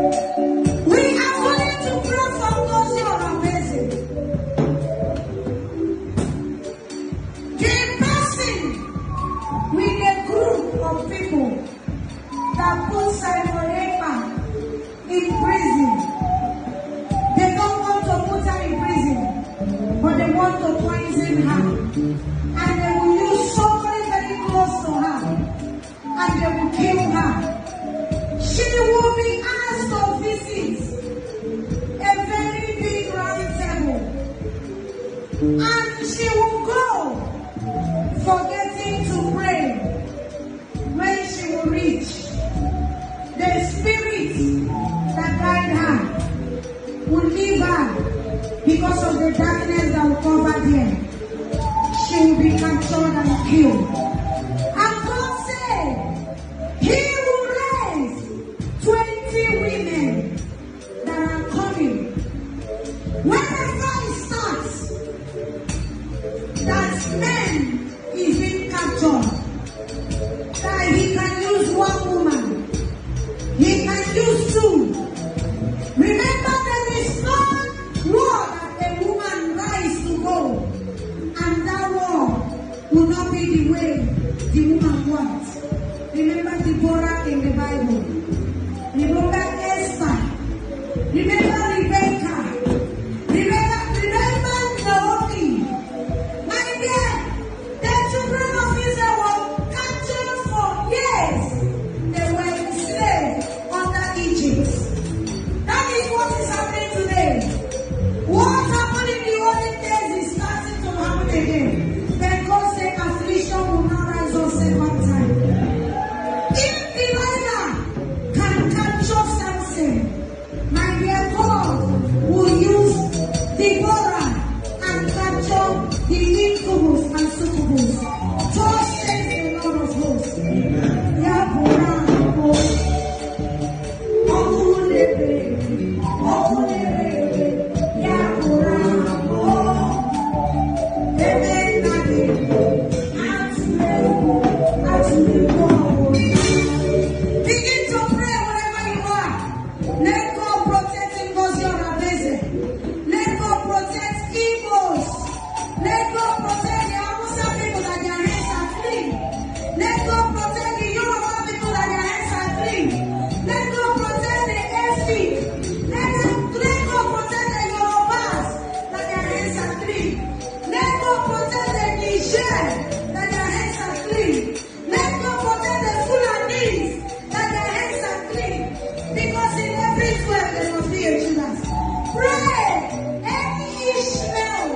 We are going to pray for those who are amazing. The person with a group of people that put Simon Ekpa in prison. They don't want to put her in prison, but they want to poison her. And they will use somebody very close to her, and they will kill her. She will be asked to visit a very big round table, and she will go forgetting to pray. When she will reach, the spirit that guide her will leave her because of the darkness that will cover them. She will be captured and killed. And God said, He will raise 20 women that are coming. Whenever it starts, that man is being captured, that he can use one woman, he can use two. Remember, there is no war that a woman rise to go, and that war will not be the way the woman wants. Remember Deborah in the Bible. Remember Esther. Remember Rebecca. Remember Naomi. My dear, the children of Israel were captured for years. They were enslaved under Egypt. That is what is happening today. What happened in the olden days is starting to happen again. Because the affliction will not rise on second time. If Delilah can capture Samson, my dear, God will use Deborah and capture the incubus and succubus. Just says the Lord of hosts. Begin to pray wherever you are. Let God protect invasion and visit. Let God protect evils. Let God protect the Hausa people that their hands are clean. Let God protect the Yoruba people that their hands are clean. Let God protect the Ethnic. Let God protect the Yorubas that their hands are clean. Let God protect the Niger that their hands are clean. Let God protect the Fulanese that their hands are clean. Because in every 12 there must be a Judas. Pray! Any Ishmael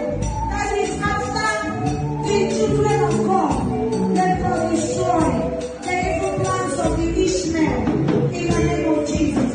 that is after the children of God, let God destroy the evil plans of the Ishmael in the name of Jesus.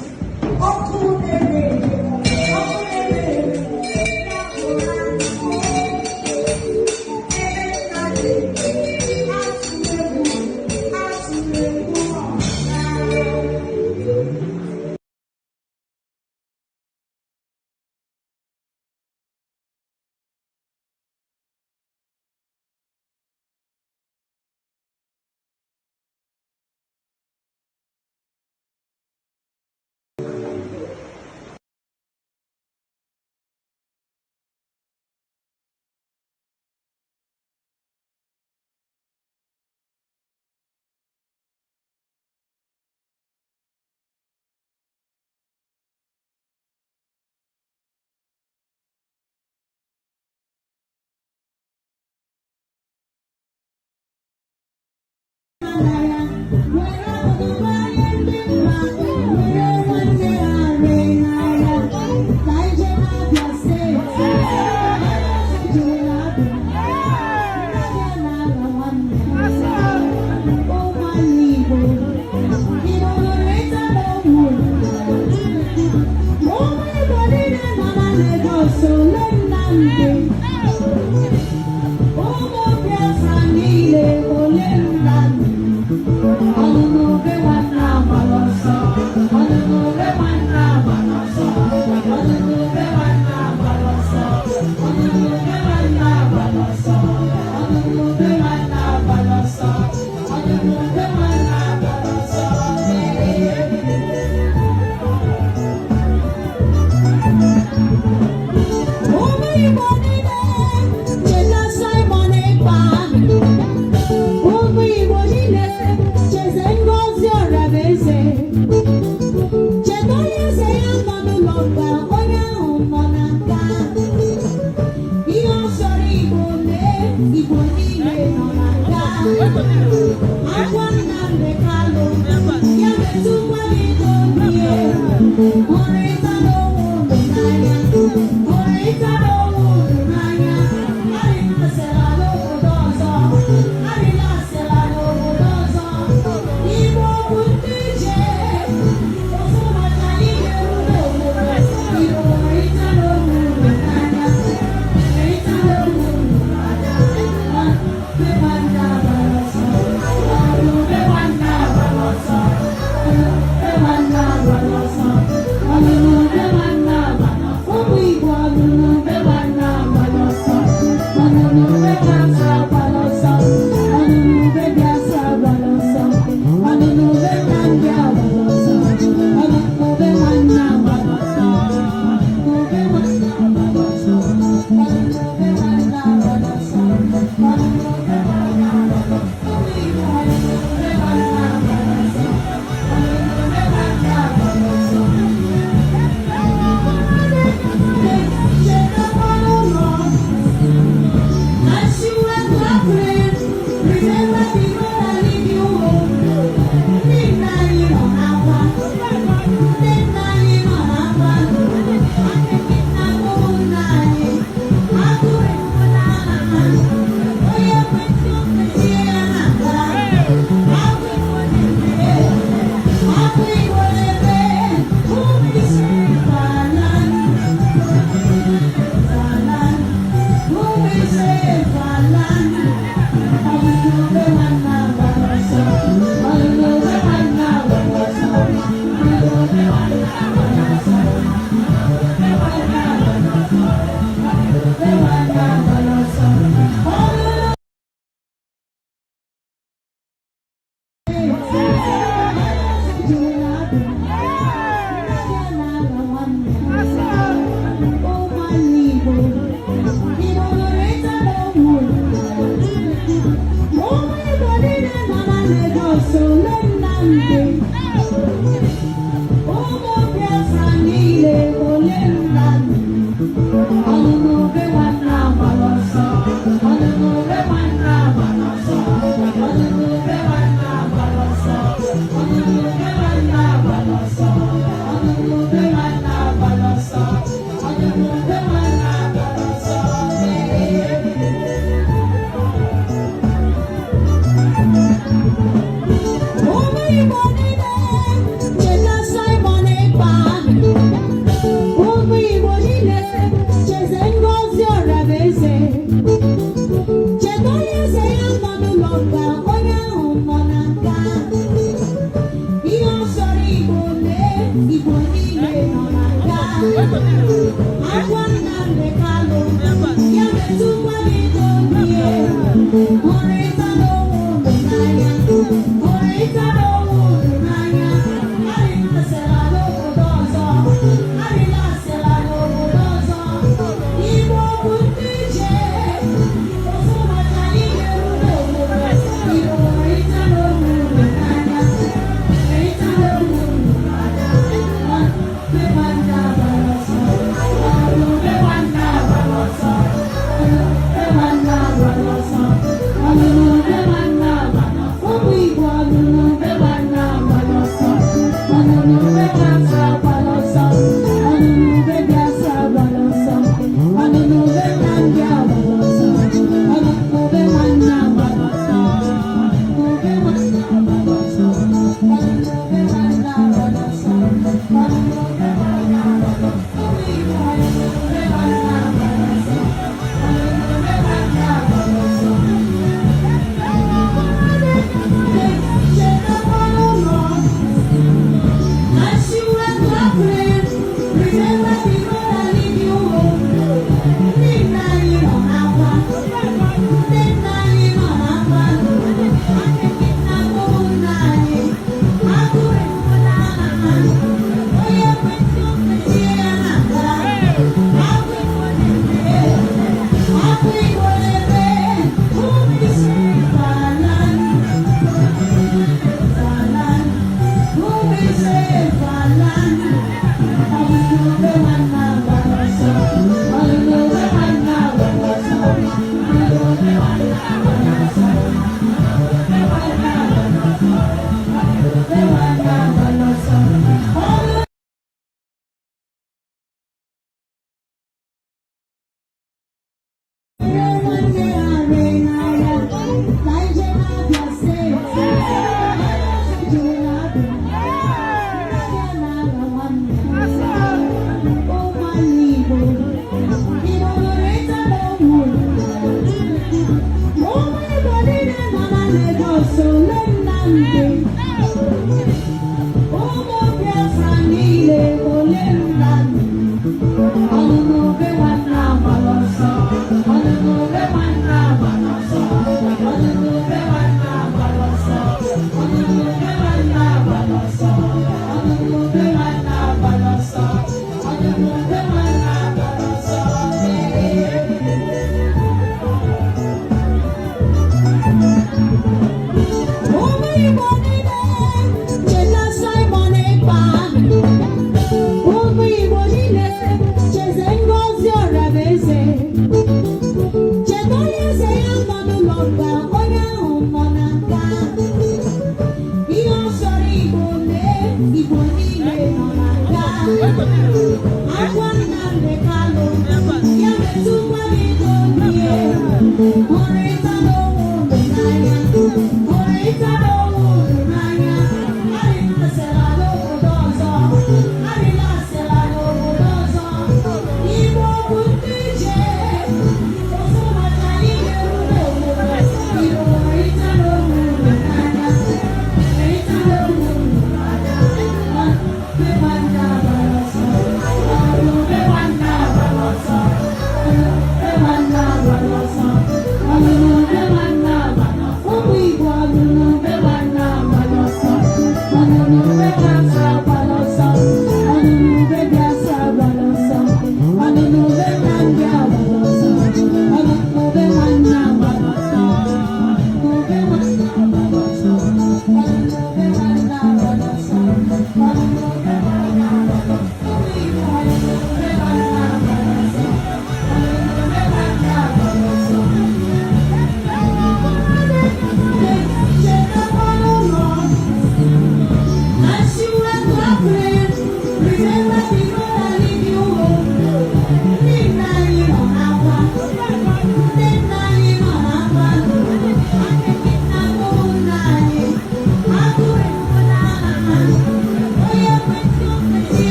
Hallelujah.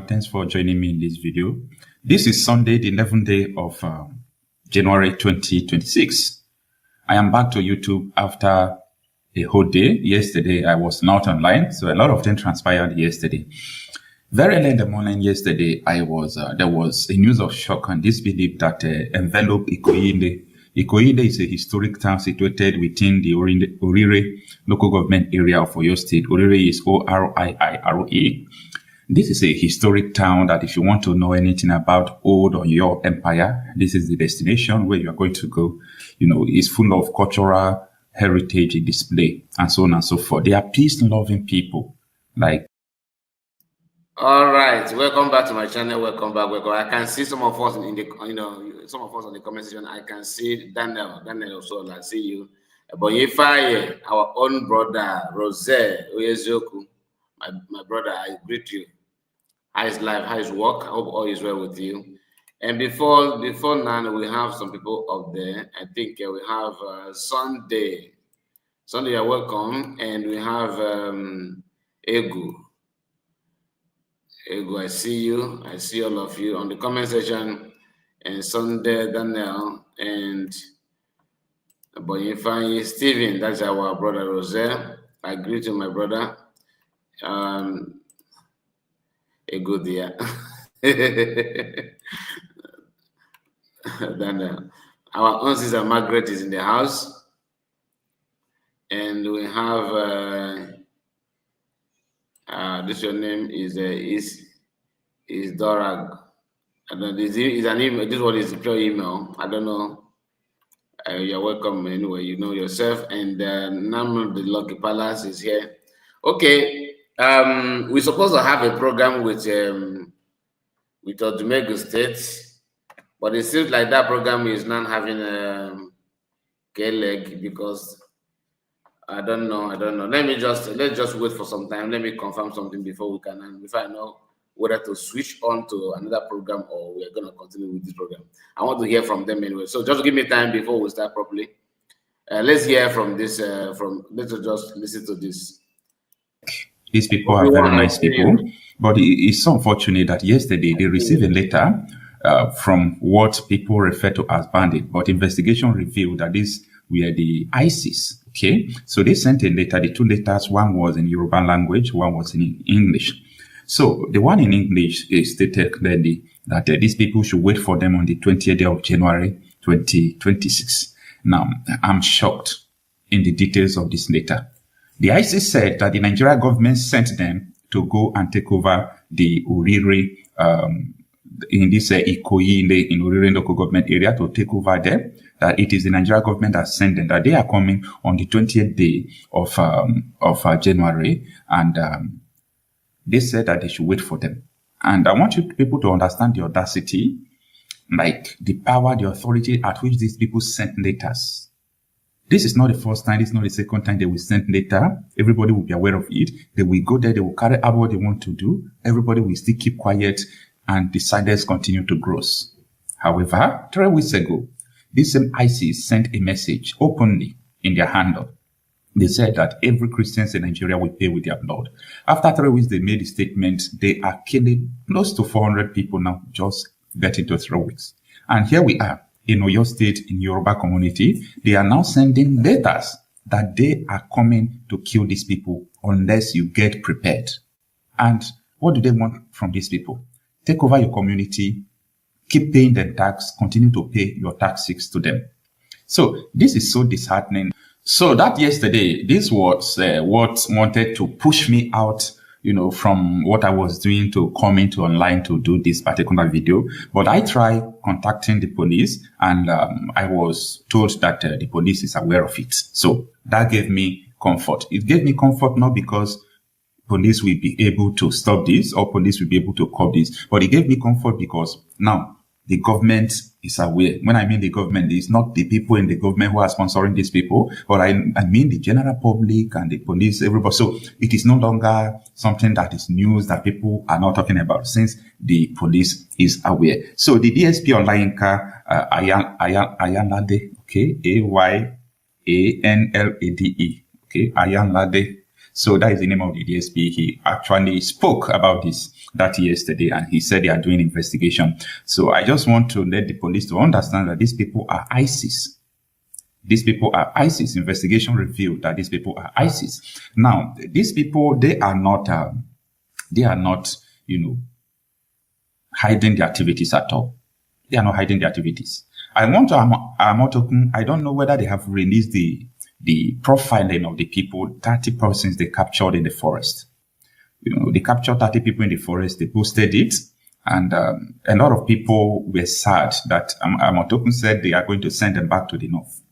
Thanks for joining me in this video. This is Sunday, the 11th day of January 2026. I am back to YouTube after a whole day. Yesterday, I was not online, so a lot of things transpired yesterday. Very early in the morning yesterday, there was a news of shock and disbelief that enveloped Ikoyi. Ikoyi is a historic town situated within the Orire local government area of Oyo State. Orire is Oriire. This is a historic town that if you want to know anything about old Oyo Empire, this is the destination where you are going to go. You know, it's full of cultural heritage display and so on and so forth. They are peace-loving people. All right, welcome back to my channel. Welcome back. I can see some of us in the, some of us on the comment section. I can see Daniel also. I see you. But if our own brother Rose Oyezoku, my brother, I greet you. How is life? How is work? I hope all is well with you. And before now, we have some people up there. I think we have Sunday. Sunday, you're welcome. And we have Egu. Egu, I see you. I see all of you on the comment section. And Sunday, Daniel, and Boyinfanyi, Stephen, that's our brother Rose. I greet you, my brother. A good year. Then our own sister Margaret is in the house, and we have this your name is Dorag. I don't know. Is an email. This one is a pure email. I don't know. You're welcome anyway. You know yourself. And Nam the Lucky Palace is here. Okay. We're supposed to have a program with Odumegu State, but it seems like that program is not having K-leg because I don't know. Let's just wait for some time. Let me confirm something before I know whether to switch on to another program or we're gonna continue with this program. I want to hear from them anyway. So just give me time before we start properly. Let's hear from this. Let's just listen to this. These people are very nice people, but it's so unfortunate that yesterday they received a letter from what people refer to as bandits, but investigation revealed that these were the ISIS. Okay, so they sent a letter. The two letters, one was in Yoruba language, one was in English. So the one in English is stated clearly that these people should wait for them on the 20th day of January 2026. Now, I'm shocked in the details of this letter. The ISIS said that the Nigerian government sent them to go and take over the Uriri, in this Ikoyi, in Uriri local government area, to take over there. That it is the Nigerian government that sent them, that they are coming on the 20th day of January, and they said that they should wait for them. And I want you people to understand the audacity, like the power, the authority at which these people sent letters. This is not the first time, this is not the second time they will send letter. Everybody will be aware of it. They will go there, they will carry out what they want to do. Everybody will still keep quiet, and the silence continue to grow. However, 3 weeks ago, this same ISIS sent a message openly in their handle. They said that every Christian in Nigeria will pay with their blood. After 3 weeks, they made a statement. They are killing close to 400 people now, just getting to 3 weeks. And here we are in Oyo State, in Yoruba community. They are now sending letters that they are coming to kill these people unless you get prepared. And what do they want from these people? Take over your community, keep paying them tax, continue to pay your taxes to them. So this is so disheartening. So that yesterday, this was what wanted to push me out, from what I was doing to come into online to do this particular video. But I tried contacting the police, and I was told that the police is aware of it. So that gave me comfort. It gave me comfort not because police will be able to stop this or police will be able to curb this, but it gave me comfort because now the government is aware. When I mean the government, it's not the people in the government who are sponsoring these people, but I mean the general public and the police, everybody. So it is no longer something that is news that people are not talking about since the police is aware. So the DSP Olayinka Ayanlade, okay, Ayanlade, okay, Ayanlade. So that is the name of the DSP. He actually spoke about that yesterday, and he said they are doing investigation. So I just want to let the police to understand that these people are ISIS. These people are ISIS. Investigation revealed that these people are ISIS. Now, these people, they are not, hiding their activities at all. They are not hiding their activities. I don't know whether they have released the profiling of the people, 30 persons they captured in the forest. They captured 30 people in the forest, they posted it, and a lot of people were sad that Amotokun said they are going to send them back to the north.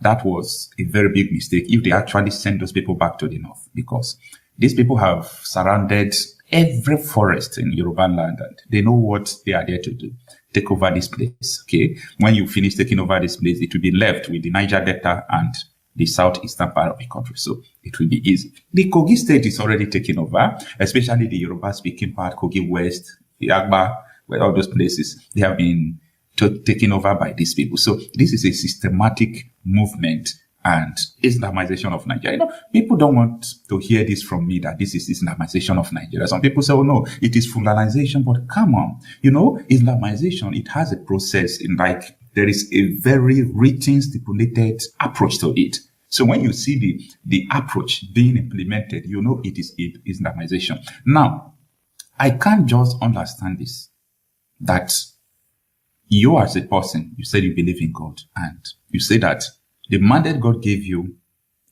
That was a very big mistake if they actually send those people back to the north, because these people have surrounded every forest in Yoruba land, and they know what they are there to do. Take over this place, okay? When you finish taking over this place, it will be left with the Niger Delta and the southeastern part of the country. So it will be easy. The Kogi state is already taken over, especially the Yoruba-speaking part, Kogi West, the Agba, where all those places, they have been taken over by these people. So this is a systematic movement and Islamization of Nigeria. People don't want to hear this from me, that this is Islamization of Nigeria. Some people say, oh no, it is Fulanization, but come on. Islamization, it has a process there is a very written, stipulated approach to it. So when you see the approach being implemented, it is Islamization. Now, I can't just understand this, that you as a person, you said you believe in God, and you say that the mandate God gave you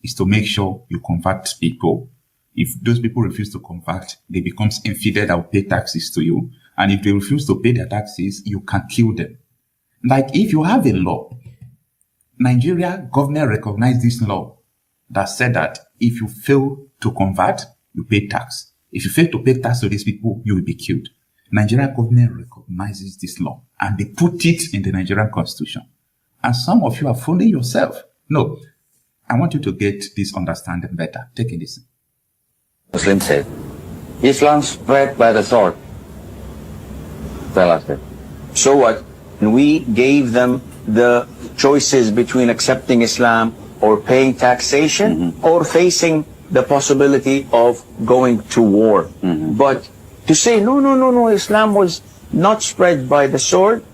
is to make sure you convert people. If those people refuse to convert, they become infidel that will pay taxes to you. And if they refuse to pay their taxes, you can kill them. Like if you have a law, Nigeria government recognized this law that said that if you fail to convert, you pay tax. If you fail to pay tax to these people, you will be killed. Nigerian government recognizes this law and they put it in the Nigerian constitution. And some of you are fooling yourself. No, I want you to get this understanding better. Take a listen. Muslim said, Islam spread by the sword. So what? And we gave them the choices between accepting Islam or paying taxation or facing the possibility of going to war. But to say, no, Islam was not spread by the sword,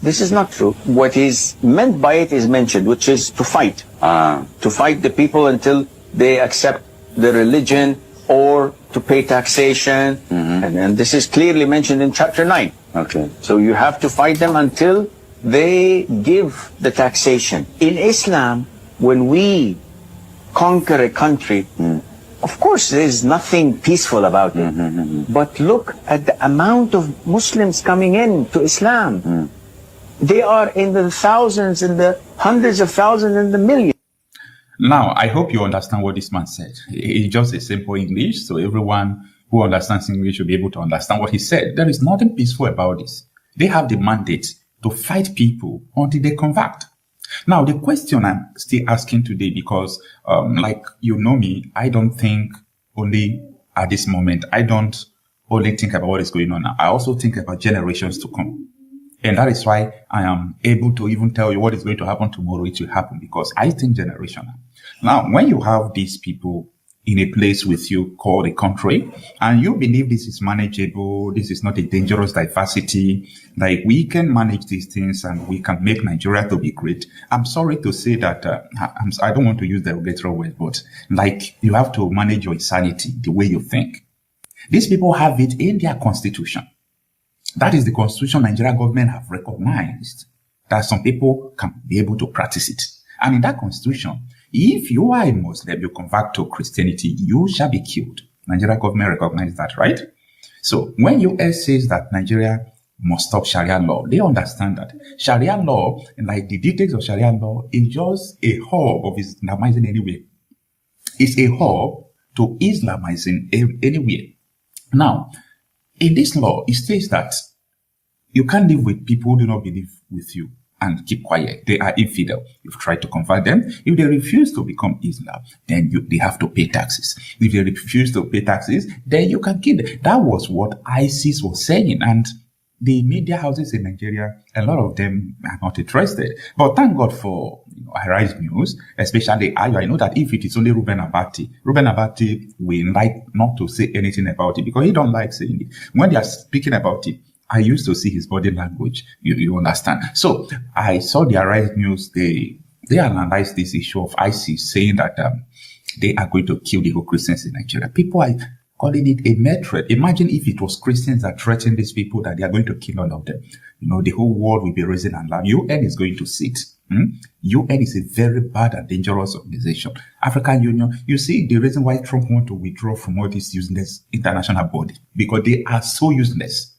this is not true. What is meant by it is mentioned, which is to fight. To fight the people until they accept the religion or to pay taxation. And this is clearly mentioned in chapter 9. Okay. So you have to fight them until they give the taxation. In Islam, when we conquer a country, of course, there's nothing peaceful about it. But look at the amount of Muslims coming in to Islam. They are in the thousands, in the hundreds of thousands, in the millions. Now, I hope you understand what this man said. It's just a simple English, so everyone who understands English will be able to understand what he said. There is nothing peaceful about this. They have the mandate to fight people until they convert. Now, the question I'm still asking today, because like you know me, I don't think only at this moment. I don't only think about what is going on now. I also think about generations to come. And that is why I am able to even tell you what is going to happen tomorrow. It will happen because I think generational. Now, when you have these people in a place with you called a country, and you believe this is manageable, this is not a dangerous diversity, like we can manage these things and we can make Nigeria to be great. I'm sorry to say that, I don't want to use the derogatory word, but like you have to manage your insanity the way you think. These people have it in their constitution. That is the constitution Nigerian government have recognized that some people can be able to practice it. And in that constitution, if you are a Muslim, you convert to Christianity, you shall be killed. Nigerian government recognizes that, right? So when US says that Nigeria must stop Sharia law, they understand that Sharia law, like the details of Sharia law, is just a hub of Islamizing anywhere. It's a hub to Islamizing anywhere. Now, in this law, it states that you can't live with people who do not believe with you and keep quiet. They are infidel. You've tried to convert them. If they refuse to become Islam, then they have to pay taxes. If they refuse to pay taxes, then you can kill them. That was what ISIS was saying. And the media houses in Nigeria, a lot of them are not interested. But thank God for Arise News, especially Ayo. I know that if it is only Ruben Abati will like not to say anything about it because he don't like saying it. When they are speaking about it, I used to see his body language. You understand? So I saw the Arise News. They analyzed this issue of ISIS, saying that they are going to kill the whole Christians in Nigeria. People are calling it a murder threat. Imagine if it was Christians that threatened these people that they are going to kill all of them. The whole world will be raising an alarm. UN is going to sit. UN is a very bad and dangerous organization. African Union, you see the reason why Trump wants to withdraw from all these useless international body, because they are so useless.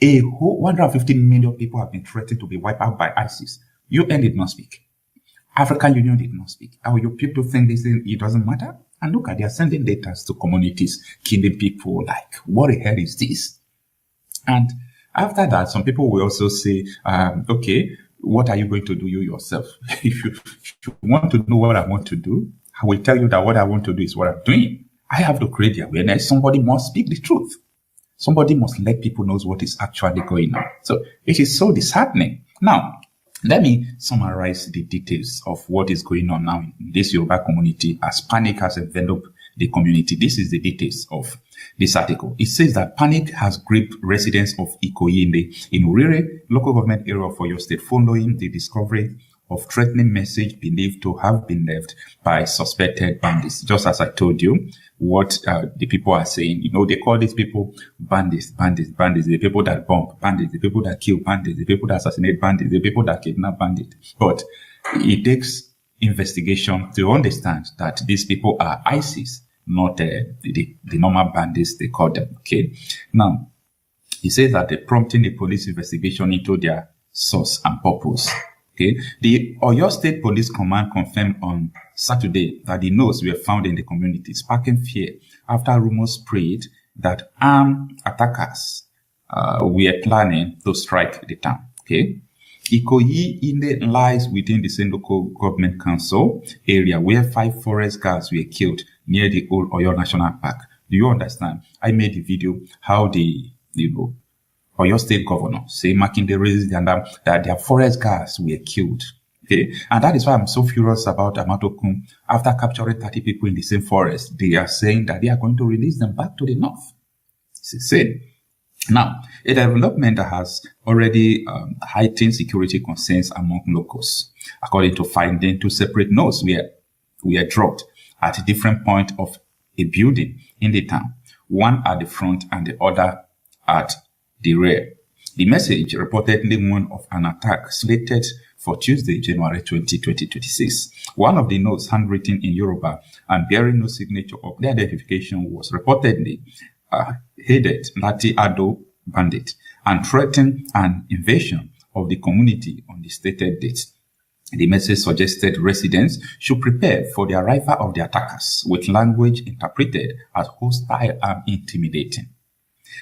A whole 150 million people have been threatened to be wiped out by ISIS. UN did not speak. African Union did not speak. How you people think this thing, it doesn't matter? And look at, they are sending letters to communities, killing people. Like, what the hell is this? And after that, some people will also say, okay, what are you going to do you yourself? If you want to know what I want to do, I will tell you that what I want to do is what I'm doing. I have to create the awareness. Somebody must speak the truth. Somebody must let people know what is actually going on. So it is so disheartening. Now, let me summarize the details of what is going on now in this Yoruba community as panic has enveloped the community. This is the details of this article. It says that panic has gripped residents of Ikoyi in Urire, local government area of Oyo State, following the discovery of threatening message believed to have been left by suspected bandits. Just as I told you, what the people are saying, they call these people bandits, the people that bomb, bandits, the people that kill, bandits, the people that assassinate, bandits, the people that kidnap, bandits. But it takes investigation to understand that these people are ISIS, not the normal bandits they call them. Okay. Now, he says that they're prompting the police investigation into their source and purpose. Okay. The Oyo State Police Command confirmed on Saturday that the notes were found in the community, sparking fear after rumors spread that armed attackers were planning to strike the town. Okay. Ikoyi lies within the same local government council area where 5 forest guards were killed near the old Oyo National Park. Do you understand? I made the video how the Oyo State Governor say Makinde raised and that their forest guards were killed. Okay, and that is why I'm so furious about Amatokun. After capturing 30 people in the same forest, they are saying that they are going to release them back to the north. It's insane. Now, a development that has already heightened security concerns among locals. According to finding, 2 separate notes were dropped at a different point of a building in the town, one at the front and the other at the rear. The message reportedly warned of an attack slated for Tuesday, January 20, 2026. One of the notes, handwritten in Yoruba and bearing no signature of the identification, was reportedly headed Lati Ado bandit and threatened an invasion of the community on the stated date. The message suggested residents should prepare for the arrival of the attackers, with language interpreted as hostile and intimidating.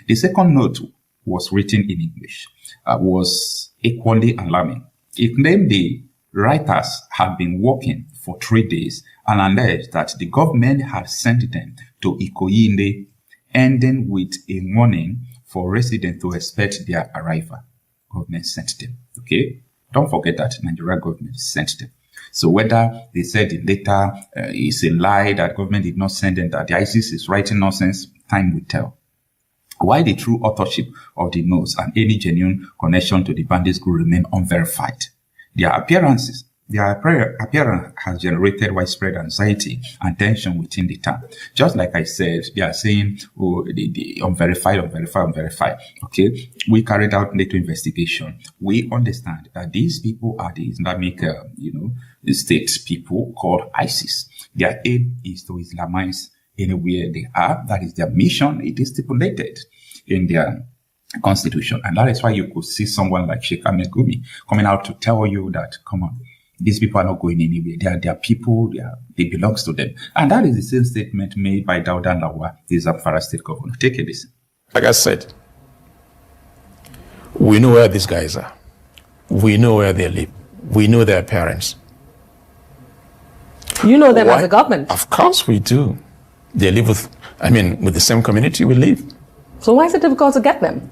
The second note was written in English, was equally alarming. It claimed the writers had been working for 3 days and alleged that the government had sent them to Ikoyinde, ending with a warning for residents to expect their arrival. Government sent them, okay? Don't forget that Nigeria government sent them. So whether they said it later is a lie that government did not send them, that the ISIS is writing nonsense, time will tell. Why the true authorship of the notes and any genuine connection to the bandits group remain unverified. Their appearance has generated widespread anxiety and tension within the town. Just like I said, they are saying, oh, the unverified. Okay, we carried out NATO investigation. We understand that these people are the Islamic, state people called ISIS. Their aim is to Islamize anywhere they are. That is their mission. It is stipulated in their constitution. And that is why you could see someone like Sheikh Ahmed Gumi coming out to tell you that, come on, these people are not going anywhere. They are people, they belongs to them. And that is the same statement made by Dauda Lawa, the Zamfara state governor. Take a listen. Like I said, we know where these guys are. We know where they live. We know their parents. You know them as a government? Of course we do. They live with the same community we live. So why is it difficult to get them?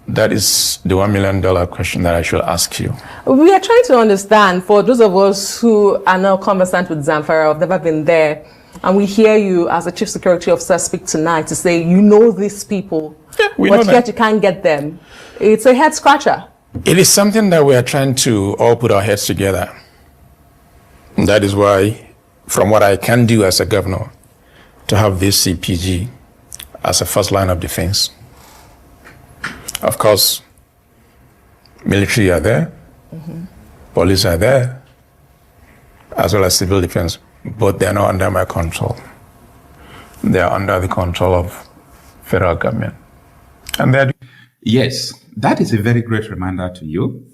That is the $1 million question that I should ask you. We are trying to understand, for those of us who are not conversant with Zamfara, have never been there, and we hear you as a chief security officer speak tonight to say you know these people, but yet you can't get them. It's a head scratcher. It is something that we are trying to all put our heads together. And that is why, from what I can do as a governor, to have this CPG as a first line of defense. Of course, military are there, police are there, as well as civil defense, but they're not under my control. They are under the control of federal government. And they're... Yes, that is a very great reminder to you.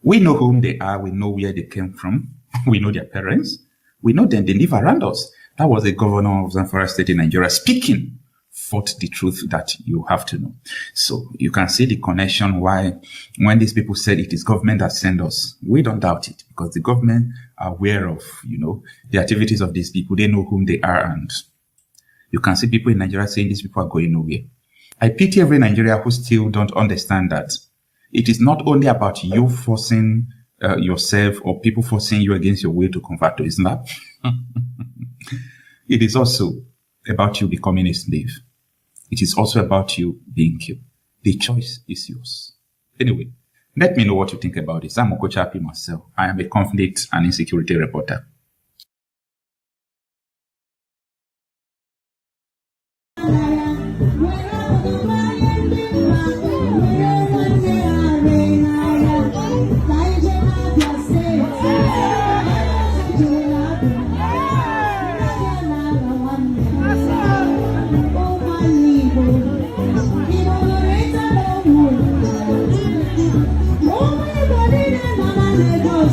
We know whom they are, we know where they came from, we know their parents, we know them, they live around us. That was the governor of Zamfara State in Nigeria speaking forth the truth that you have to know. So you can see the connection why when these people said it is government that sent us, we don't doubt it, because the government are aware of, the activities of these people. They know whom they are, and you can see people in Nigeria saying these people are going nowhere. I pity every Nigerian who still don't understand that it is not only about you forcing yourself or people forcing you against your will to convert to Islam. It is also about you becoming a slave. It is also about you being killed. The choice is yours. Anyway, let me know what you think about this. I'm Okochapi myself. I am a conflict and insecurity reporter.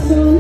So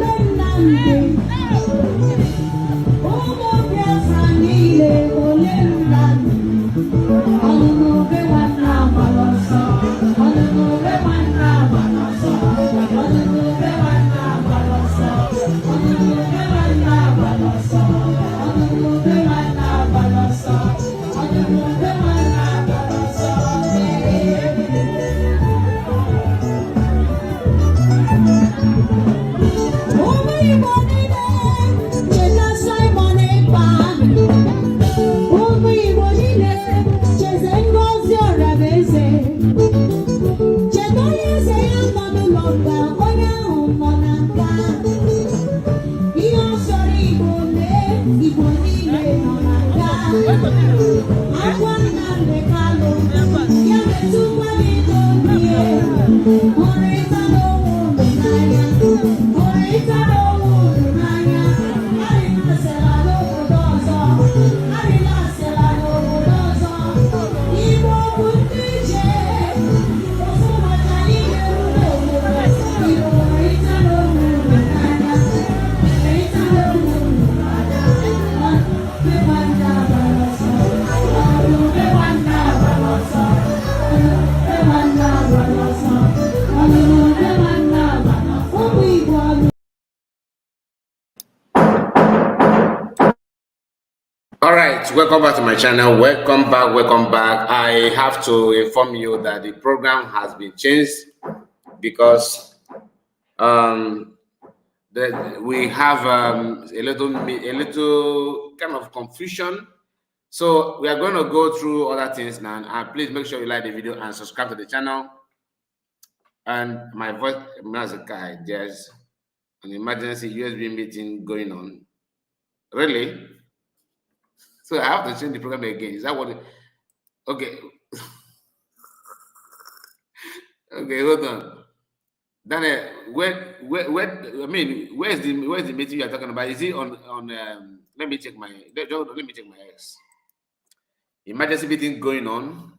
All right, welcome back to my channel. Welcome back. I have to inform you that the program has been changed because we have a little kind of confusion. So we are going to go through other things now. And please make sure you like the video and subscribe to the channel. And my voice, Mazaka, there's an emergency USB meeting going on. Really? So I have to change the program again. Is that what? Okay. Okay, hold on. Daniel, where's the meeting you are talking about? Is it on let me check my X. Emergency meeting going on.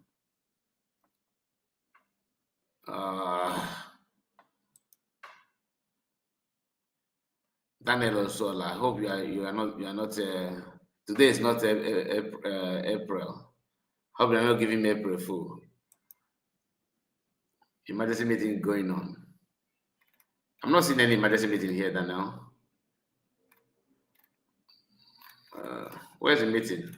Daniel also, I hope you are not today is not April. Hope you're not giving me April Fool. Emergency meeting going on. I'm not seeing any emergency meeting here, Daniel. Where's the meeting?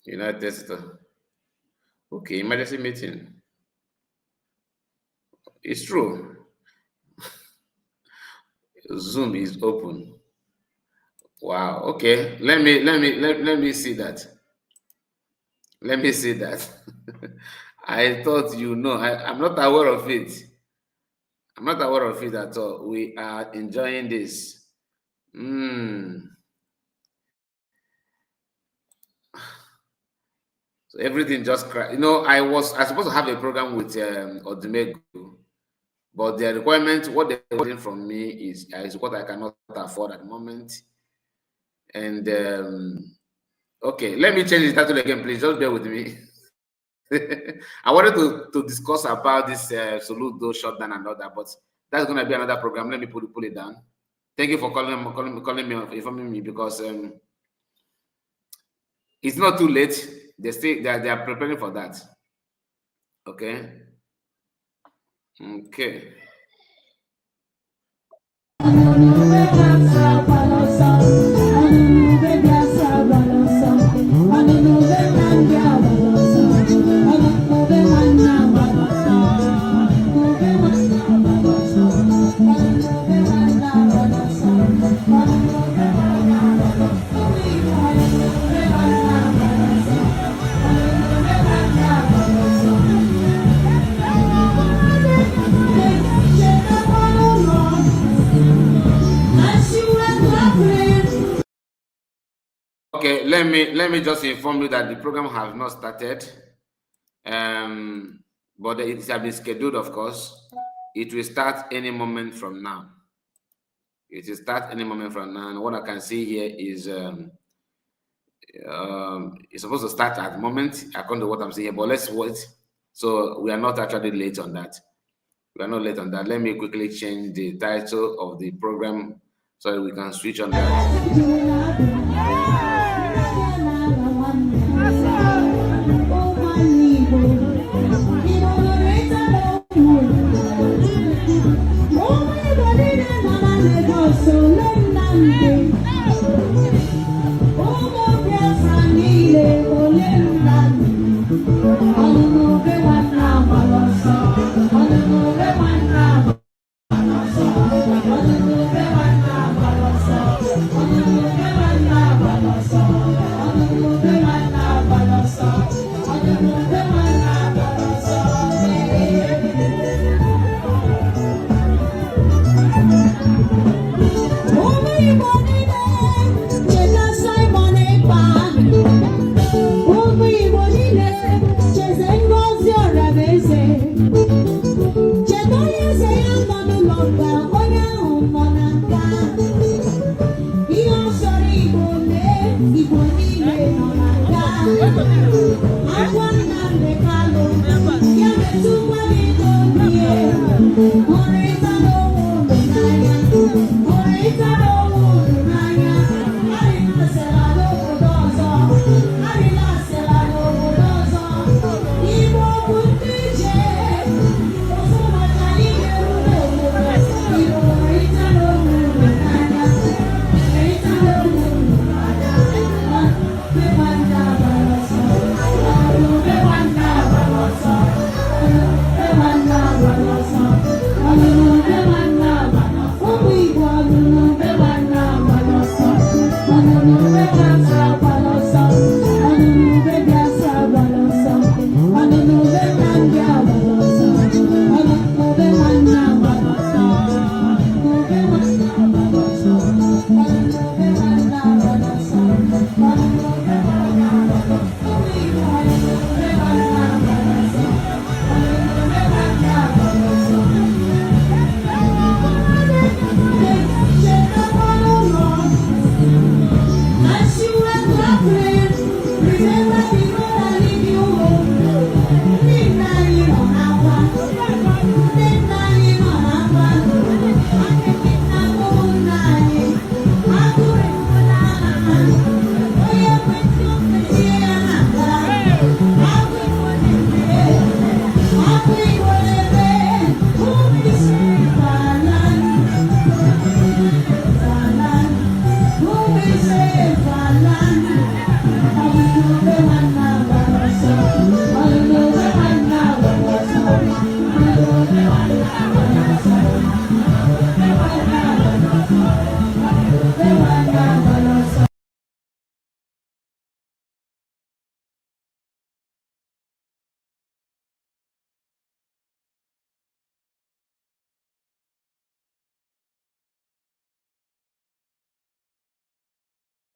United States. Okay, emergency meeting. It's true. Zoom is open. Wow. Okay. Let me see that. Let me see that. I thought I'm not aware of it. I'm not aware of it at all. We are enjoying this. So everything just crashed. I was supposed to have a program with Odumegu, but the requirement, what they're wanting from me is what I cannot afford at the moment. And okay, let me change the title again, please. Just bear with me. I wanted to discuss about this Soludo shutdown and all that, but that's going to be another program. Let me pull it down. Thank you for calling me, informing me, because it's not too late. They are preparing for that. Okay. Okay. Okay, let me just inform you that the program has not started, but it has been scheduled. Of course, it will start any moment from now. It will start any moment from now. And what I can see here is it's supposed to start at the moment, according to what I'm seeing here. But let's wait. So we are not actually late on that. We are not late on that. Let me quickly change the title of the program so that we can switch on that. Oh,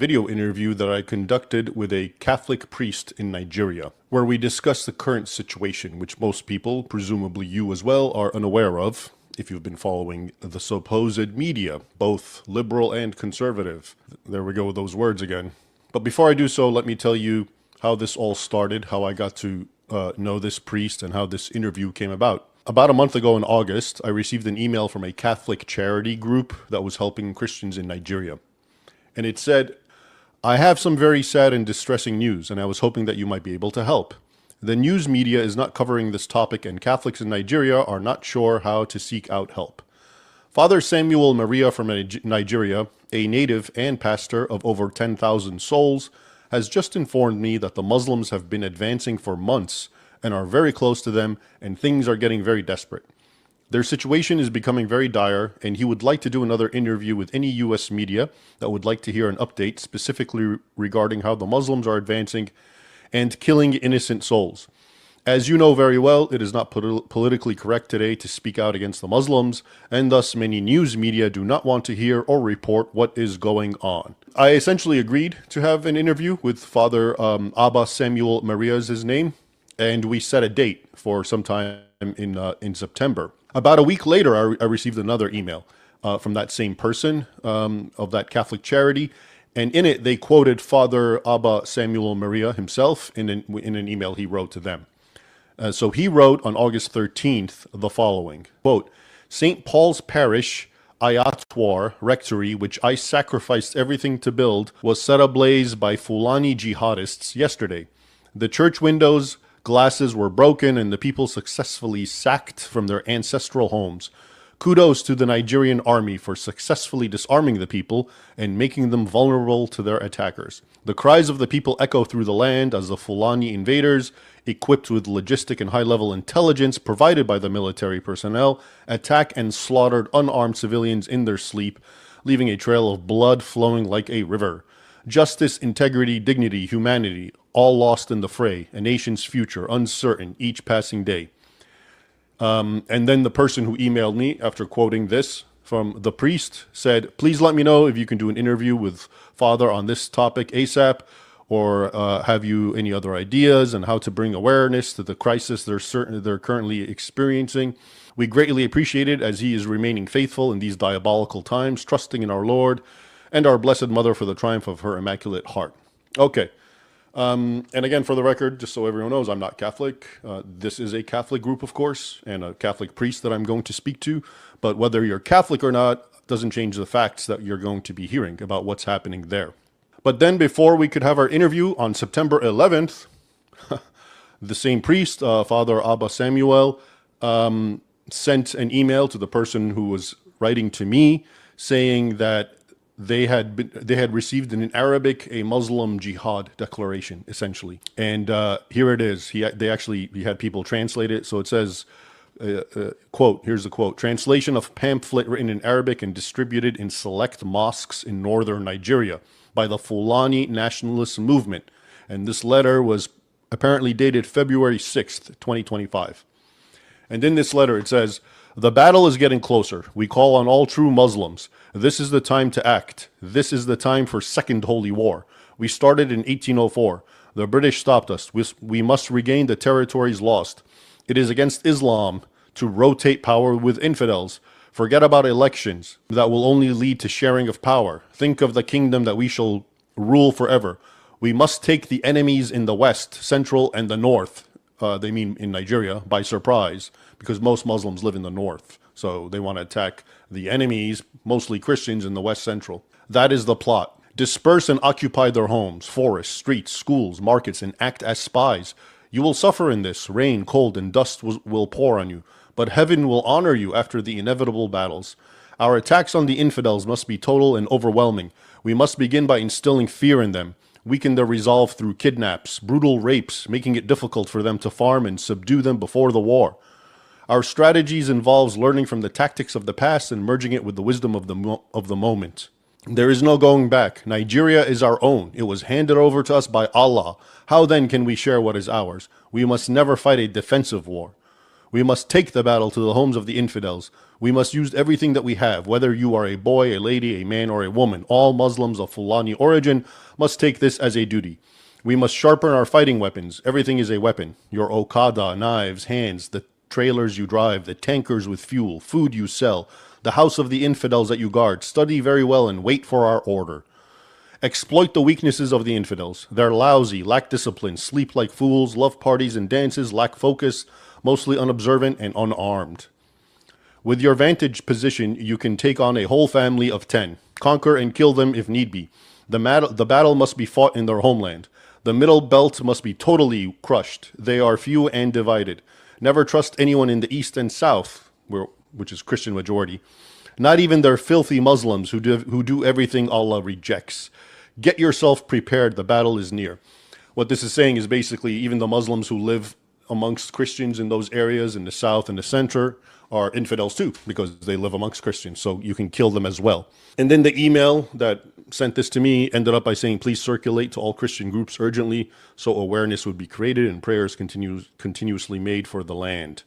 video interview that I conducted with a Catholic priest in Nigeria, where we discussed the current situation, which most people, presumably you as well, are unaware of if you've been following the supposed media, both liberal and conservative. There we go with those words again. But before I do so, let me tell you how this all started, how I got to know this priest, and how this interview came about. About a month ago in August, I received an email from a Catholic charity group that was helping Christians in Nigeria. And it said, "I have some very sad and distressing news, and I was hoping that you might be able to help. The news media is not covering this topic, and Catholics in Nigeria are not sure how to seek out help. Father Samuel Maria from Nigeria, a native and pastor of over 10,000 souls, has just informed me that the Muslims have been advancing for months and are very close to them, and things are getting very desperate. Their situation is becoming very dire, and he would like to do another interview with any U.S. media that would like to hear an update specifically regarding how the Muslims are advancing and killing innocent souls. As you know very well, it is not politically correct today to speak out against the Muslims, and thus many news media do not want to hear or report what is going on." I essentially agreed to have an interview with Father Abba Samuel Maria is his name, and we set a date for sometime in September. About a week later, I received another email from that same person of that Catholic charity, and in it they quoted Father Abba Samuel Maria himself in an email he wrote to them. So he wrote on August 13th the following, quote, "St. Paul's Parish, Ayatwar Rectory, which I sacrificed everything to build, was set ablaze by Fulani jihadists yesterday. The church windows, glasses were broken, and the people successfully sacked from their ancestral homes. Kudos to the Nigerian army for successfully disarming the people and making them vulnerable to their attackers. The cries of the people echo through the land as the Fulani invaders, equipped with logistic and high-level intelligence provided by the military personnel, attack and slaughtered unarmed civilians in their sleep, leaving a trail of blood flowing like a river. Justice, integrity, dignity, humanity, all lost in the fray, a nation's future uncertain each passing day." And then the person who emailed me after quoting this from the priest said, "Please let me know if you can do an interview with Father on this topic ASAP, or have you any other ideas on how to bring awareness to the crisis they're currently experiencing. We greatly appreciate it, as he is remaining faithful in these diabolical times, trusting in our Lord and our Blessed Mother for the triumph of her Immaculate Heart." Okay. And again, for the record, just so everyone knows, I'm not Catholic. This is a Catholic group, of course, and a Catholic priest that I'm going to speak to. But whether you're Catholic or not doesn't change the facts that you're going to be hearing about what's happening there. But then before we could have our interview on September 11th, the same priest, Father Abba Samuel, sent an email to the person who was writing to me saying that they had received in Arabic a Muslim jihad declaration, essentially. And here it is. He had people translate it. So it says, quote, here's the quote: "Translation of pamphlet written in Arabic and distributed in select mosques in northern Nigeria by the Fulani Nationalist Movement." And this letter was apparently dated February 6th, 2025. And in this letter it says, "The battle is getting closer. We call on all true Muslims. This is the time to act. This is the time for Second Holy War. We started in 1804. The British stopped us. We must regain the territories lost. It is against Islam to rotate power with infidels. Forget about elections. That will only lead to sharing of power. Think of the kingdom that we shall rule forever. We must take the enemies in the west, central, and the north," they mean in Nigeria, "by surprise, because most Muslims live in the north. So they want to attack the enemies, mostly Christians, in the west central. That is the plot. Disperse and occupy their homes, forests, streets, schools, markets, and act as spies. You will suffer in this. Rain, cold, and dust will pour on you. But heaven will honor you after the inevitable battles. Our attacks on the infidels must be total and overwhelming. We must begin by instilling fear in them, weaken their resolve through kidnaps, brutal rapes, making it difficult for them to farm, and subdue them before the war. Our strategies involves learning from the tactics of the past and merging it with the wisdom of the moment. There is no going back. Nigeria is our own. It was handed over to us by Allah. How then can we share what is ours? We must never fight a defensive war. We must take the battle to the homes of the infidels. We must use everything that we have, whether you are a boy, a lady, a man, or a woman. All Muslims of Fulani origin must take this as a duty. We must sharpen our fighting weapons. Everything is a weapon. Your Okada, knives, hands, the trailers you drive, the tankers with fuel, food you sell, the house of the infidels that you guard. Study very well and wait for our order. Exploit the weaknesses of the infidels. They're lousy, lack discipline, sleep like fools, love parties and dances, lack focus, mostly unobservant and unarmed. With your vantage position, you can take on a whole family of 10. Conquer and kill them if need be. The battle must be fought in their homeland. The middle belt must be totally crushed. They are few and divided. Never trust anyone in the east and south, which is Christian majority. Not even their filthy Muslims who do everything Allah rejects. Get yourself prepared. The battle is near. What this is saying is basically even the Muslims who live amongst Christians in those areas in the south and the center are infidels too, because they live amongst Christians, so you can kill them as well. And then the email that sent this to me ended up by saying, please circulate to all Christian groups urgently so awareness would be created and prayers continuously made for the land.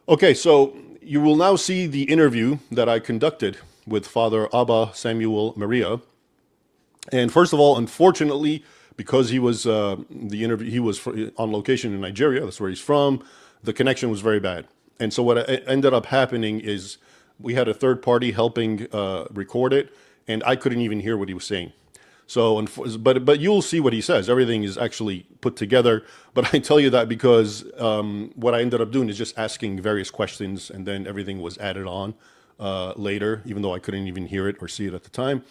Okay, so you will now see the interview that I conducted with Father Abba Samuel Maria. And first of all, unfortunately, because he was on location in Nigeria, that's where he's from, the connection was very bad. And so what ended up happening is we had a third party helping record it, and I couldn't even hear what he was saying. So, but you'll see what he says. Everything is actually put together. But I tell you that because what I ended up doing is just asking various questions, and then everything was added on later, even though I couldn't even hear it or see it at the time.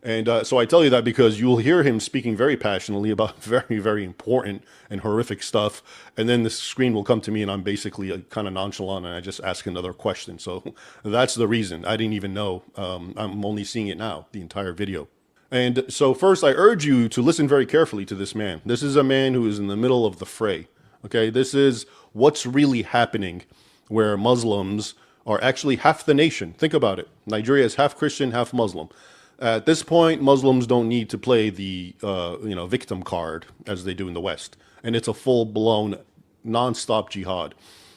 And so I tell you that because you'll hear him speaking very passionately about very, very important and horrific stuff. And then the screen will come to me and I'm basically kind of nonchalant and I just ask another question. So that's the reason. I didn't even know. I'm only seeing it now, the entire video. And so first, I urge you to listen very carefully to this man. This is a man who is in the middle of the fray. Okay, this is what's really happening where Muslims are actually half the nation. Think about it. Nigeria is half Christian, half Muslim. At this point, Muslims don't need to play the victim card as they do in the West. And it's a full-blown, non-stop jihad.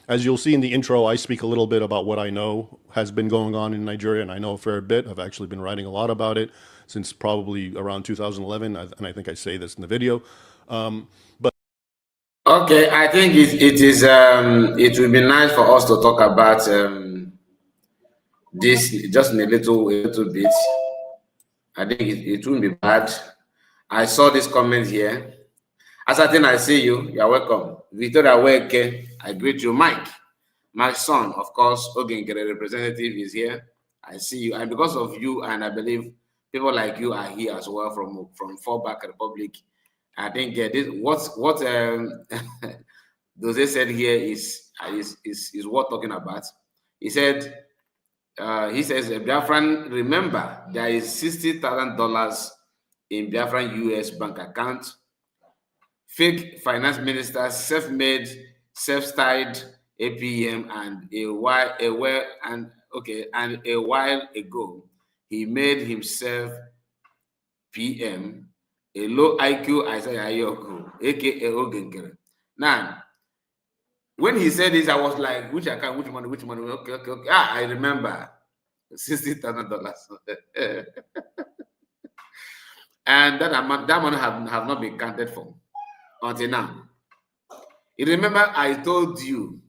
As you'll see in the intro, I speak a little bit about what I know has been going on in Nigeria, and I know a fair bit. I've actually been writing a lot about it since probably around 2011, and I think I say this in the video. Okay, I think it will be nice for us to talk about this just in a little bit. I think it won't be bad. I saw this comment here. Asatin, I see you. You are welcome. Victoria Weke, I greet you. Mike, my son, of course, Ogenkere representative is here. I see you. And because of you, and I believe people like you are here as well from Fallback Republic. I think what Jose said here is worth talking about. He says, Biafran, remember, there is $60,000 in Biafran US bank account. Fake finance minister, self-made, self-styled APM, and a while ago, he made himself PM, a low IQ Isaiah Ayoko, aka Ogenkere. Now, when he said this, I was like, which account, which money? Okay. I remember $60,000. And that money have not been counted for until now. You remember I told you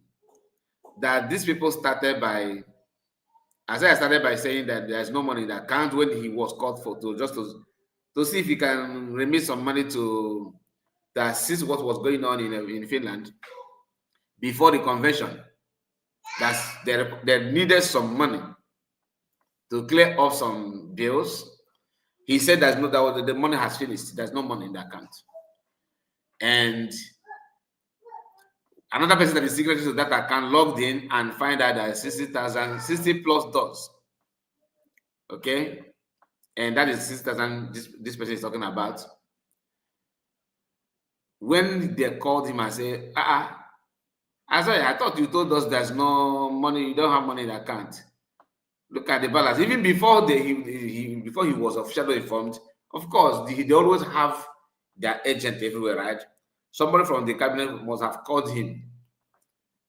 that these people started by saying that there's no money in the account when he was called for to see if he can remit some money to assist what was going on in Finland before the convention. They needed some money to clear up some bills. He said the money has finished. There's no money in the account. And another person that is secretary to that account logged in and find out that 60,000, 60 plus dollars. Okay? And that is 60,000 this person is talking about. When they called him and said, I thought you told us there's no money, you don't have money in the account. Look at the balance. Even before before he was officially informed, of course, they always have their agent everywhere, right? Somebody from the cabinet must have called him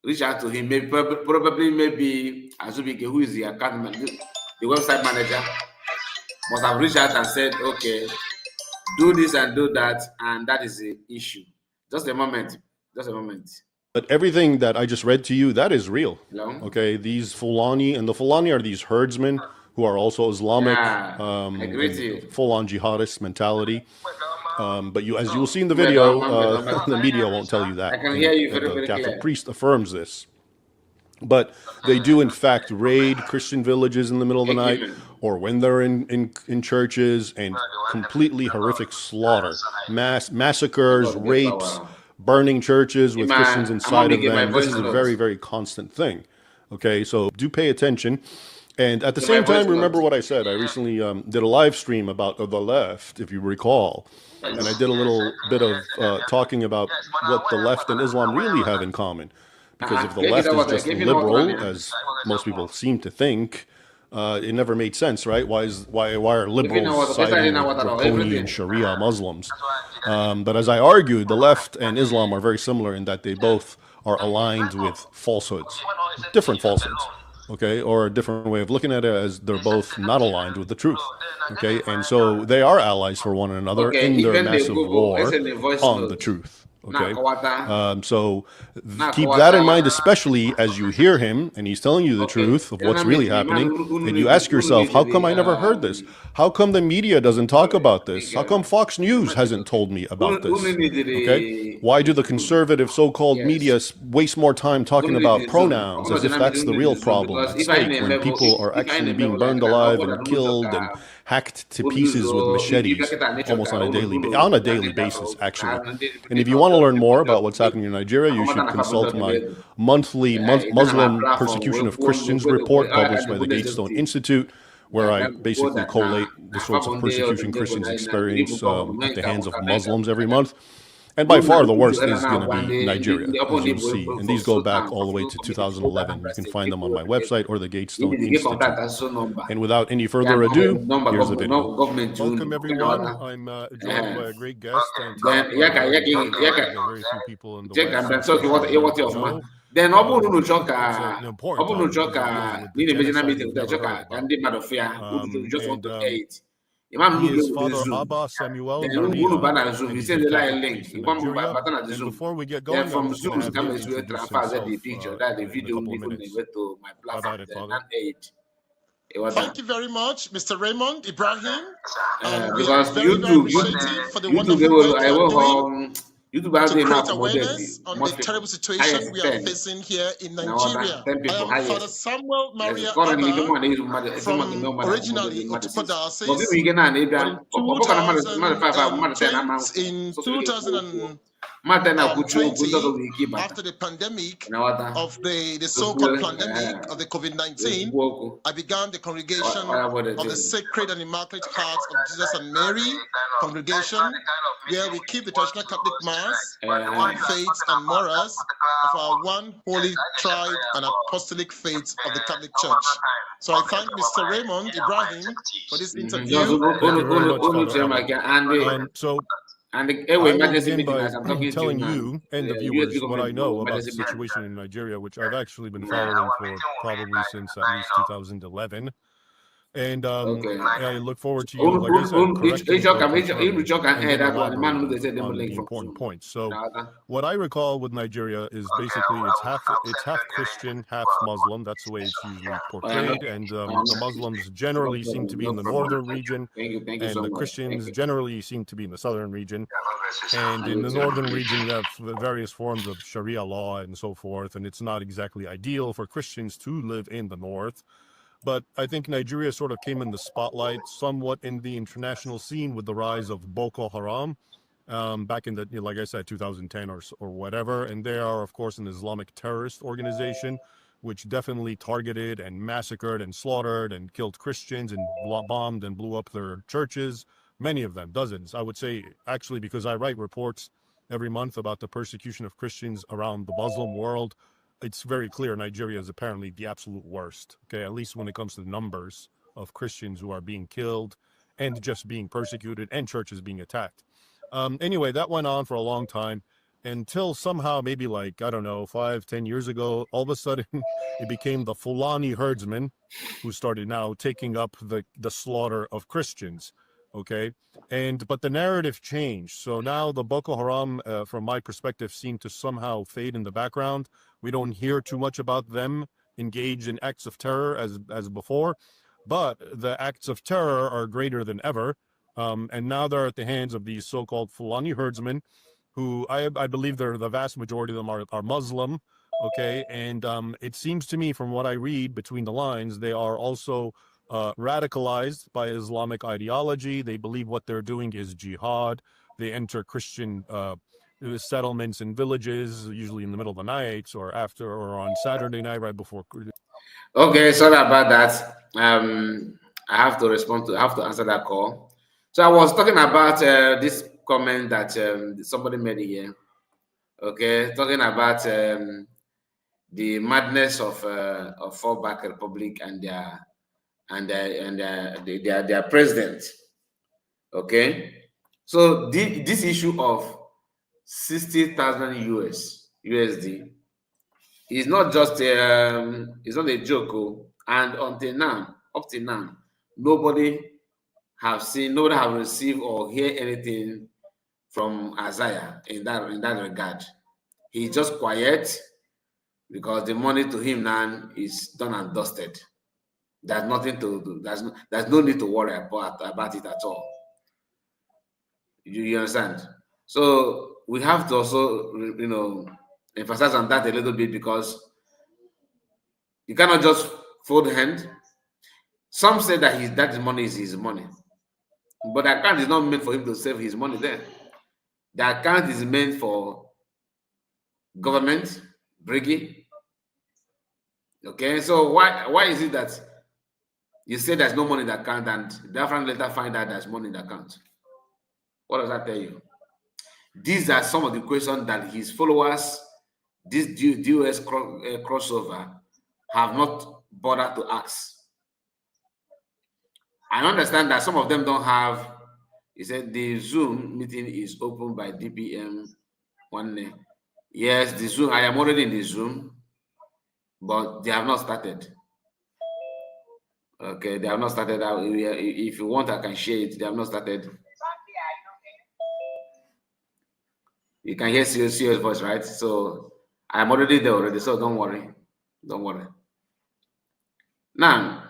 reach out to him. Maybe maybe Azubike, who is the account manager, the website manager, must have reached out and said, okay, do this and do that, and that is the issue. Just a moment. Just a moment. But everything that I just read to you, that is real. Hello? Okay, these Fulani, and the Fulani are these herdsmen who are also Islamic, full-on jihadist mentality. But as you will see in the video, the media won't tell you that. I can hear you very, the very Catholic clear. priest affirms this. But they do, in fact, raid Christian villages in the middle of the night, or when they're in churches, and completely horrific slaughter, massacres, rapes, burning churches with Christians inside of them. This is a very, very constant thing. Okay, so do pay attention. And at the same time, remember what I said. I recently did a live stream about the left, if you recall. And I did a little bit of talking about what the left and Islam really have in common. Because if the left is just liberal, as most people seem to think, it never made sense, right? Why are liberals siding with draconian Sharia Muslims? But as I argued, the left and Islam are very similar in that they both are aligned with falsehoods, different falsehoods, okay? Or a different way of looking at it, as they're both not aligned with the truth, okay? And so they are allies for one another in their massive war on the truth. Okay, so keep that in mind, especially as you hear him and he's telling you the truth of what's really happening, and you ask yourself, how come I never heard this? How come the media doesn't talk about this? How come Fox News hasn't told me about this? Okay, why do the conservative so-called media waste more time talking about pronouns as if that's the real problem at stake, when people are actually being burned alive and killed and hacked to pieces with machetes almost on a daily basis, actually. And if you want to learn more about what's happening in Nigeria, you should consult my monthly Muslim Persecution of Christians report published by the Gatestone Institute, where I basically collate the sorts of persecution Christians experience at the hands of Muslims every month. And by far the worst is going to be Nigeria, as you'll see. And these go back all the way to 2011. You can find them on my website or the Gatestone Institute. And without any further ado, here's the video. Welcome, everyone. I'm joined by a great guest. And very few people in the West. Then an important just want to aid. He is Father Abba Samuel and before we get going, I'm just going to have you introduce himself in a couple of minutes. How about it, Father? Thank you very much, Mr. Raymond Ibrahim. We are very, very appreciative for the wonderful work you are doing to create awareness on the terrible situation we are facing here in Nigeria. I am Father Samuel Maria Abba from originally Otupo Diocese. In 2020, after the pandemic of the so-called pandemic of the COVID-19, I began the congregation of the Sacred and Immaculate Hearts of Jesus and Mary congregation, where we keep the traditional Catholic Mass on faith and morals of our one holy tribe and apostolic faith of the Catholic Church. So I thank Mr. Raymond Ibrahim for this interview. I will begin by telling you and the viewers what I know about the situation in Nigeria, which I've actually been following for probably since at least 2011. And I look forward to you, like I said, correcting the important points. So what I recall with Nigeria is basically it's half Christian, half Muslim. That's the way it's usually portrayed. And the Muslims generally seem to be in the northern region, and the Christians generally seem to be in the southern region. And in the northern region, you have various forms of Sharia law and so forth, and it's not exactly ideal for Christians to live in the north. But I think Nigeria sort of came in the spotlight somewhat in the international scene with the rise of Boko Haram back in the, like I said, 2010 or whatever. And they are, of course, an Islamic terrorist organization, which definitely targeted and massacred and slaughtered and killed Christians and bombed and blew up their churches, many of them, dozens. I would say, actually, because I write reports every month about the persecution of Christians around the Muslim world, it's very clear Nigeria is apparently the absolute worst, okay, at least when it comes to the numbers of Christians who are being killed and just being persecuted and churches being attacked. Anyway, that went on for a long time. until somehow maybe like, I don't know, 5-10 years ago, all of a sudden it became the Fulani herdsmen who started now taking up the slaughter of Christians. Okay. But the narrative changed. So now the Boko Haram, from my perspective, seem to somehow fade in the background. We don't hear too much about them engaged in acts of terror as before, but the acts of terror are greater than ever. And now they're at the hands of these so-called Fulani herdsmen, who I believe the vast majority of them are Muslim. Okay. And it seems to me, from what I read between the lines, they are also radicalized by Islamic ideology. They believe what they're doing is jihad. They enter Christian settlements and villages, usually in the middle of the night or after or on Saturday night, right before. Okay, sorry about that. I have to answer that call. So I was talking about this comment that somebody made here. Okay, talking about the madness of fallback republic and their president. Okay, so this issue of 60,000 USD is not just it's not a joke. And up till now, nobody have received or hear anything from Isaiah in that regard. He's just quiet because the money to him now is done and dusted. There's nothing to do. There's no need to worry about it at all. You understand? So we have to also, emphasize on that a little bit, because you cannot just fold hand. Some say that that money is his money, but the account is not meant for him to save his money there. The account is meant for government, Briggy. Okay, so why is it that you say there's no money in the account and Biafra later find out there's money in the account? What does that tell you? These are some of the questions that his followers, this DOS crossover, have not bothered to ask. I understand that some of them don't have. He said the Zoom meeting is open by DPM 1 day. Yes, the Zoom. I am already in the Zoom, but they have not started. Okay, they have not started. If you want, I can share it. They have not started. You can hear CO's voice, right? So I'm already there already. So don't worry. Don't worry. Now,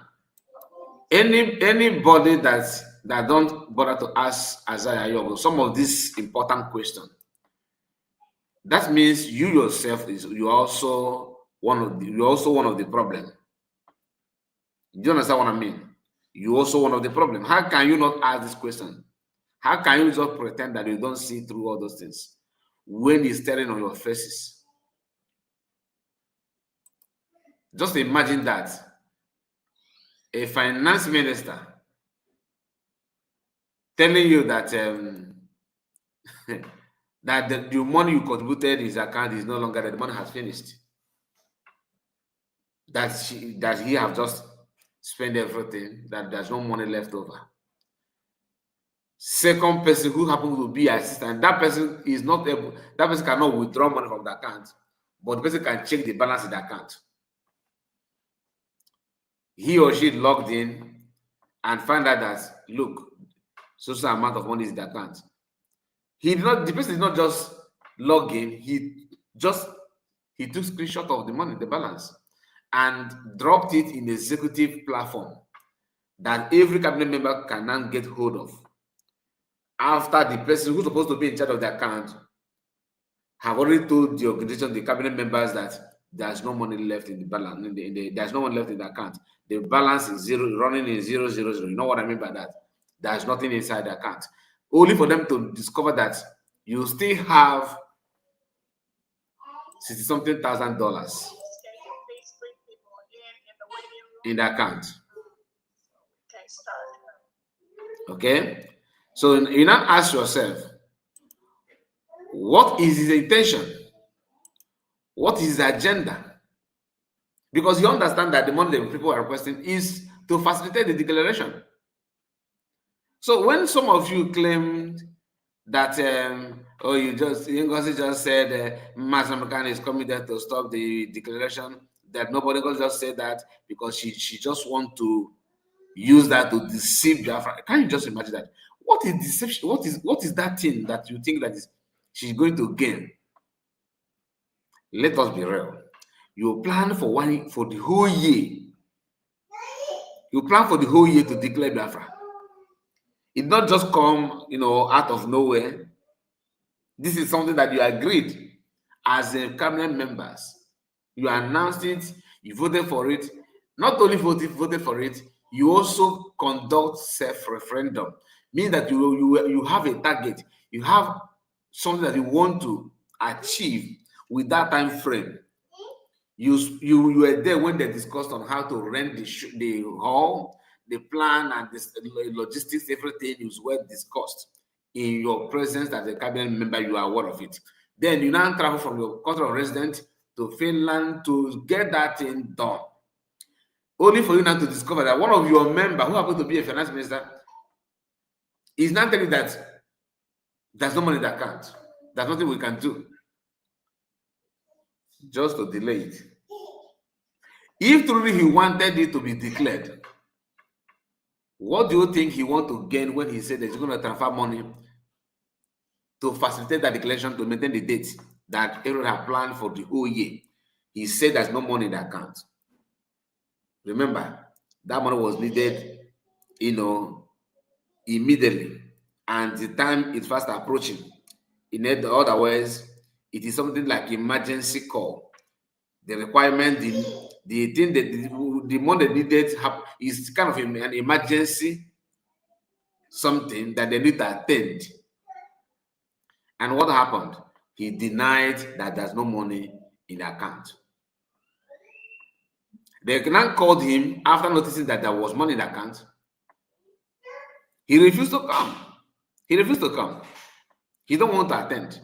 anybody that don't bother to ask Isaiah Yogo some of these important questions, that means you yourself you're also one of the problem. Do you understand what I mean? You're also one of the problem. How can you not ask this question? How can you just pretend that you don't see through all those things when it's staring on your faces? Just imagine that a finance minister telling you that that the money you contributed in his account is no longer there, the money has finished. That he have just spent everything, that there's no money left over. Second person who happens to be assistant, that person is not able, that person cannot withdraw money from the account, but the person can check the balance in the account. He or she logged in and find out that, look, so amount of money is in the account. The person did not just log in, he took screenshot of the money, the balance, and dropped it in the executive platform that every cabinet member can now get hold of. After the person who's supposed to be in charge of the account have already told the organization, the cabinet members, that there's no money left in the balance. There's no money left in the account. The balance is zero, running in 000. You know what I mean by that? There's nothing inside the account. Only for them to discover that you still have $60-something thousand in the account. Okay? So you now ask yourself, what is his intention? What is his agenda? Because you understand that the money that people are requesting is to facilitate the declaration. So when some of you claimed that Ngozi just said Mazamukan is committed to stop the declaration. That nobody just said that because she just want to use that to deceive Biafra. Can you just imagine that? What is deception? What is that thing that you think that is she's going to gain? Let us be real. You plan for the whole year. You plan for the whole year to declare Biafra. It not just come, out of nowhere. This is something that you agreed as a cabinet members. You announced it, you voted for it. Not only voted for it, you also conduct self-referendum, meaning that you have a target, you have something that you want to achieve with that time frame. You were there when they discussed on how to rent the hall, the plan, and the logistics, everything is well discussed in your presence as a cabinet member. You are aware of it. Then you now travel from your country of residence to Finland to get that thing done. Only for you now to discover that one of your members, who happens to be a finance minister, is now telling you that there's no money in the account. There's nothing we can do. Just to delay it. If truly he wanted it to be declared, what do you think he want to gain when he said that he's going to transfer money to facilitate that declaration to maintain the date that everyone had planned for the whole year? He said there's no money in the account. Remember, that money was needed, immediately, and the time is fast approaching. In other words, it is something like emergency call. The requirement, the thing that the money needed is kind of an emergency, something that they need to attend. And what happened? He denied that there's no money in the account. They now called him after noticing that there was money in the account. He refused to come. He refused to come. He don't want to attend.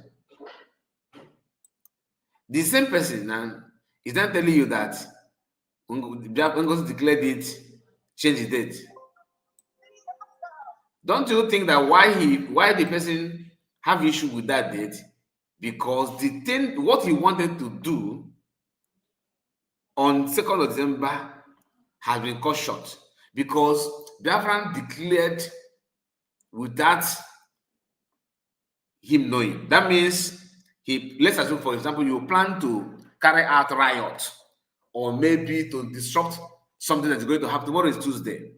The same person now is not telling you that Ngozi declared it, change the date. Don't you think that why the person have issue with that date? Because the thing, what he wanted to do on 2nd of December has been cut short because Biafra declared without him knowing. That means let's assume, for example, you plan to carry out riot or maybe to disrupt something that's going to happen. Tomorrow is Tuesday.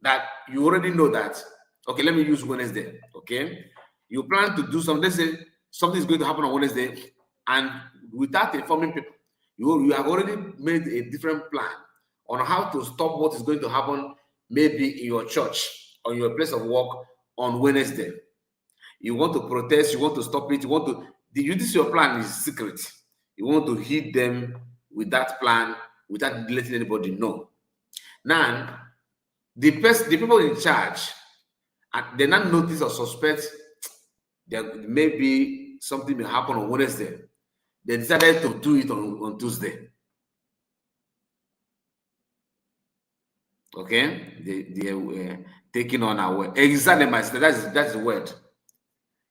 That you already know that, okay, let me use Wednesday, okay? You plan to do something, let's say something is going to happen on Wednesday, and without informing people, you have already made a different plan on how to stop what is going to happen maybe in your church or your place of work on Wednesday. You want to protest, you want to stop it, this your plan is secret. You want to hit them with that plan without letting anybody know. Now, the people in charge, they not notice or suspect that maybe something may happen on Wednesday. They decided to do it on Tuesday. Okay, they were taking on our way. Exactly, that's the word.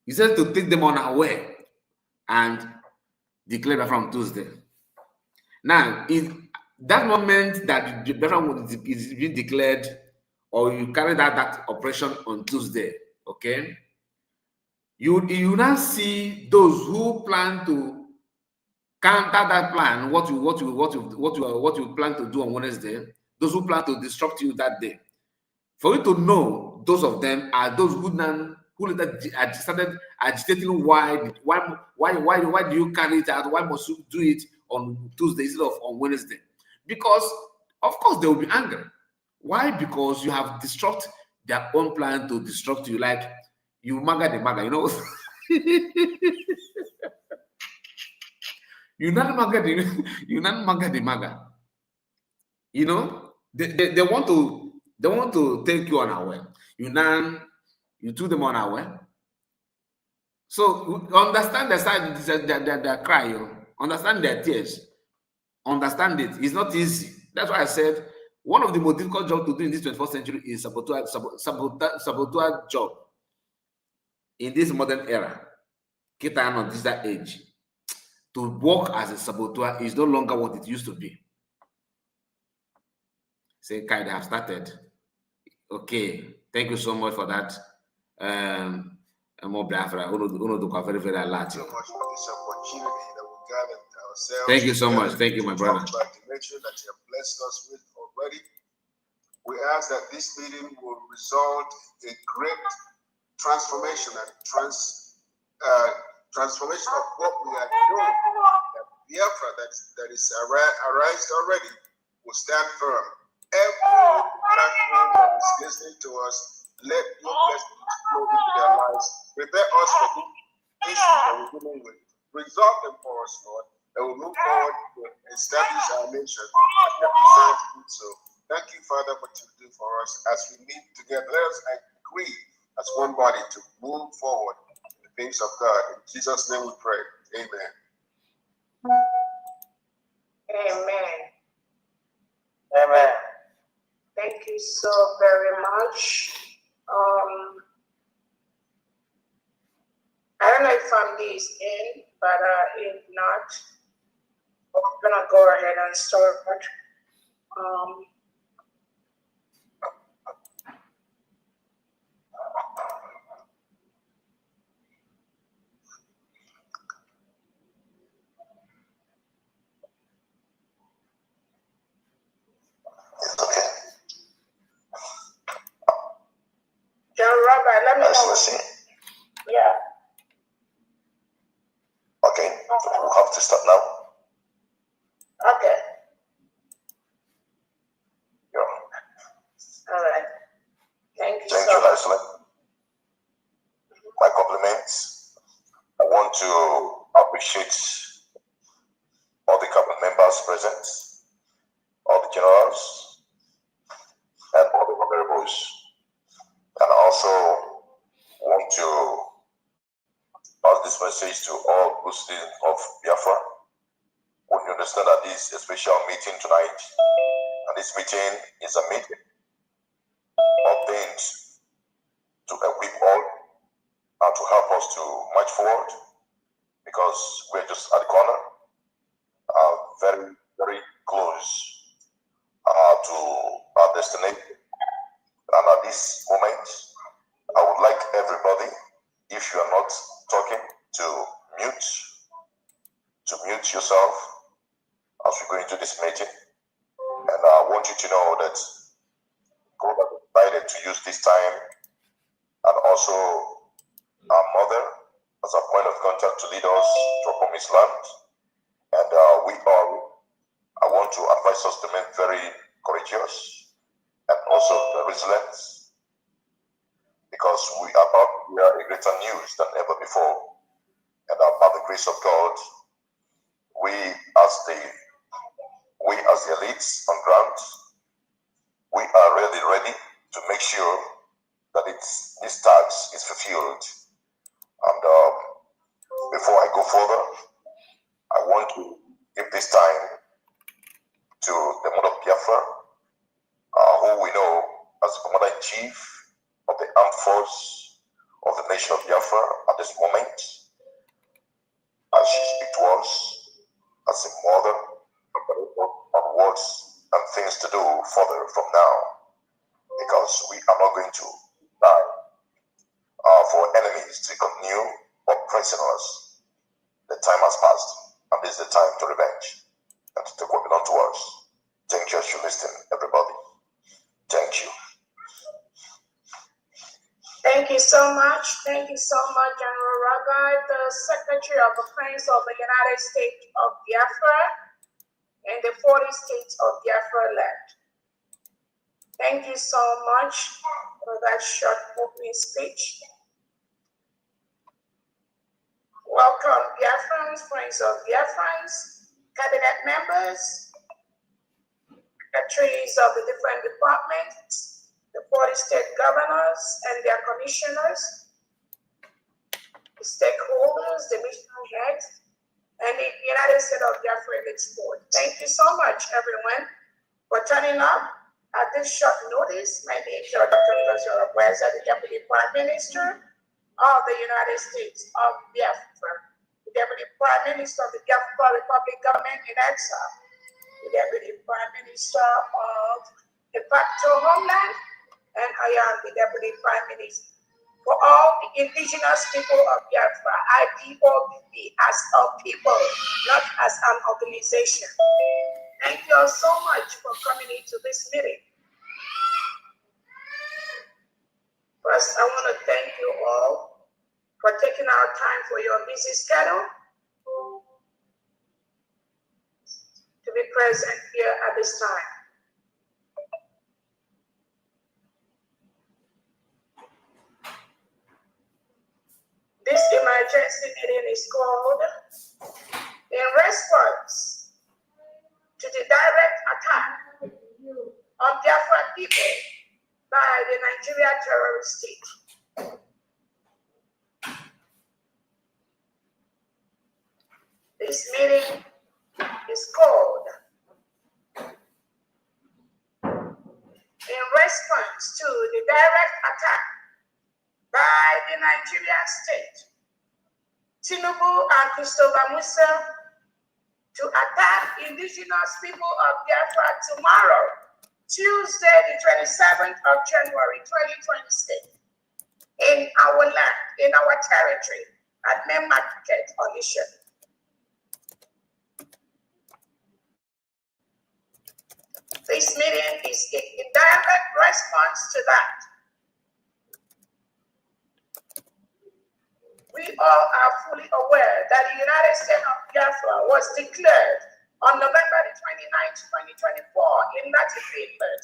He said to take them on our way and declare from Tuesday. Now, in that moment that the Biafra is being declared, or you carried out that operation on Tuesday, okay, you now see those who plan to counter that plan, what you plan to do on Wednesday, those who plan to disrupt you that day. For you to know, those of them are those who started agitating why do you carry it out? Why must you do it on Tuesday instead of on Wednesday? Because of course they will be angry. Why? Because you have disrupted their own plan to disrupt you, like you maga the maga, you know. You not maga the maga. You know, they want to take you unaware. You took them unaware. So understand the side, their cry, understand their tears, understand it. It's not easy. That's why I said one of the most difficult jobs to do in this 21st century is saboteur job. in this modern era, Kita on this age, to work as a saboteur is no longer what it used to be. Say, Kai, they have started. Okay, thank you so much for that. More Biafra, Uno do very, very alert. So much for this opportunity that we gathered ourselves. Thank you so much. Thank you, my brother. About the nature that you have blessed us with already. We ask that this meeting will result in great transformation and transformation of what we are doing. That Biafra that is arised already will stand firm. Every platform that is listening to us, let your blessings flow into their lives. Prepare us for the issues that we're dealing with. Resolve them for us, Lord, and we'll move forward to establish our nation as you have designed to do so. Thank you, Father, for what you do for us as we meet together. Let us agree as one body to move forward in the things of God. In Jesus' name we pray. Amen. Amen. Amen. Thank you so very much. I don't know if family is in, but if not, I'm gonna go ahead and start. It's okay. John Robert, let me know. Listen. Yeah. Okay, we'll have to start now. Okay. Yeah. All right. Thank you Thank so you, much. Leslie. My compliments. I want to appreciate all the cabinet members present, all the generals, and all the honorables. And I also want to pass this message to all good citizens of Biafra. When you understand that this is a special meeting tonight, and this meeting is a meeting ordained to equip all and to help us to march forward, because we're just at the corner, very, very close to our destination. And at this moment, I would like everybody, if you are not talking, to mute yourself as we go into this meeting. And I want you to know that God has decided to use this time and also our mother as a point of contact to lead us to a promised land. And I want to advise us to remain very courageous and also resilient, because we are about to hear a greater news than ever before. And by the grace of God, we as the elites on ground, we are really ready to make sure that this task is fulfilled. And before I go further, I want to give this time to the mother of Biafra, who we know as the Commander-in-Chief of the Armed Force of the nation of Biafra at this moment, as she speaks to us as a mother on what and things to do further from now, because we are not going to die for enemies to continue oppressing us. The time has passed, and this is the time to revenge and to take what belongs to us. Thank you as you listen, everybody. Thank you. Thank you so much. Thank you so much, General Rabbi, the Secretary of Defense of the United States of Biafra and the 40 states of Biafra land. Thank you so much for that short opening speech. Welcome, Biafrans, friends of Biafrans, cabinet members, secretaries of the different departments, the 40 state governors and their commissioners, the stakeholders, the mission heads, and the United States of Biafra Board. Thank you so much, everyone, for turning up at this short notice. My name is Dr. Ngozi Okweza, the Deputy Prime Minister of the United States of Biafra, the Deputy Prime Minister of the Biafra Republic government in exile, the Deputy Prime Minister of de facto homeland, and I am the Deputy Prime Minister. For all the indigenous people of Biafra, IPOBB, as a people, not as an organization. Thank you all so much for coming into this meeting. First, I want to thank you all for taking our time for your busy schedule to be present here at this time. This emergency meeting is called in response to the direct attack on Biafra people by the Nigeria terrorist state. This meeting is called in response to the direct attack by the Nigeria state, Tinubu and Christopher Musa, to attack indigenous people of Biafra tomorrow, Tuesday, the 27th of January, 2026, in our land, in our territory, at Main Market, Onisha. This meeting is in direct response to that. We all are fully aware that the United States of Biafra was declared on November the 29th, 2024 in Latifindland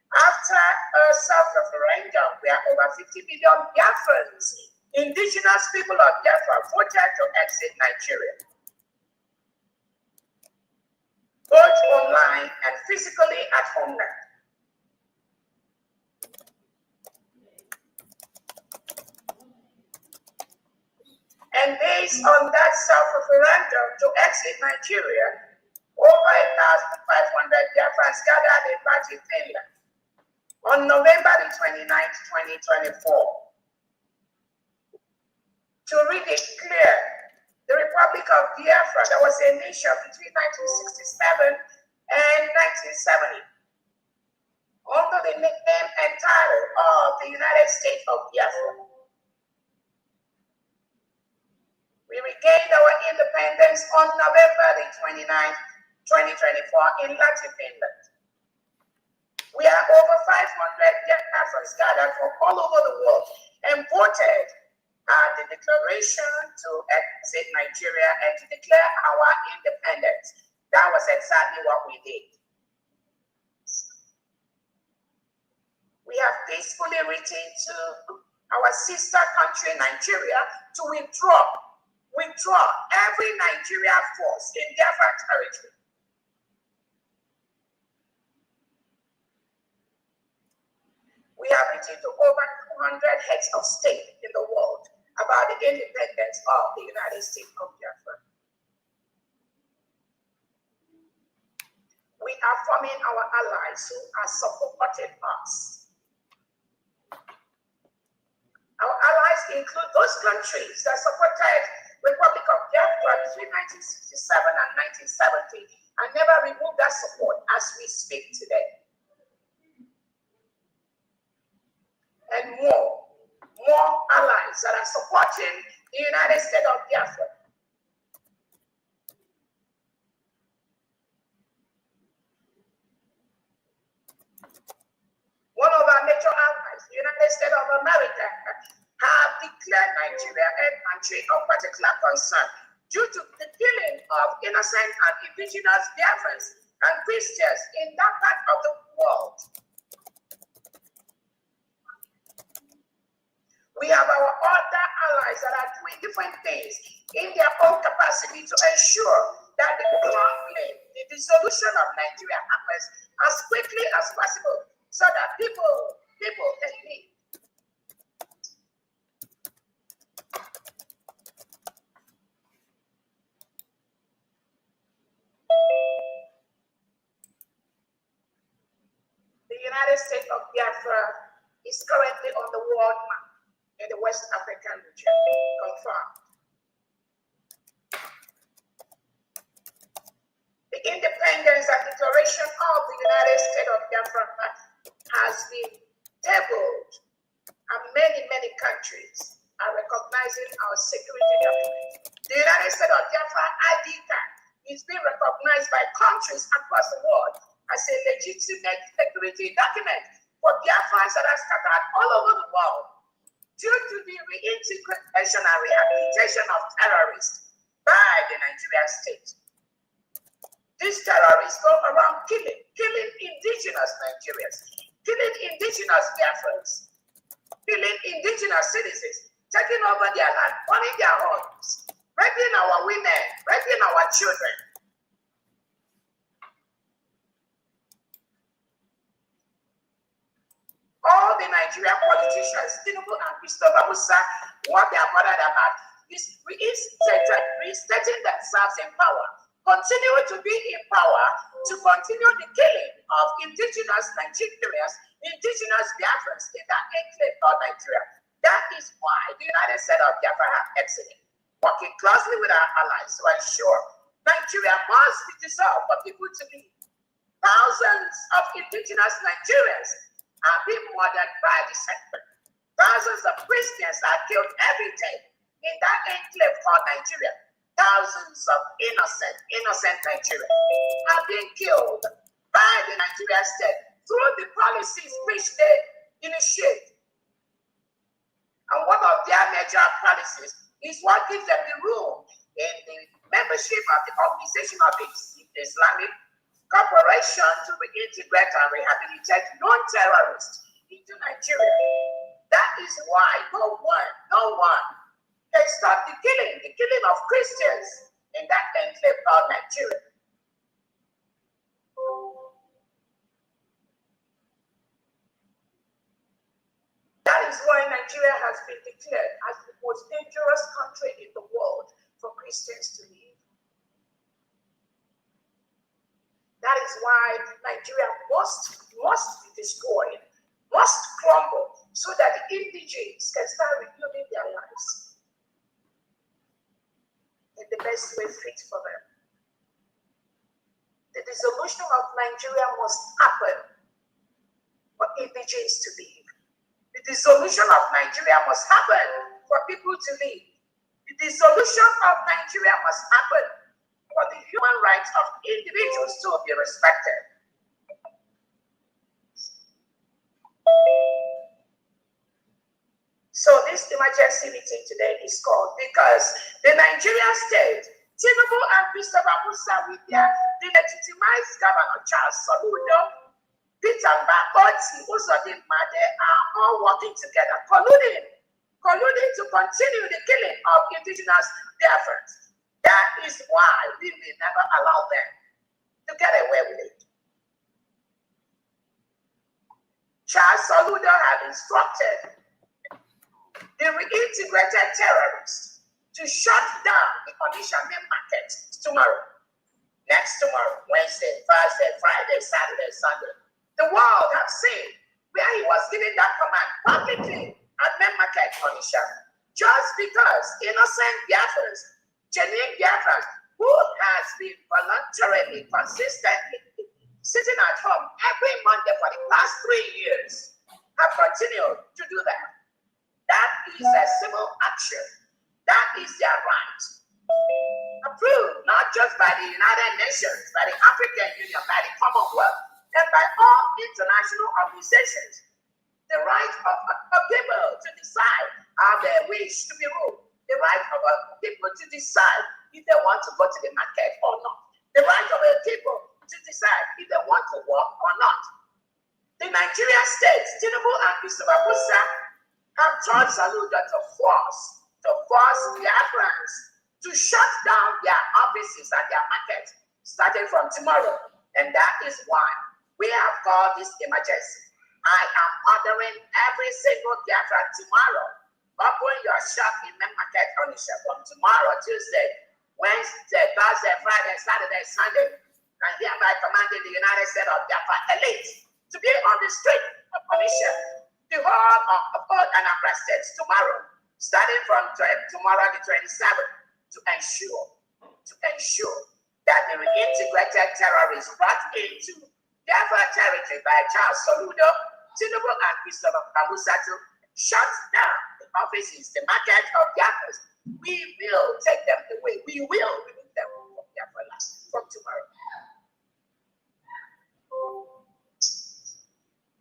after a self-referendum where over 50 million Biafrans, indigenous people of Biafra, voted to exit Nigeria, both online and physically at homeland. And based on that self-referendum to exit Nigeria, over 1,500 Biafrans gathered in Latifindland on November the 29th, 2024, to redeclare the Republic of Biafra that was a nation between 1967 and 1970 under the nickname and title of the United States of Biafra. We regained our independence on November the 29th, 2024 in Latifindland. We are over 500 Biafrans gathered from all over the world and voted the declaration to exit Nigeria and to declare our independence. That was exactly what we did. We have peacefully written to our sister country, Nigeria, to withdraw every Nigeria force in Biafra territory. We have written to over 200 heads of state in the world about the independence of the United States of Biafra. We are forming our allies who are supporting us. Our allies include those countries that supported Republic of Biafra between 1967 and 1970 and never removed that support as we speak today. And more allies that are supporting the United States of Biafra. One of our major allies, the United States of America, have declared Nigeria a country of particular concern due to the killing of innocent and indigenous Biafrans and Christians in that part of the world. We have our other allies that are doing different things in their own capacity to ensure that the conflict, the dissolution of Nigeria happens as quickly as possible so that people can live. The United States of Biafra is currently on the world map in the West African region. Confirmed. The independence and declaration of the United States of Biafra has been tabled, and many, many countries are recognizing our security document. The United States of Biafra ID card is being recognized by countries across the world as a legitimate security document for Biafrans that are scattered all over the world due to the reintegration and rehabilitation of terrorists by the Nigerian state. These terrorists go around killing indigenous Nigerians, killing indigenous Biafrans, killing indigenous citizens, taking over their land, burning their homes, raping our women, raping our children. All the Nigerian politicians, Tinubu and Christopher Musa, what they are bothered about is reinstating themselves in power, continue to be in power, to continue the killing of indigenous Nigerians, indigenous Biafrans in that enclave called Nigeria. That is why the United States of Biafra have exited, working closely with our allies to ensure Nigeria must be dissolved for people to leave. Thousands of indigenous Nigerians are being murdered by the sector. Thousands of Christians are killed every day in that enclave called Nigeria. Thousands of innocent Nigerians are being killed by the Nigerian state through the policies which they initiate. And one of their major policies is what gives them the room in the membership of the Organization of Islamic Cooperation to reintegrate and rehabilitate non-terrorists into Nigeria. That is why no one can stop the killing of Christians in that enclave called Nigeria. That is why Nigeria has been declared as the most dangerous country in the world for Christians to live. That is why Nigeria must be destroyed, must crumble, so that the indigenes can start rebuilding their lives in the best way fit for them. The dissolution of Nigeria must happen for indigenes to live. The dissolution of Nigeria must happen for people to live. The dissolution of Nigeria must happen for the human rights of individuals to be respected. So this emergency meeting today is called because the Nigerian state, Tinubu and Christopher Musa with their delegitimized governor Charles Soludo, Peter Mbakoti, Uzodimma, they are all working together, colluding to continue the killing of indigenous Biafrans. That is why we will never allow them to get away with it. Charles Soludo had instructed the reintegrated terrorists to shut down the Onitsha main market tomorrow, Wednesday, Thursday, Friday, Saturday, Sunday. The world have seen where he was giving that command publicly at main market Onitsha, just because innocent Biafrans, genuine Biafrans, who has been voluntarily, consistently sitting at home every Monday for the past 3 years, have continued to do that. That is a civil action. That is their right. Approved not just by the United Nations, by the African Union, by the Commonwealth, and by all international organizations. The right of people to decide how they wish to be ruled. The right of people to decide if they want to go to the market or not. The right of people to decide if they want to work or not. The Nigerian state, Tinubu and Christopher Musa, have told Soludo to force Biafrans to shut down their offices and their markets starting from tomorrow. And that is why we have called this emergency. I am ordering every single Biafran tomorrow. Open your shop in main market Onitsha from tomorrow, Tuesday, Wednesday, Thursday, Friday, Saturday, Sunday, and hereby commanding the United States of Biafra elite to be on the street of Onitsha, the whole of all Anambra states tomorrow, starting from tomorrow, the 27th, to ensure that the reintegrated terrorists brought into Biafra territory by Charles Soludo, Tinubu, and Christopher Kamusatu shut down the offices, the market of Biafras. We will take them away. We will remove them from Biafra land from tomorrow.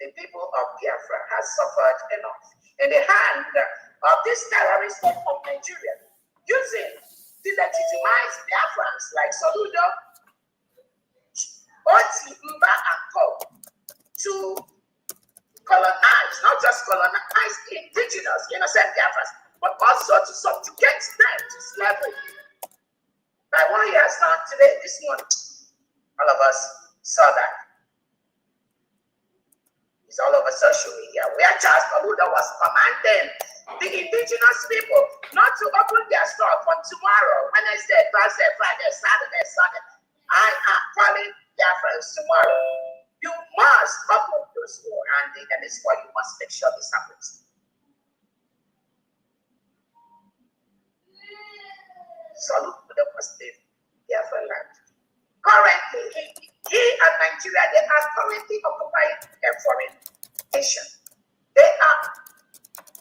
The people of Biafra has suffered enough in the hand of these terrorists of Nigeria, using delegitimized Biafrans like Soludo, Oti, Mba, and Co. to colonize, not just colonize indigenous, innocent Biafrans, but also to subjugate them to slavery. By what he has done today, this morning, all of us saw that. It's all over social media, where Charles Soludo was commanding the indigenous people not to open their store from tomorrow, Wednesday, Thursday, Friday, Saturday, Sunday. I am calling their friends tomorrow. You must open your store, and this is why you must make sure this happens. Soludo must leave Biafra land. Currently, he and Nigeria, they are currently occupying a foreign nation. They are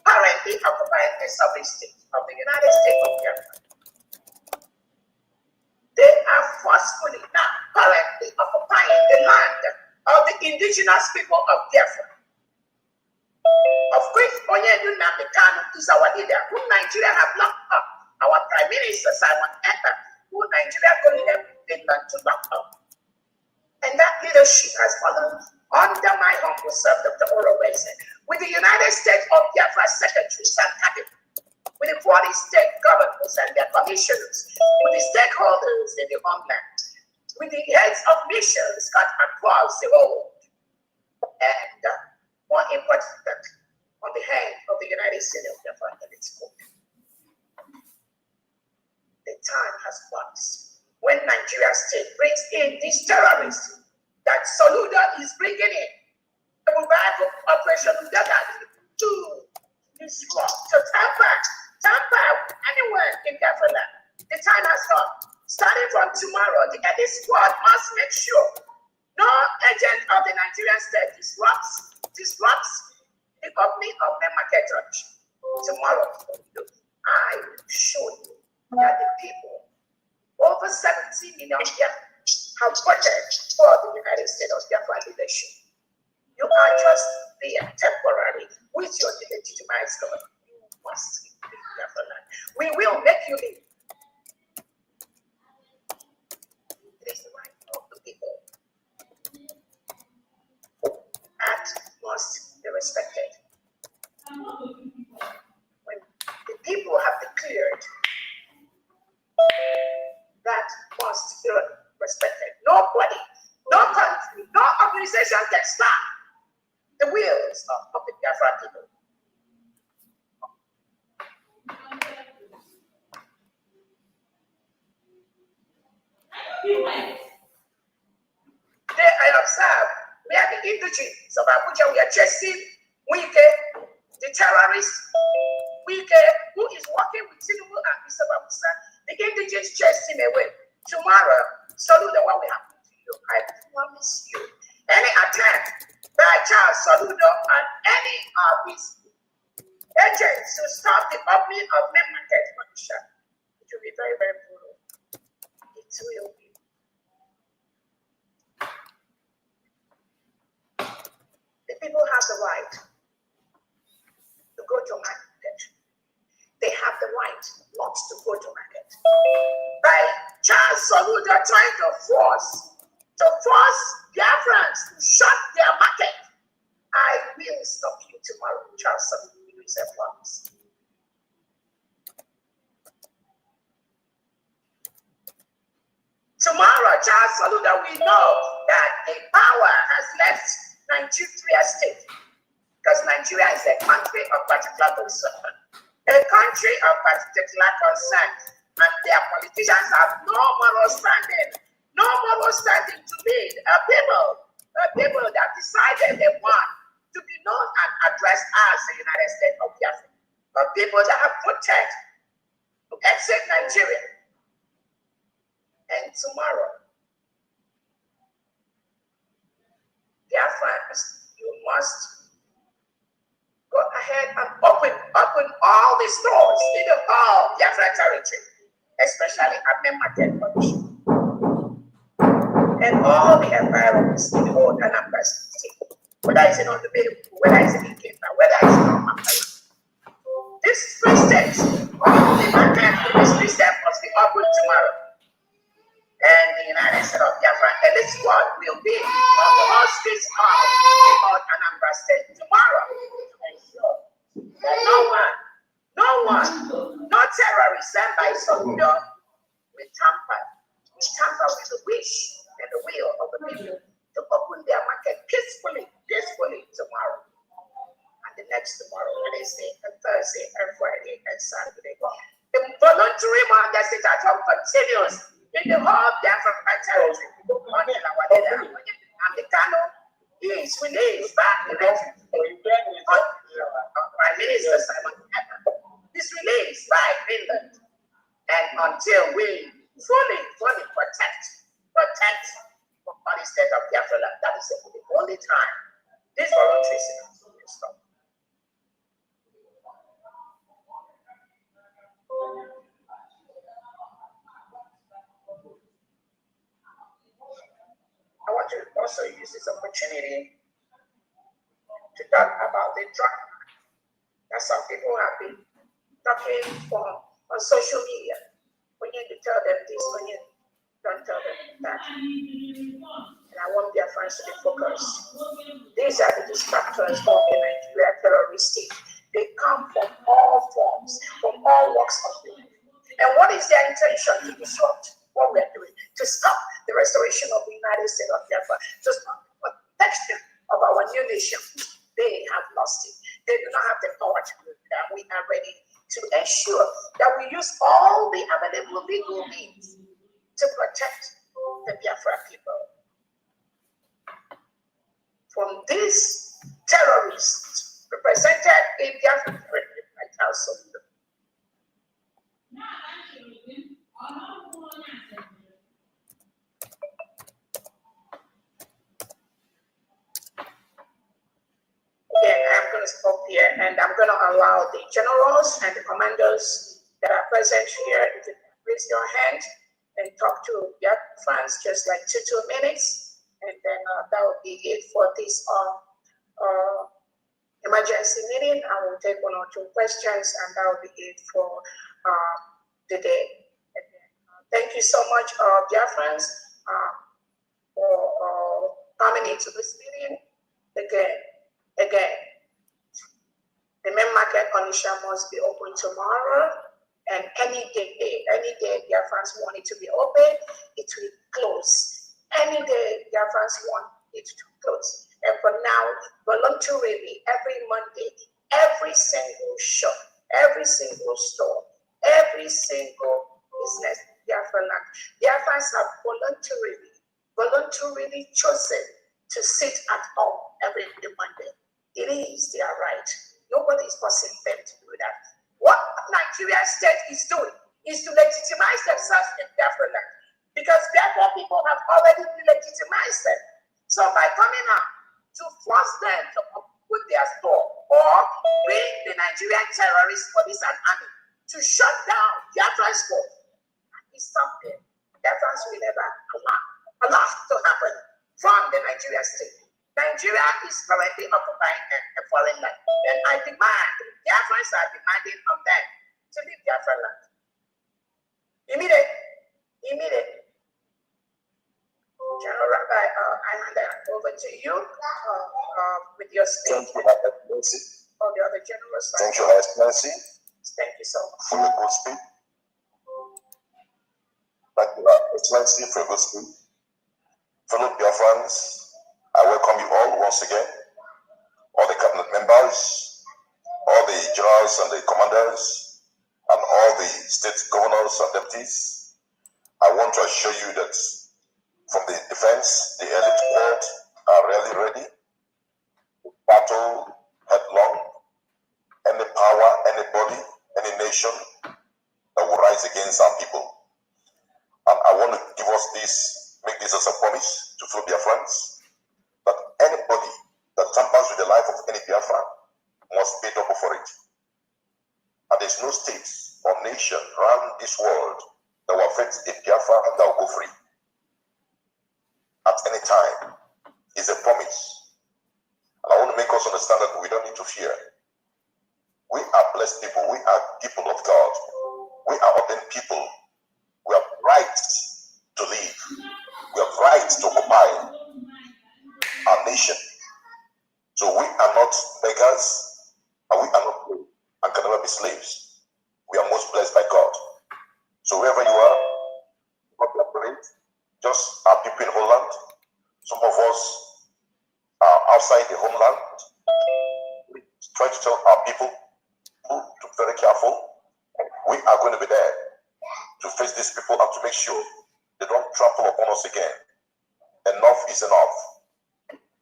currently occupying a sovereign state of the United States of Biafra. They are forcefully now currently occupying the land of the indigenous people of Biafra. Of which Onyedu Namikano is our leader, whom Nigeria have locked up. Our Prime Minister Simon Ekpa, who Nigeria colleagues Finland to lock up. And that leadership has fallen under my humble self, Dr. Orowese, with the United States of Biafra secretaries and cabinet, with the 40 state governments and their commissioners, with the stakeholders in the homeland, with the heads of missions cut across the world, and more important, on the head of the United States of Biafra and its court. The time has passed when Nigeria state brings in these terrorists that Soludo is bringing in, the mobile operation to disrupt, to tamper anywhere in Biafra land. The time has come. Starting from tomorrow, the edit squad must make sure no agent of the Nigerian state disrupts the opening of the market church. Tomorrow, I will show you that the people, over 17 million Biafrans, have voted for the United States of Biafra leadership. You are just there temporary with your delegitimized government. You must leave Biafra land. We will make you leave. It is the right of the people. That must be respected. When the people have declared, that must be respected. Nobody, no country, no organization can stop the wheels of the Biafra people. Today I observe we are the indigenous of Abuja. We are chasing Wike, the terrorist. Wike, who is working with Tinubu and Mr. Babusa. The indigenous chased him away. Tomorrow, Soludo, what will happen to you? I promise you. Any attack by Charles Soludo and any of his agents to stop the opening of main market function, it will be very, very brutal. It will be. The people have the right to go to market. They have the right not to go to market. By Charles Soludo trying to force Biafrans to shut their market, I will stop you tomorrow, Charles Soludo. Is a promise. Tomorrow, Charles Soludo, we know that the power has left Nigeria state, because Nigeria is a country of particular concern. A country of particular concern, and their politicians have no moral standing to lead a people that decided they want to be known and addressed as the United States of Biafra. of people that have voted to exit Nigeria. And tomorrow, Biafrans, you must go ahead and open all these doors in the whole Biafra territory, especially at the market condition. And all the environments in the whole Anambra State, whether it's in Ondubelu, whether it's in Ikemba, whether it's in Omakala. This free state, all the market for this free state must be open tomorrow. And the United States of Biafra elite squad will be on the whole streets of Anambra State tomorrow to ensure that no terrorist sent by Soludo will tamper with the wish and the will of the people to open their market peacefully tomorrow. And the next tomorrow, Wednesday and Thursday and Friday and Saturday. The voluntary mandate at home continues in the whole Biafra territory. And the Kano is released back in Prime Minister Simon is released by Finland. And until we fully protect the body state of Biafra, that is the only time this voluntary system will stop. I want to also use this opportunity to talk about the drug that some people have been talking on social media. We need to tell them this, when you don't tell them that. And I want their friends to be focused. These are the distractors of the Nigeria terroristic. They come from all forms, from all walks of life. And what is their intention? To disrupt what we are doing, to stop the restoration of the United States of Biafra, to stop the protection of our new nation. They have lost it. They do not have the power to do that. We are ready to ensure that we use all the available legal means to protect the Biafra people from these terrorists represented in Biafra territory by Council. Again, I'm going to stop here and I'm going to allow the generals and the commanders that are present here to raise your hand and talk to your friends just like 2 minutes, and then that will be it for this emergency meeting. I will take 1 or 2 questions, and that will be it for the day. Thank you so much, dear friends, for coming into this meeting again. The main market condition must be open tomorrow, and any day their friends want it to be open, it will close. Any day their friends want it to close. And for now, voluntarily, every Monday, every single shop, every single store, every single business, their friends have voluntarily chosen to sit at home every Monday. It is their right. Nobody is forcing them to do that. What Nigeria state is doing is to legitimize themselves in Biafra land, because Biafra people have already legitimized them. So by coming out to force them to put their store or bring the Nigerian terrorist police and army to shut down Biafra store, that is something Biafrans will never allow to happen from the Nigeria state. Nigeria is currently occupying a foreign land, and I demand, Biafrans are demanding of them to leave Biafra land. Immediate. General Rabbi, I hand it over to you with your statement. Thank you, Excellency. All the other generals. Thank you, Excellency. Thank you so much. For a good speech. Thank you, Excellency, for a good speech. Fellow Biafrans, I welcome you all once again, all the cabinet members, all the generals and the commanders, and all the state governors and deputies. I want to assure you that from the defense, the elite squad are really ready to battle headlong any power, anybody, any nation that will rise against our people. And I want to give us this, make this as a promise to fellow Biafrans, that anybody that tampers with the life of any Biafran must pay double for it. And there's no state or nation around this world that will affect a Biafra that will go free at any time. It's a promise. And I want to make us understand that we don't need to fear. We are blessed people. We are people of God. We are ordained people. We have rights to live. We have rights to occupy our nation. So we are not beggars, and we are not poor, and can never be slaves. We are most blessed by God. So wherever you are, not separate, just our people in Holland. Some of us are outside the homeland. We try to tell our people to be very careful. We are going to be there to face these people and to make sure they don't trample upon us again. Enough is enough.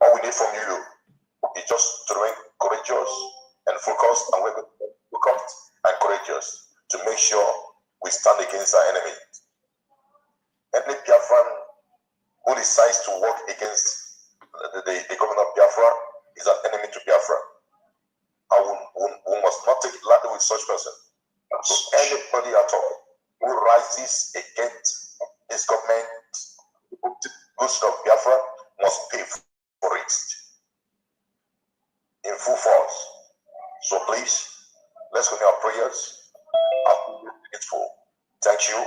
All we need from you is just to remain courageous and focused, and we're going to be focused and courageous to make sure we stand against our enemy. Any Biafran who decides to work against the government of Biafra is an enemy to Biafra. And we must not take it lightly with such person. So anybody at all who rises against this government, goods of Biafra, must pay for it in full force. So please, let's continue our prayers and be grateful. Thank you,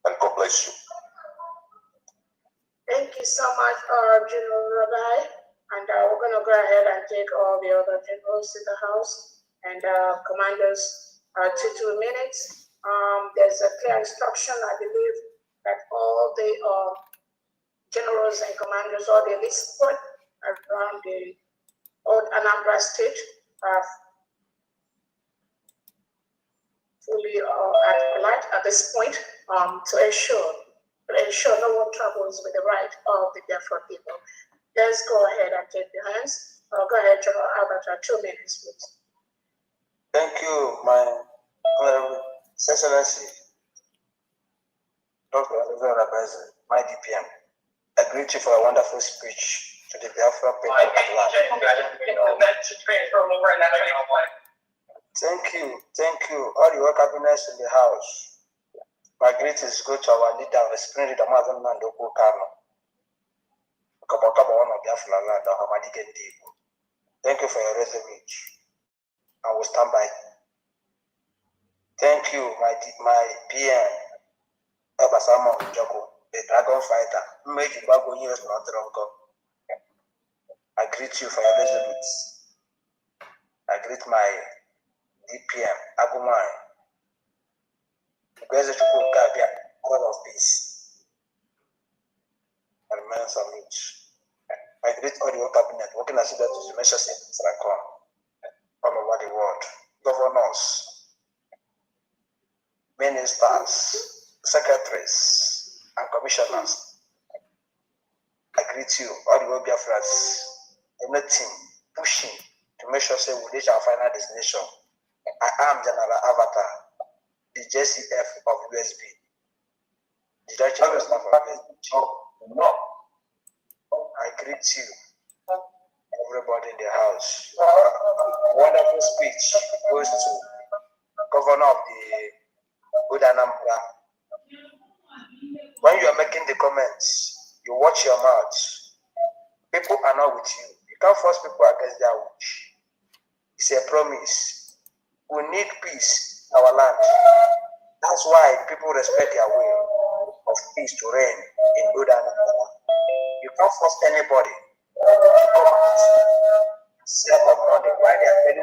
and God bless you. Thank you so much, General Rabbi. And we're going to go ahead and take all the other generals in the house and commanders 2 minutes. There's a clear instruction, I believe, that all the generals and commanders, all the elite support around the old Anambra State are fully alert at this point to ensure no one troubles with the right of the Biafra people. Let's go ahead and take the hands. Go ahead, General Albert, 2 minutes, please. Thank you, my Honorable Excellency, Dr. Advisor, my DPM. I greet you for a wonderful speech to the Biafra people of the land. Thank you. All your cabinets in the house. My greetings go to our leader, the Supreme Leader, Mazan Nandoko Kano. Thank you for your resume. I will stand by. Thank you, my PM, Ebasamo Joko, the Dragon Fighter. I greet you for your resumes. I greet my DPM, Agumai. God of peace and men salute. I greet all your cabinet working as if that is the measures in all over the world, governors, ministers, secretaries, and commissioners. I greet you, all the Biafrans, any team pushing to make sure we reach our final destination. I am General Avatar, the JCF of USB. The Dutch Staff of USB. No. I greet you, everybody in the house. Wonderful speech goes to Governor of the Good Anambra. When you are making the comments, you watch your mouth. People are not with you. You can't force people against their wish. It's a promise. We need peace in our land. That's why people respect their will of peace to reign in Good Anambra. You can't force anybody to come out and serve on Monday while they are very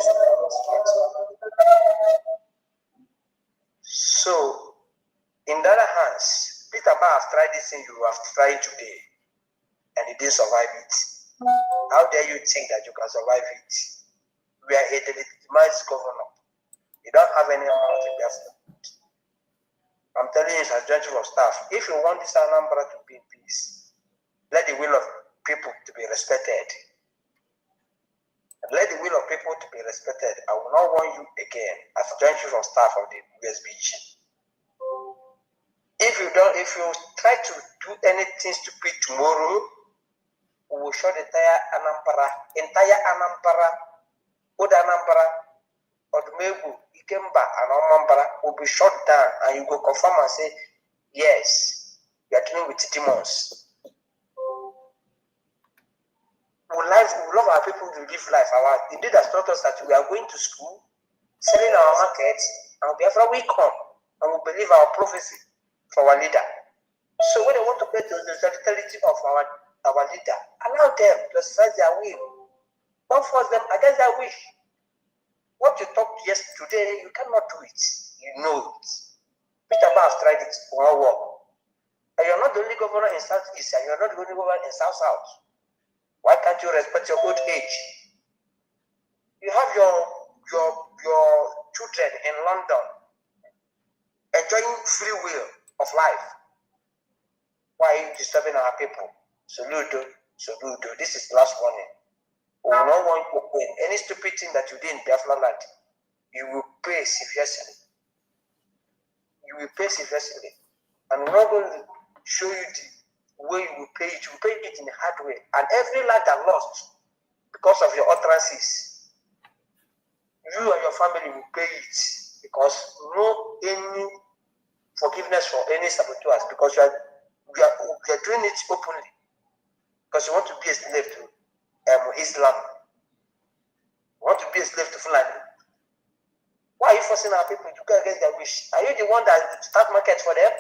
So, in the other hands, Peter Ba has tried this thing you have tried today, and he didn't survive it. How dare you think that you can survive it? We are a legitimized governor. You don't have any amount in their state. I'm telling you, as General of Staff, if you want this Anambra to be in peace, let the will of people to be respected. and let the will of people to be respected. I will not want you again as Joint Chief of Staff of the USBG. If you try to do anything stupid tomorrow, we will shut the entire Anambra, Oda Anambra, Odumegu, Ikemba, and Omambra will be shut down, and you go confirm and say, yes, you are dealing with demons. We love our people to live life. The leaders taught us that we are going to school, selling our markets, and Biafra will come, and we believe our prophecy for our leader. So when they want to get the solidarity of our leader, allow them to exercise their will. Don't force them against their wish. What you talked yesterday, you cannot do it. You know it. Peter Bar has tried it. One work. And you're not the only governor in Southeast, and you're not the only governor in South. Why can't you respect your old age? You have your children in London enjoying free will of life. Why are you disturbing our people? Saludo. This is the last warning. We will not want you to win. Any stupid thing that you did in Biafra land, you will pay severely. And we're not going to show you the way you will pay it. You will pay it in a hard way. And every land that lost because of your utterances, you and your family will pay it, because no any forgiveness for any saboteurs, because we are doing it openly, because you want to be a slave to Islam. You want to be a slave to Fulani. Why are you forcing our people to go against their wish? Are you the one that start markets for them?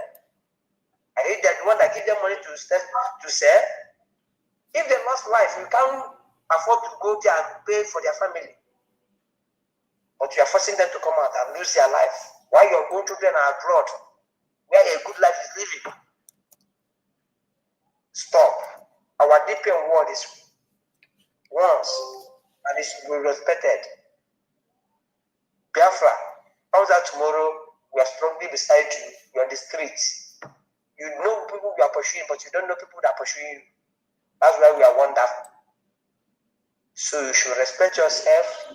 Are you the one that give them money to sell? If they lost life, you can't afford to go there and pay for their family. But you are forcing them to come out and lose their life while your own children are abroad, where a good life is living. Stop. Our DPM word is once, and it should be respected. Biafra, comes out tomorrow, we are strongly beside you. You are on the streets. You know people we are pursuing, but you don't know people that are pursuing you. That's why we are wonderful. So you should respect yourself.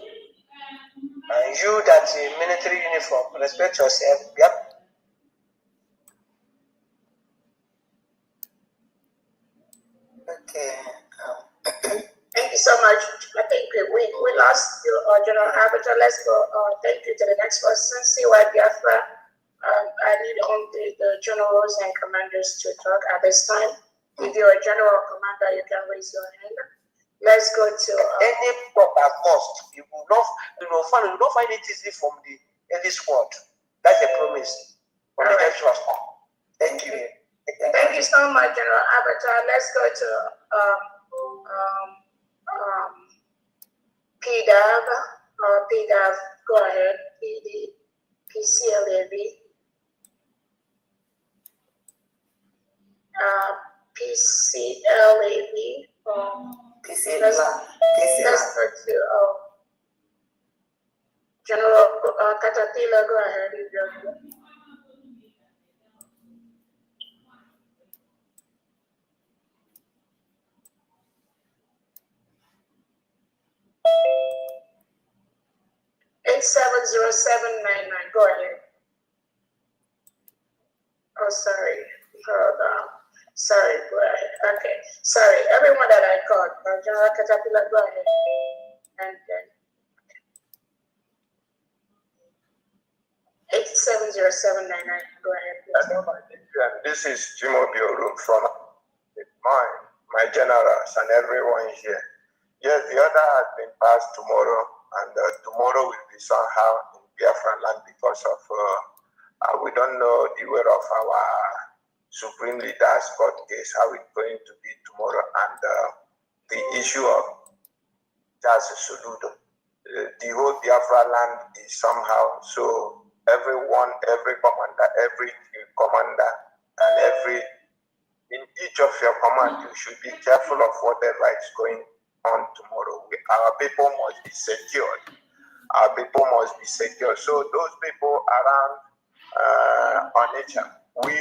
And you that's in military uniform, respect yourself. Yep. Okay. Thank you so much. I think we lost you, General Arbiter. Let's go. Thank you to the next person. See why Biafra. I need only the generals and commanders to talk at this time. If you're a general or commander, you can raise your hand. Let's go to any proper cost. You will not find it easy from the early squad. That's a promise. From the next one. Thank you. Thank you so much, General Arbiter. Let's go to PDAV. PDAV, go ahead. PCLAV. PCLAV. Let's go to General Caterpillar. Go ahead. $870799. Go ahead. Oh, sorry. Hold on. Sorry, go ahead. Okay. Sorry. Everyone that I called. General Caterpillar, go ahead. And then 870799. Go ahead. This is Jimo Bioru from my generals and everyone here. Yes, the order has been passed tomorrow, and tomorrow will be somehow in Biafra land because of we don't know the way of our supreme leaders court case, how it's going to be tomorrow, and the issue of Jazz Soludo. The whole Biafra land is somehow, so everyone, every commander, and in each of your command, you should be careful of whatever is going on tomorrow. Our people must be secured. So those people around Onitsha, we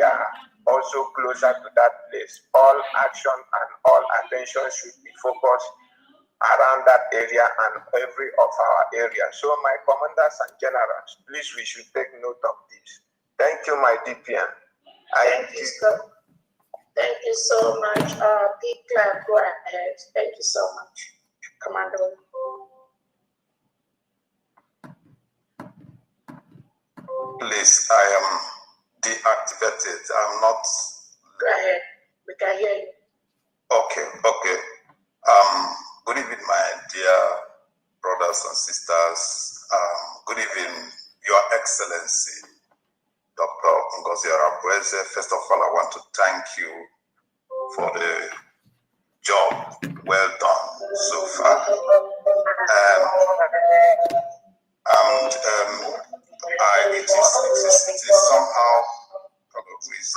are also closer to that place. All action and all attention should be focused around that area and every of our area. So my commanders and generals, please, we should take note of this. Thank you, my DPM. Thank you so much. Big clap, go ahead. Thank you so much, Commander. Please, I am deactivated. I'm not. Go ahead. We can hear you. Okay. Good evening, my dear brothers and sisters. Good evening, Your Excellency, Dr. Ngozi Arabweze. First of all, I want to thank you for the job well done so far. It is somehow, probably as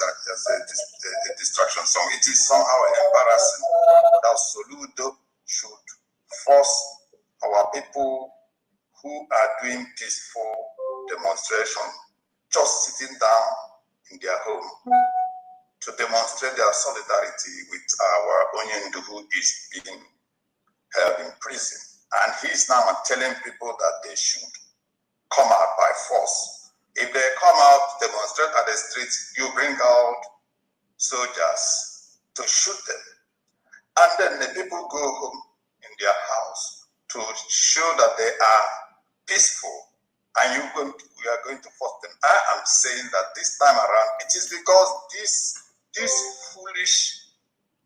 a distraction song, it is somehow embarrassing that Soludo should force our people who are doing peaceful demonstration just sitting down in their home to demonstrate their solidarity with our Onyendu who is being held in prison. And he's now telling people that they should come out by force. If they come out, demonstrate at the streets, you bring out soldiers to shoot them. And then the people go home in their house to show that they are peaceful. And we are going to force them. I am saying that this time around, it is because these foolish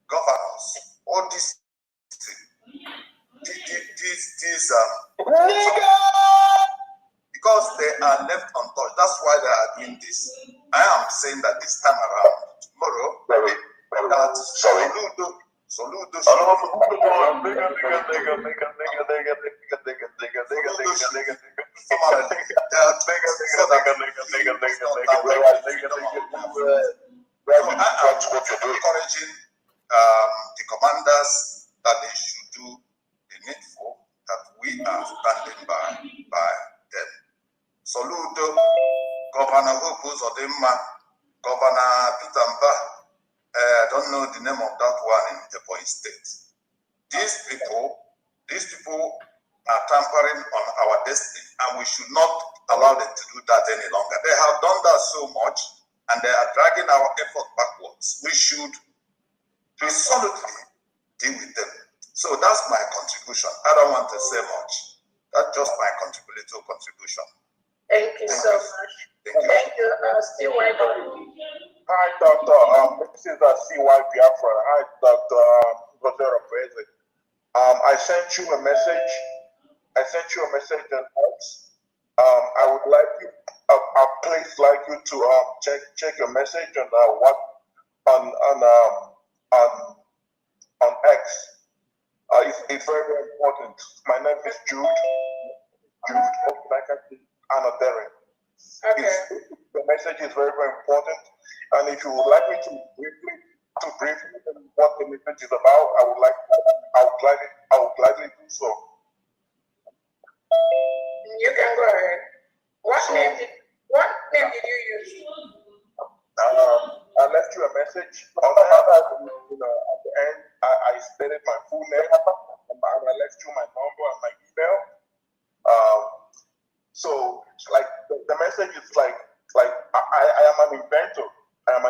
governors, or these because they are left untouched. That's why they are doing this. I am saying that this time around, tomorrow, that Soludo encouraging the commanders that they should do the needful, that we are standing by them. Soludo, Governor Opus Odema, Governor Peter Mba, I don't know the name of that one in Ebonyi State. These people are tampering on our destiny, and we should not allow them to do that any longer. They have done that so much, and they are dragging our effort backwards. We should resolutely deal with them. So that's my contribution. I don't want to say much. That's just my little contribution. Thank you so much. Thank you. Still welcome. Hi, Doctor. This is CY Biafra. Hi, Dr. Ngozi Arabweze. I sent you a message. On X. I would like you. I please like you to check your message on X. It's very, very important. My name is Jude. Anna. Okay. The message is very, very important. And if you would like me to briefly what the message is about, I would gladly do so. You can go ahead. What name did you use? I left you a message on at the end. I stated my full name and I left you my number and my email. So like the message is like I am an inventor. And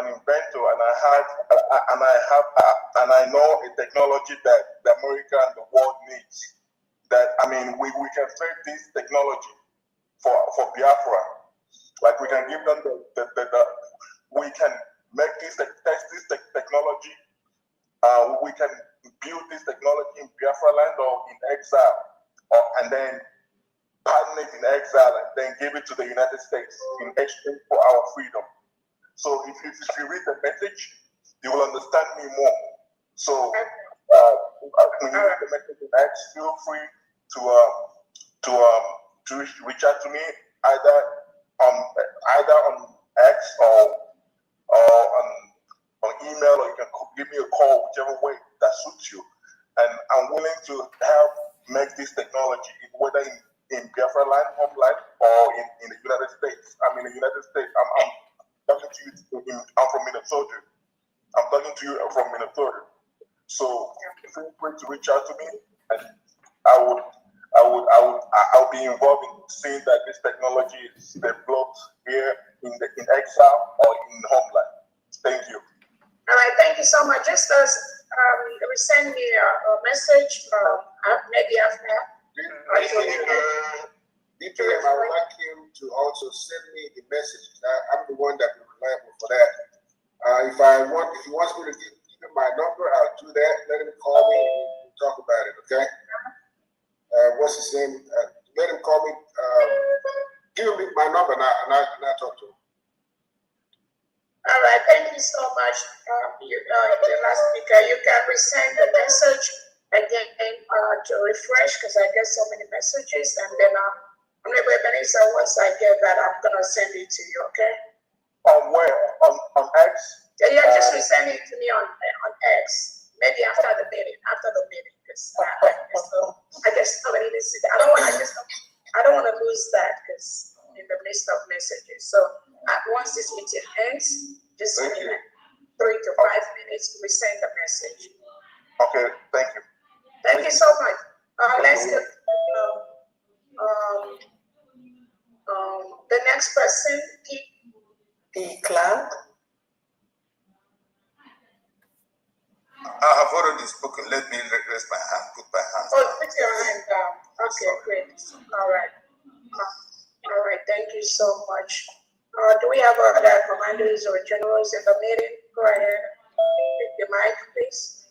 I know a technology that America and the world needs. We can trade this technology for Biafra. Like we can give them we can make test this technology. We can build this technology in Biafra land or in exile, and then patent it in exile and then give it to the United States in exchange for our freedom. So if you read the message, you will understand me more. So when you read the message in X, feel free to reach out to me either on X or on email, or you can give me a call, whichever way that suits you. And I'm willing to help make this technology, whether in Biafra land, homeland, or in the United States. I'm in the United States. I'm talking to you. I'm from Minnesota. I'm talking to you from Minnesota. So feel free to reach out to me, and I'll be involved in seeing that this technology is developed here in exile or in homeland. Thank you. All right, thank you so much. Just send me a message maybe after. DPM, I would like him to also send me the message. I'm the one that will be reliable for that. If he wants me to give him my number, I'll do that. Let him call me and we'll talk about it, okay? What's his name? Let him call me. Give him my number and I'll talk to him. All right, thank you so much. The last speaker, you can resend the message again to refresh because I get so many messages, and then once I get that, I'm gonna send it to you. Okay? On where? On X? Yeah, just resend it to me on X. Maybe after the meeting, because I guess somebody needs to. I don't want to lose that because in the midst of messages. So once this meeting ends, just give me 3 to 5 minutes to resend the message. Okay, thank you. Thank you so much. Let's go. The next person, P. Clark. I have already spoken. Let me raise my hand, put my hand. Oh, put your hand down. Okay, great. All right. All right, thank you so much. Do we have other commanders or generals in the meeting? Go ahead. Take the mic, please.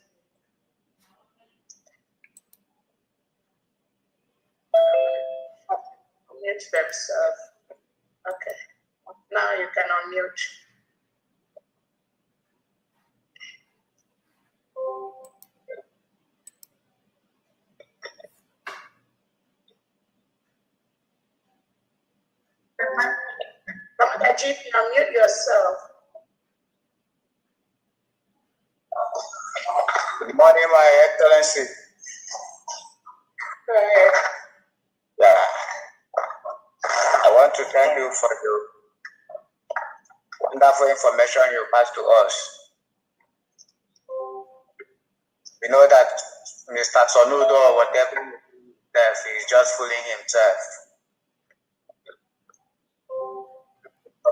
Unmute themselves. Okay. Now you can unmute. Ajit, unmute yourself. Good morning, My Excellency. Go ahead. Yeah. I want to thank you for the wonderful information you passed to us. We know that Mr. Sonudo or whatever is just fooling himself.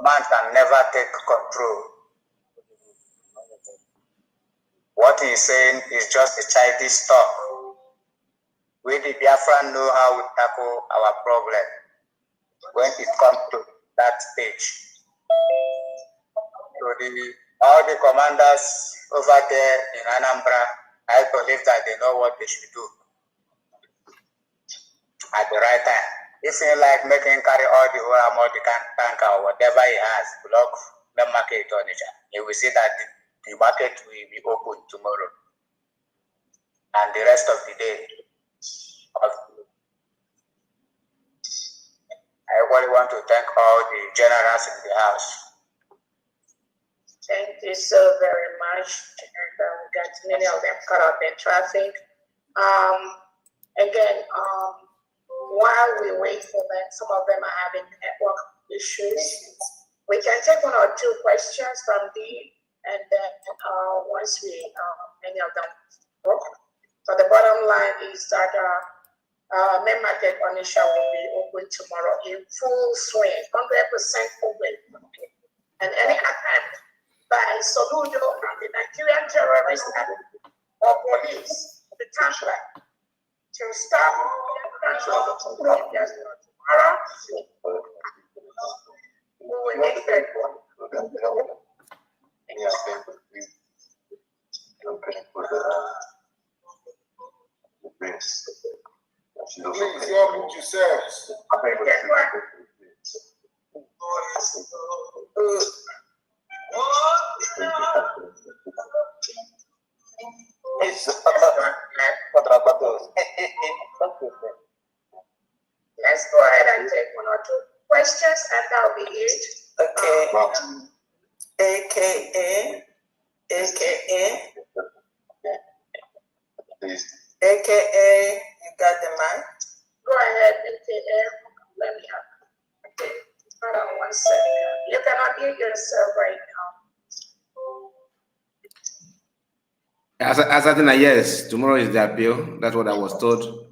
Man can never take control. What he's saying is just a childish talk. We the Biafra know how we tackle our problem when it comes to that stage. So all the commanders over there in Anambra, I believe that they know what they should do at the right time. If you like making carry all the whole amount of the tanker or whatever he has, block the market on it, you will see that the market will be open tomorrow and the rest of the day. I really want to thank all the generals in the house. Thank you so very much. And got many of them caught up in traffic. Again, while we wait for them, some of them are having network issues. We can take 1 or 2 questions from Dee, and then once we, many of them broke. So the bottom line is that main market Onisha will be open tomorrow in full swing, 100% open. And any attempt by Soludo and the Nigerian terrorists or police, the tamper, to stop tomorrow, we will make that one. Please help yourselves. Let's go ahead and take 1 or 2 questions, and that'll be it. Okay. AKA. AKA, you got the mic? Go ahead, AKA. Let me have. Okay. Hold on 1 second. You cannot mute yourself right now. As I think, yes, tomorrow is the appeal. That's what I was told.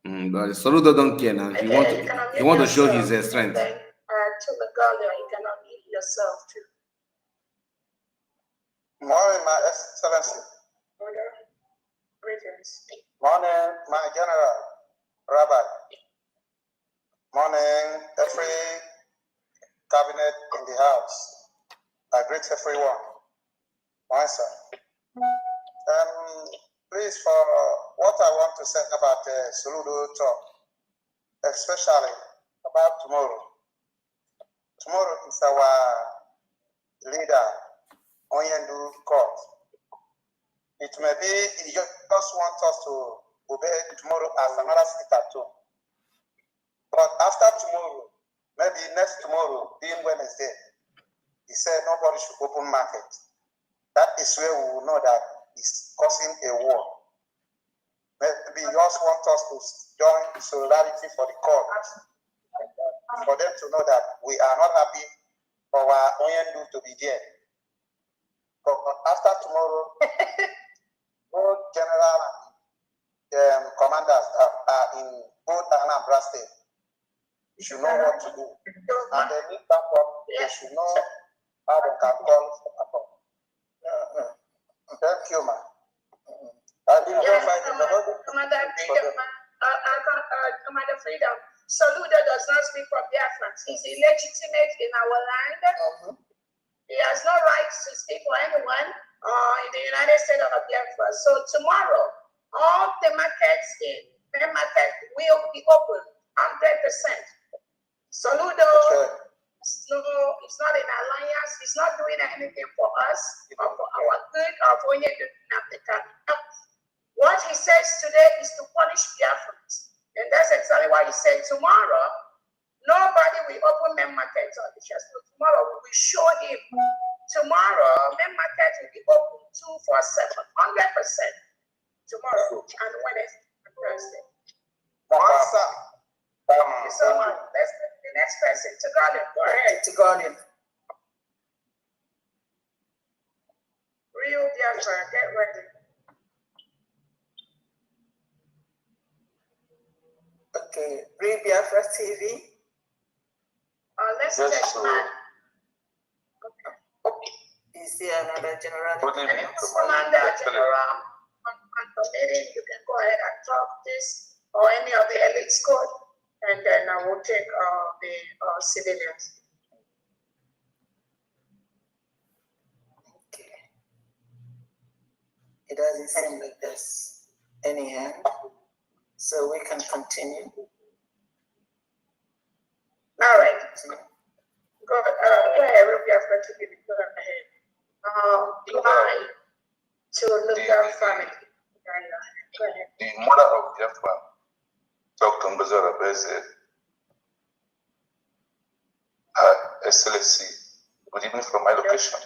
But Soludo don't care now. He want to show his strength. Then, to the girl there, you cannot mute yourself too. Morning, my excellency. Greetings. Morning, my general, Rabbi. Morning, every cabinet in the house. I greet everyone. My son. Please, for what I want to say about the Soludo talk, especially about tomorrow. Tomorrow is our leader, Onyendu court. It may be he just wants us to obey tomorrow as another sit at home. But after tomorrow, maybe next tomorrow, being Wednesday, he said nobody should open market. That is where we will know that it's causing a war. Maybe he also wants us to join solidarity for the court, for them to know that we are not happy for our Onyendu to be there. But after tomorrow, both general and commanders are in both Anambra State. You should know what to do. And they need backup. They should know how they can call for backup. Thank you, man. Commander Freedom, Soludo does not speak for Biafra. He's illegitimate in our land. He has no right to speak for anyone in the United States of Biafra. So tomorrow, all the markets in the market will be open 100%. Soludo is not in alliance. He's not doing anything for us or for our good or for any Africa. What he says today is to punish Biafrans. And that's exactly why he said tomorrow, nobody will open main markets on the chest. So tomorrow we will show him. Tomorrow, main market will be open 247, 100%. Tomorrow and Wednesday and Thursday. So let's the next person to Garden. Go ahead. To Garden. Real Biafra, get ready. Okay, Real Biafra TV. Let's check mine. Is there another general? Commander General on meeting, you can go ahead and talk this or any of the elites code, and then I will take the civilians. Okay. It doesn't seem like there's any hand, so we can continue. All right. Go ahead, Biafra TV. Go ahead. Lie to Lugar family. Go ahead. The mother of Biafra, Dr. Mbazara Beze, Her Excellency, good evening from my location.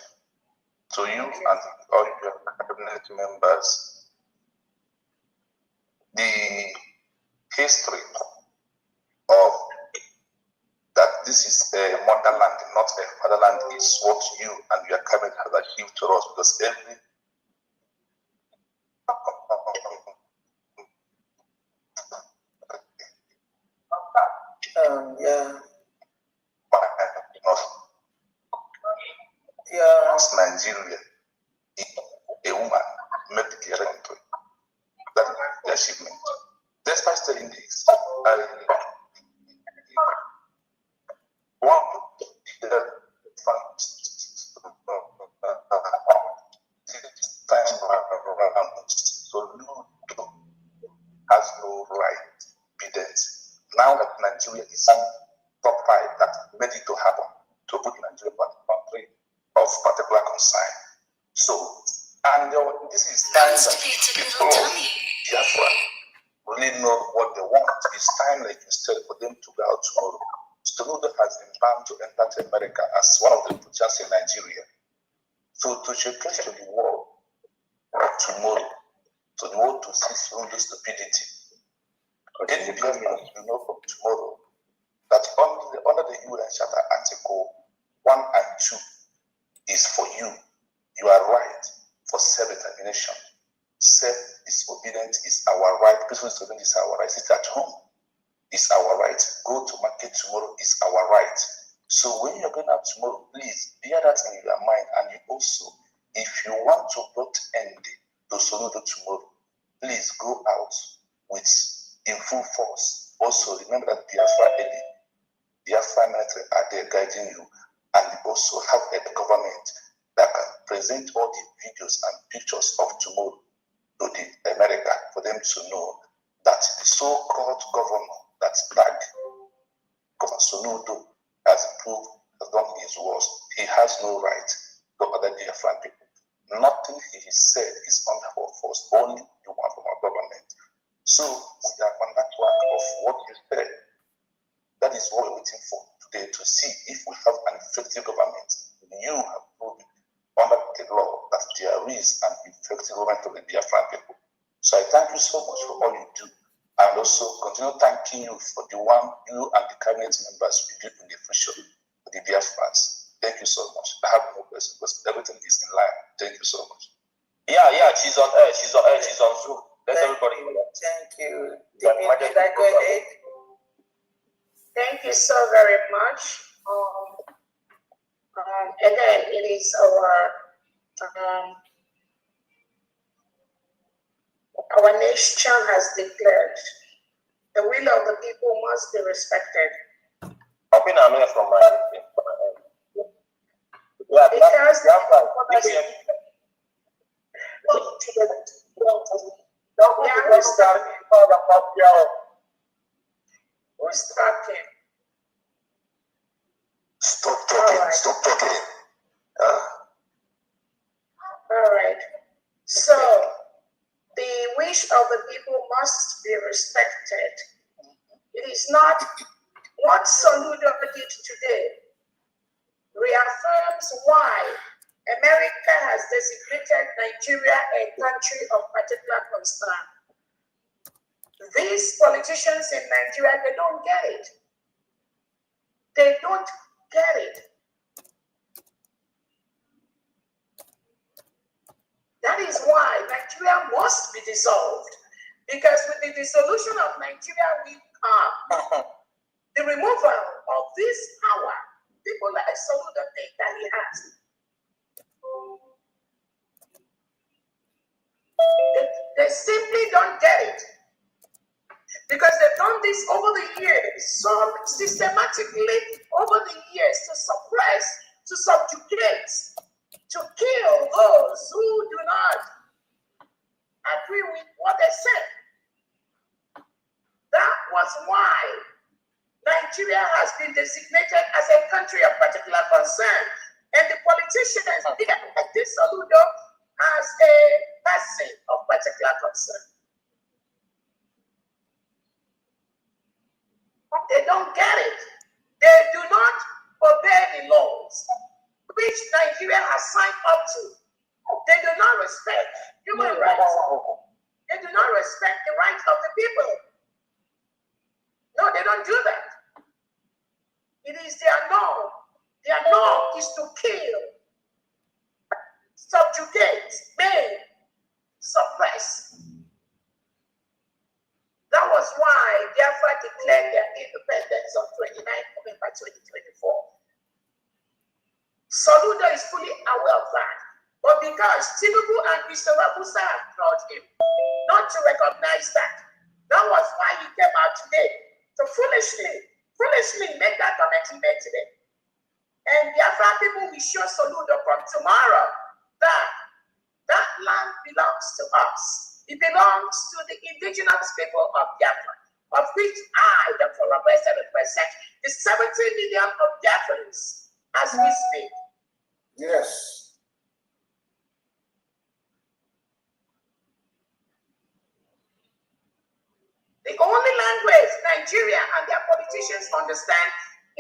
To you and all your cabinet members, the history of that this is a motherland, not a fatherland, is what you and your cabinet have achieved to us, because every Nigeria, a woman made the country. That is the achievement. Despite saying this, I want the time around. So Ludo has no right evidence. Now that Nigeria is in top 5 that made it to happen, to put Nigeria back in country of particular concern. So, and this is time that people of Biafra really know what they want. It's time, like you said, for them to go out tomorrow. Soludo has been bound to enter to America as one of the preachers in Nigeria. So to showcase to the world tomorrow, to the world to see Soludo's stupidity. Any Biafran you know from tomorrow that under the UN Charter Article 1 and 2 is for you. You are right for self-determination. Self-disobedience is our right. Peaceful disobedience is our right. Sit at home is our right. Go to market tomorrow is our right. So when you're going out tomorrow, please bear that in your mind. And you also, if you want to put end to Soludo tomorrow, please go out in full force. Also, remember that Biafra military are there guiding you, and also have a government that can present all the videos and pictures of tomorrow to the America for them to know that the so-called governor that's back, Governor Soludo, has done his worst. He has no right to other Biafran people. Nothing he said is under our force, only the one from our government. So we are on that track of what you said. That is what we're waiting for today, to see if we have an effective government. You have proven under the law that there is an effective government of the Biafran people. So I thank you so much for all you do, and also continue thanking you for the one you and the cabinet members will do in the future for the Biafrans. Thank you so much. I have no questions because everything is in line. Thank you so much. Yeah, she's on air. She's on Zoom. Let everybody know. Thank you. Did I go ahead? Thank you so very much. Again, it is our nation has declared the will of the people must be respected. I've been from my because who's talking? Stop talking. Right. Stop talking. All right. So the wish of the people must be respected. It is not what Soludo did today reaffirms why America has designated Nigeria a country of particular concern. These politicians in Nigeria, they don't get it. They don't get it. That is why Nigeria must be dissolved. Because with the dissolution of Nigeria, we the removal of this power, people like Soludo think that he has. They simply don't get it. Because they've done this over the years, so systematically over the years, to suppress, to subjugate, to kill those who do not agree with what they say. That was why Nigeria has been designated as a country of particular concern. And the politicians like this Soludo as a person of particular concern. They don't get it. They do not obey the laws which Nigeria has signed up to. They do not respect human rights. They do not respect the rights of the people. No, they don't do that. It is their norm. Their norm is to kill, subjugate, maim, suppress. That was why Biafra declared their independence on 29 November 2024. Soludo is fully aware of that. But because Tinubu and Mr. Rabusa have told him not to recognize that, that was why he came out today to foolishly make that comment he made today. And Biafra people will show Soludo from tomorrow that that land belongs to us. It belongs to the indigenous people of Biafra, of which I, the former president, represent the 70 million of Biafrans as we speak. Yes. The only language Nigeria and their politicians understand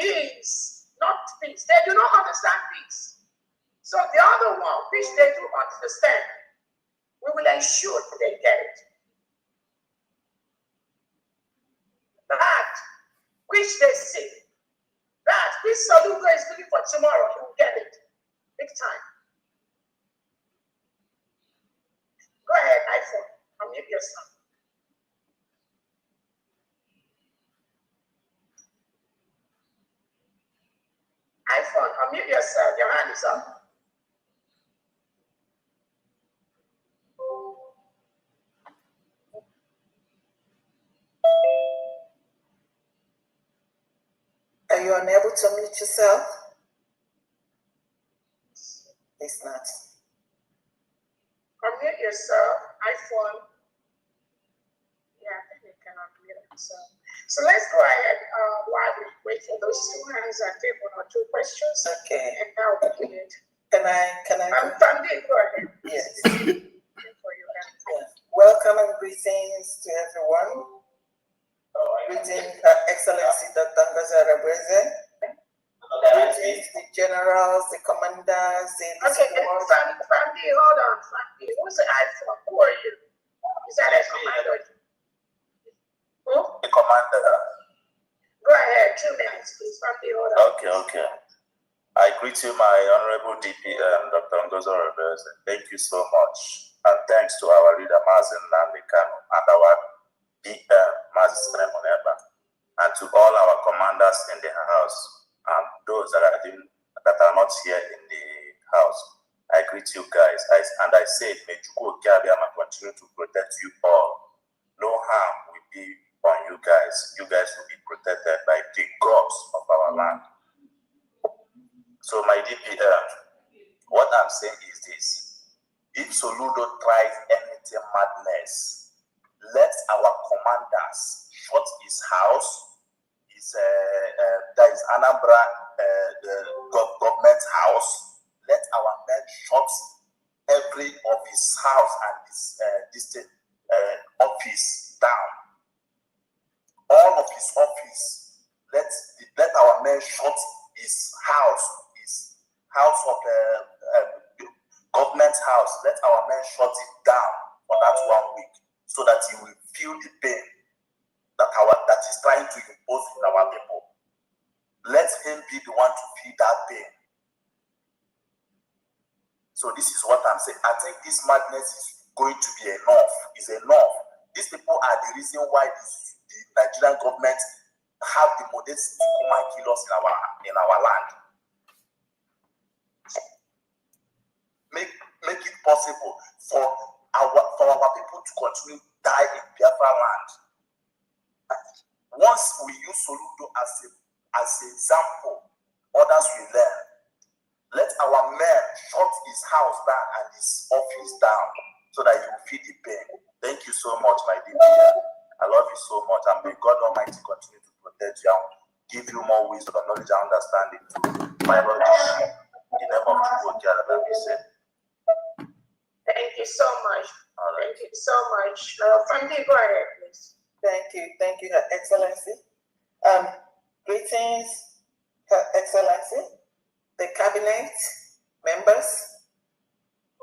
is not peace. They do not understand peace. So the other one, which they do understand, we will ensure they get it. That which they see, that which Soludo is looking for tomorrow, he will get it. Big time. Go ahead, iPhone. yourself. iPhone, unmute yourself. Your hand is up. Are you unable to mute yourself? It's not. Unmute yourself. iPhone. Yeah, I think it cannot mute himself. So let's go ahead while we wait for those two hands and take one or two questions. Okay. And now we begin it. Can I? Sandy, go ahead. Yes. For you. Yeah. Welcome and greetings to everyone. Greetings, Her Excellency Dr. Ngazarabweze. Greetings, the generals, the commanders, the Okay, Sandy, hold on. Sandy, who's the iPhone? Who are you? Is that a commander? Who? The commander. Go ahead, 2 minutes, please. Sandy, hold on. Okay. I greet you, my honorable DPM, Dr. Ngozo Rebels. Thank you so much. And thanks to our leader, Mazin Nandekano, and our DM, Mazin Stremoneba, and to all our commanders in the house, and those that are not here in the house. I greet you guys. I say, may Chukwu Okiabiama continue to protect you all. No harm will be on you guys. You guys will be protected by the gods of our land. So my DPM, what I'm saying is this. If Soludo tries anything madness, let our commanders shut his house. There is Anambra government house. Let our men shut every of his house and his office down. All of his office. Let our men shut his house of government house. Let our men shut it down for that 1 week, so that he will feel the pain that is trying to impose in our people. Let him be the one to feel that pain. So this is what I'm saying. I think this madness is going to be enough. Is enough. These people are the reason why the Nigerian government have the modesty to come and kill us in our land. Make it possible for our people to continue to die in Biafra land. Once we use Soludo as an example, others will learn. Let our men shut his house down and his office down, so that you will feel the pain. Thank you so much, my dear. I love you so much, and may God Almighty continue to protect you and give you more wisdom, knowledge, and understanding to fight all this shit. In the name of Chukwu, that we say. Thank you so much. Right. Thank you so much. Sandy, go ahead, please. Thank you, Her Excellency. Greetings, Her Excellency, the cabinet members,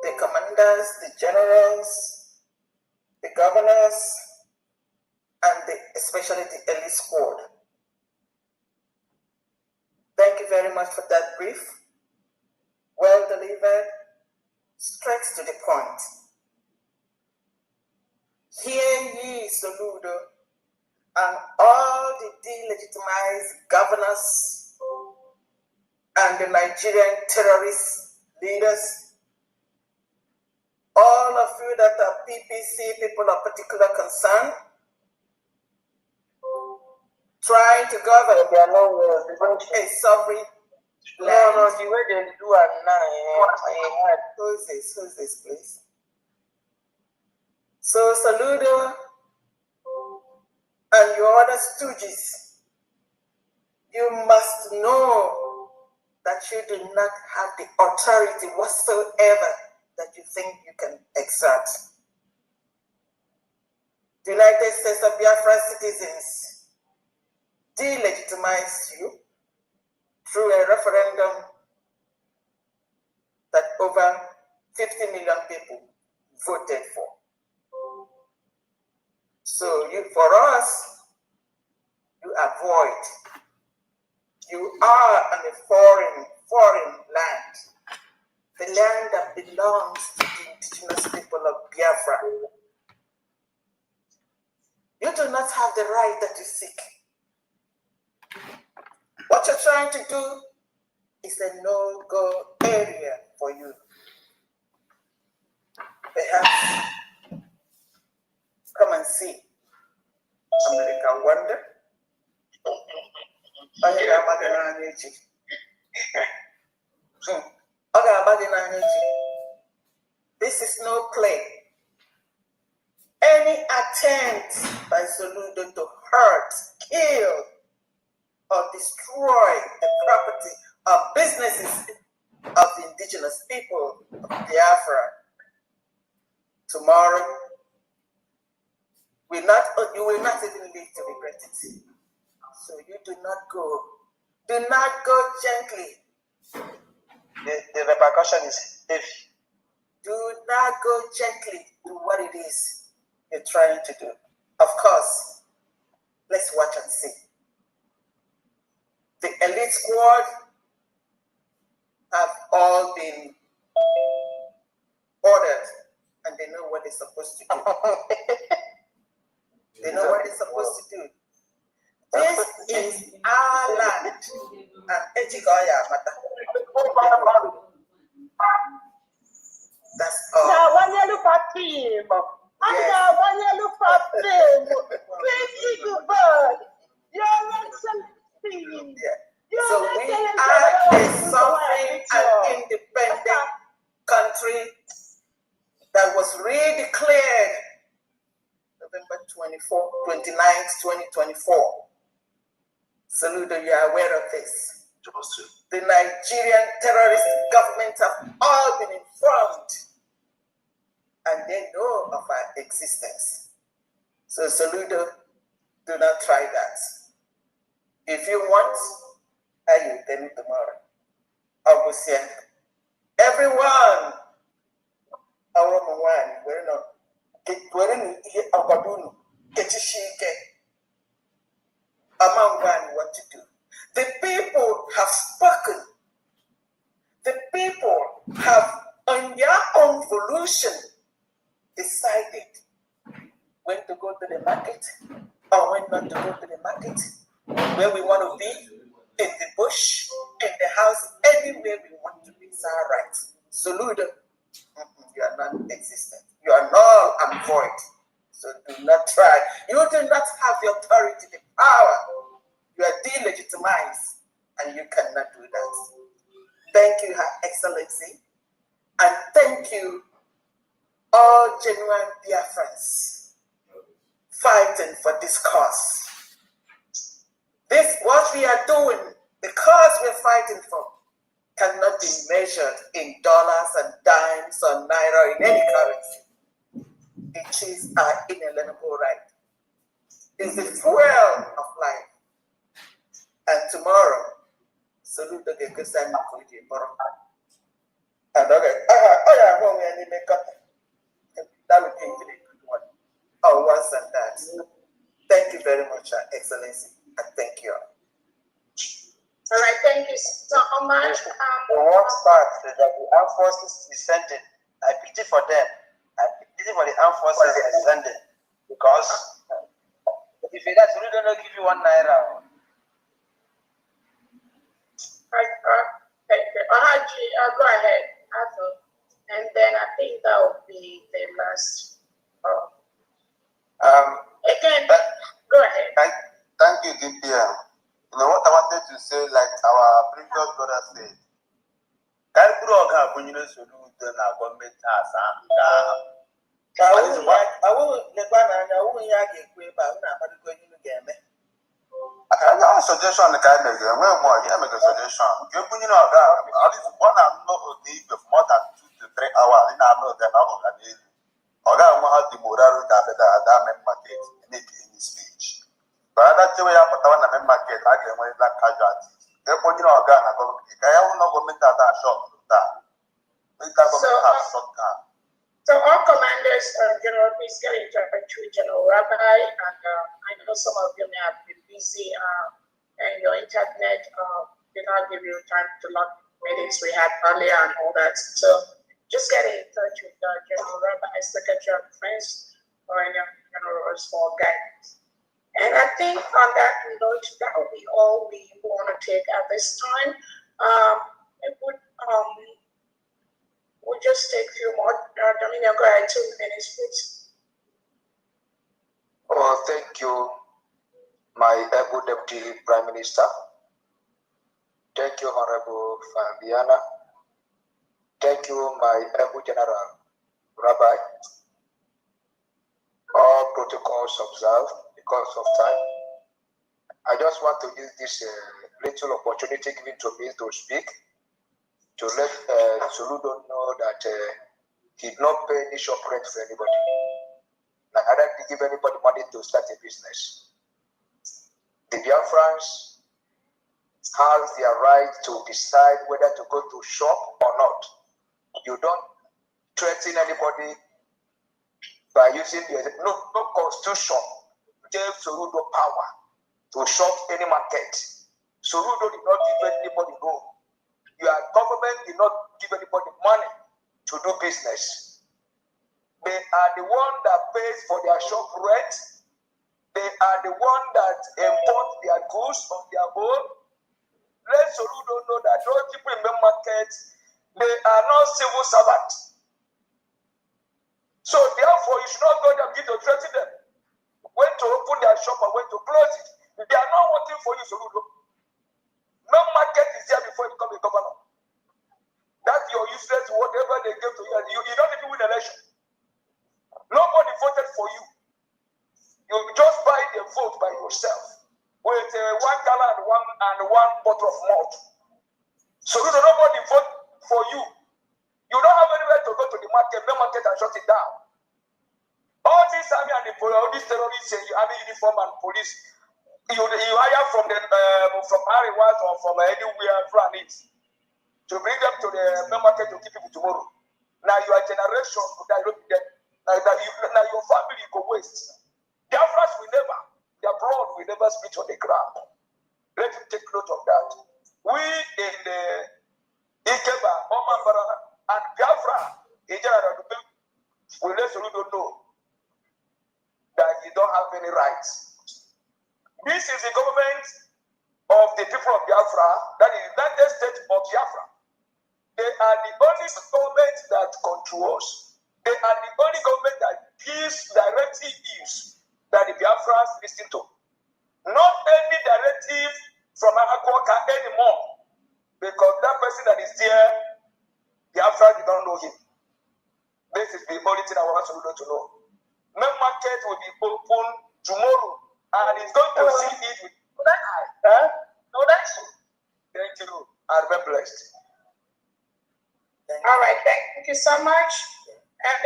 the commanders, the generals, the governors, and especially the elite squad. Thank you very much for that brief. Well delivered, straight to the point. Hear ye, Soludo, and all the delegitimized governors and the Nigerian terrorist leaders, all of you that are PPC, people of particular concern, trying to govern a sovereign land. No, the way they do it now, Who's this, please? So, Soludo and your other stooges, you must know that you do not have the authority whatsoever that you think you can exert. The United States of Biafra citizens delegitimized you through a referendum that over 50 million people voted for. So for us, you avoid. You are on a foreign land, the land that belongs to the indigenous people of Biafra. You do not have the right that you seek. What you're trying to do is a no-go area for you. Perhaps come and see American wonder. This is no play. Any attempt by Soludo to hurt, kill, or destroy the property or businesses of the indigenous people of Biafra tomorrow you will not even live to regret it. So you do not go. Do not go gently. The repercussion is heavy. Do not go gently to what it is you're trying to do. Of course, let's watch and see. The elite squad have all been ordered and they know what they're supposed to do. They know what they're supposed to do. This is our land. That's all. Now, when you look at him, and when you look at him, please do bird. Your excellency. So we are a sovereign and independent country that was redeclared November 29th, 2024. Saludo, you are aware of this. The Nigerian terrorist government have all been informed and they know of our existence. So Saludo, do not try that. If you want, I will tell you tomorrow. Augustia, everyone, our one, we're not among one what to do. The people have spoken. The people have, on their own volition, decided when to go to the market or when not to go to the market, where we want to be, in the bush, in the house, anywhere we want to be. It's our right. Saludo, you are non-existent. You are null and void. So do not try. You do not have the authority, the power. You are delegitimized, and you cannot do that. Thank you, Her Excellency, and thank you, all genuine Biafrans fighting for this cause. This, what we are doing, the cause we're fighting for, cannot be measured in dollars and dimes or naira, in any currency. It is our inalienable right. It's the fuel of life. And tomorrow, salute the Gekusani Koji Boro. And okay, that would be a good one. Oh, once and that. Thank you very much, Your Excellency, and thank you. All right, thank you so much. The worst part is that the armed forces descended. I pity for them. I pity for the armed forces descended. Because if you guys really don't give you 1 naira. Thank you. Ohaji, go ahead. And then I think that will be the last. Again, go ahead. Thank you, DPM. You know what I wanted to say, like our previous brother said. I have a suggestion. The guy make a suggestion. You put in our at least 1 hour a day of more than 2 to 3 hours. I know that I'm organized. I have the moral that market in his speech. But that's the way I put on the market. I can wear that casualties. They're putting our gun. I have no government that are short. So all commanders, General, please get in touch with General Rabbi, and I know some of you may have been busy, and your internet did not give you time to log meetings we had earlier and all that. So just get in touch with General Rabbi, Secretary of Defense, or any small guidance. And I think on that note, that will be all we want to take at this time. We'll just take a few more. Dominion, go ahead, 2 minutes, please. Oh, thank you, my able Deputy Prime Minister. Thank you, Honorable Fabiana. Thank you, my able General Rabbi. All protocols observed because of time. I just want to use this little opportunity given to me to speak, to let Soludo know that he did not pay any shop rent for anybody. Neither did he give anybody money to start a business. The Biafrans have their right to decide whether to go to shop or not. You don't threaten anybody by using no constitution gave Soludo power to shop any market. Soludo did not give anybody go. Your government did not give anybody money to do business. They are the one that pays for their shop rent. They are the one that import their goods on their own. Let Soludo know that those people in the market, they are not civil servants. So therefore, you should not go there and begin to threaten them. When to open their shop and when to close it. They are not working for you, Soludo. No market is there before you become a governor. That's your useless, whatever they give to you. You don't even win election. Nobody voted for you. You just buy the vote by yourself with 1 gallon and one bottle of malt. Soludo, nobody vote for you. You don't have anywhere to go to the market, no market, and shut it down. All these army and all these terrorists, army uniform and police, you hire from Ariwas or from anywhere from it to bring them to the main market to keep people tomorrow. Now your generation, now your family go waste. Their flesh will never, their blood will never spit on the ground. Let you take note of that. We in the Ikeba, Omambara, and Biafra, we let Soludo know that you don't have any rights. This is the government of the people of Biafra, that is the United States of Biafra. They are the only government that controls. They are the only government that gives directives that the Biafrans listen to. Not any directive from Anakoka anymore, because that person that is there, Biafra, you don't know him. This is the only thing I want Soludo to know. No market will be open tomorrow, and it's going to see it with that eye. No, that's it. Thank you. And be blessed. All right, thank you so much. And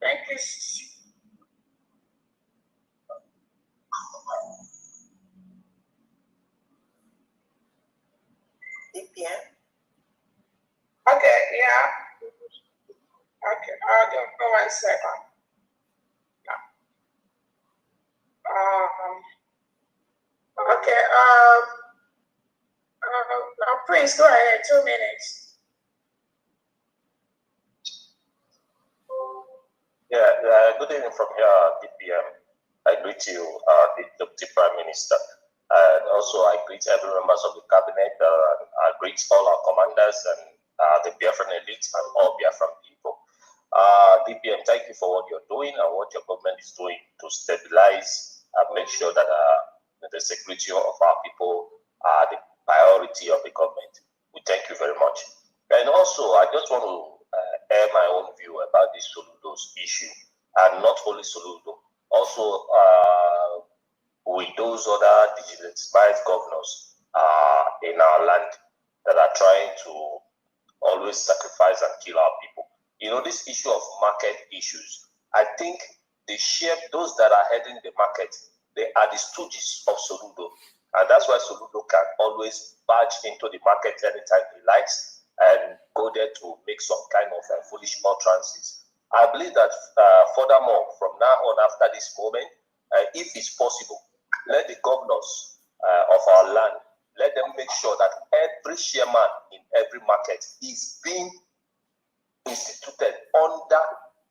thank you. DPM. Okay, yeah. Okay, I'll go 1 second. Okay, Prince, go ahead, 2 minutes. Good evening from here, DPM. I greet you, the Deputy Prime Minister. And also, I greet every members of the cabinet. I greet all our commanders and the Biafran elite and all Biafran people. DPM, thank you for what you're doing and what your government is doing to stabilize and make sure that the security of our people are the priority of the government. We thank you very much. And also, I just want to air my own view about this Soludo's issue, and not only Soludo, also with those other digitalized governors in our land that are trying to always sacrifice and kill our people. You know, this issue of market issues, I think those that are heading the market, they are the stooges of Soludo. And that's why Soludo can always barge into the market anytime he likes and go there to make some kind of foolish utterances. I believe that furthermore, from now on after this moment, if it's possible, let the governors of our land, let them make sure that every chairman in every market is being instituted under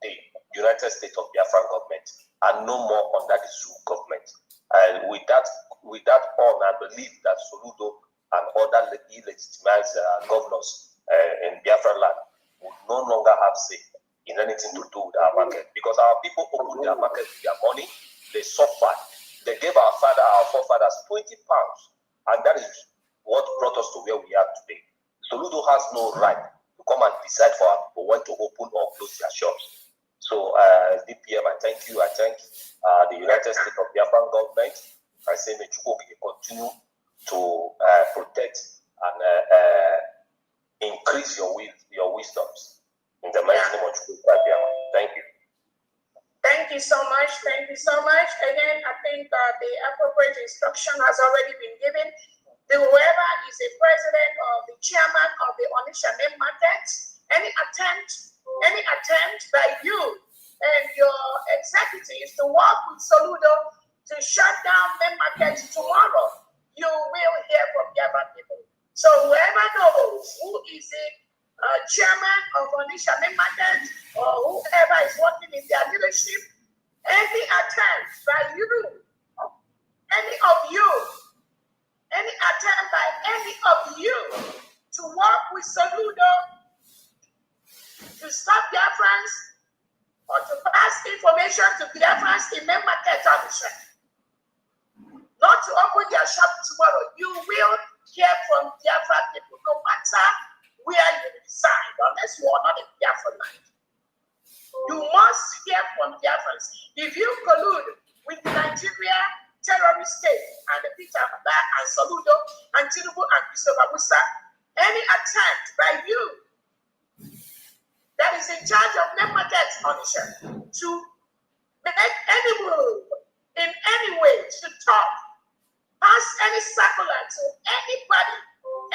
the United States of Biafra government and no more under the Zoo government. And with that on, I believe that Soludo and other illegitimized governors in Biafra land would no longer have say in anything to do with our market, because our people opened their market with their money, they suffered, they gave our forefathers 20 pounds, and that is what brought us to where we are today. Soludo has no right to come and decide for our people when to open or close their shops. So, DPM, I thank you. I thank the United States of Biafra government. I say, may you continue to protect and increase your wisdoms in the mighty name of Biafra. Thank you. Thank you so much. Thank you so much. Again, I think the appropriate instruction has already been given. Whoever is a president or the chairman of the Onitsha main market, any attempt by you and your executives to work with Soludo to shut down main market tomorrow, you will hear from Biafra people. So whoever knows who is the chairman of Onitsha main market or whoever is working in their leadership, any attempt by you, any attempt by any of you to work with Soludo to stop Biafrans or to pass information to Biafrans in main market Onitsha, not to open their shop tomorrow, you will hear from Biafra people, no matter where you reside, unless you are not in Biafra land. You must hear from Biafrans. If you collude with the Nigeria terrorist state and the Peter Abba and Soludo and Tinubu and Christopher Musa, any attempt by you that is in charge of main market Onitsha to make any move in any way to talk, pass any circular to anybody,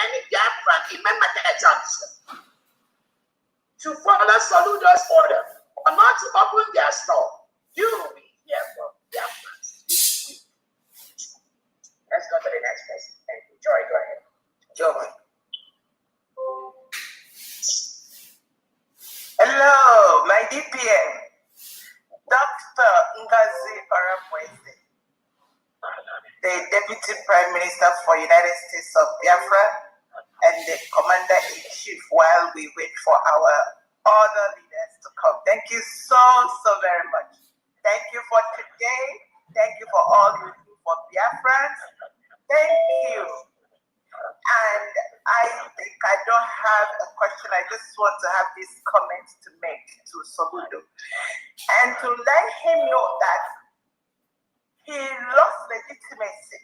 any Biafran in main market Onitsha to follow Soludo's order or not to open their store, you will hear from Biafrans. Let's go to the next person. Thank you. Joy, go ahead. Joy. Hello, my DPM, Dr. Ngozi Oramweze, the Deputy Prime Minister for United States of Biafra and the Commander-in-Chief while we wait for our other leaders to come. Thank you so very much. Thank you for today. Thank you for all you do for Biafrans. Thank you. And I think I don't have a question. I just want to have this comment to make to Soludo and to let him know that he lost legitimacy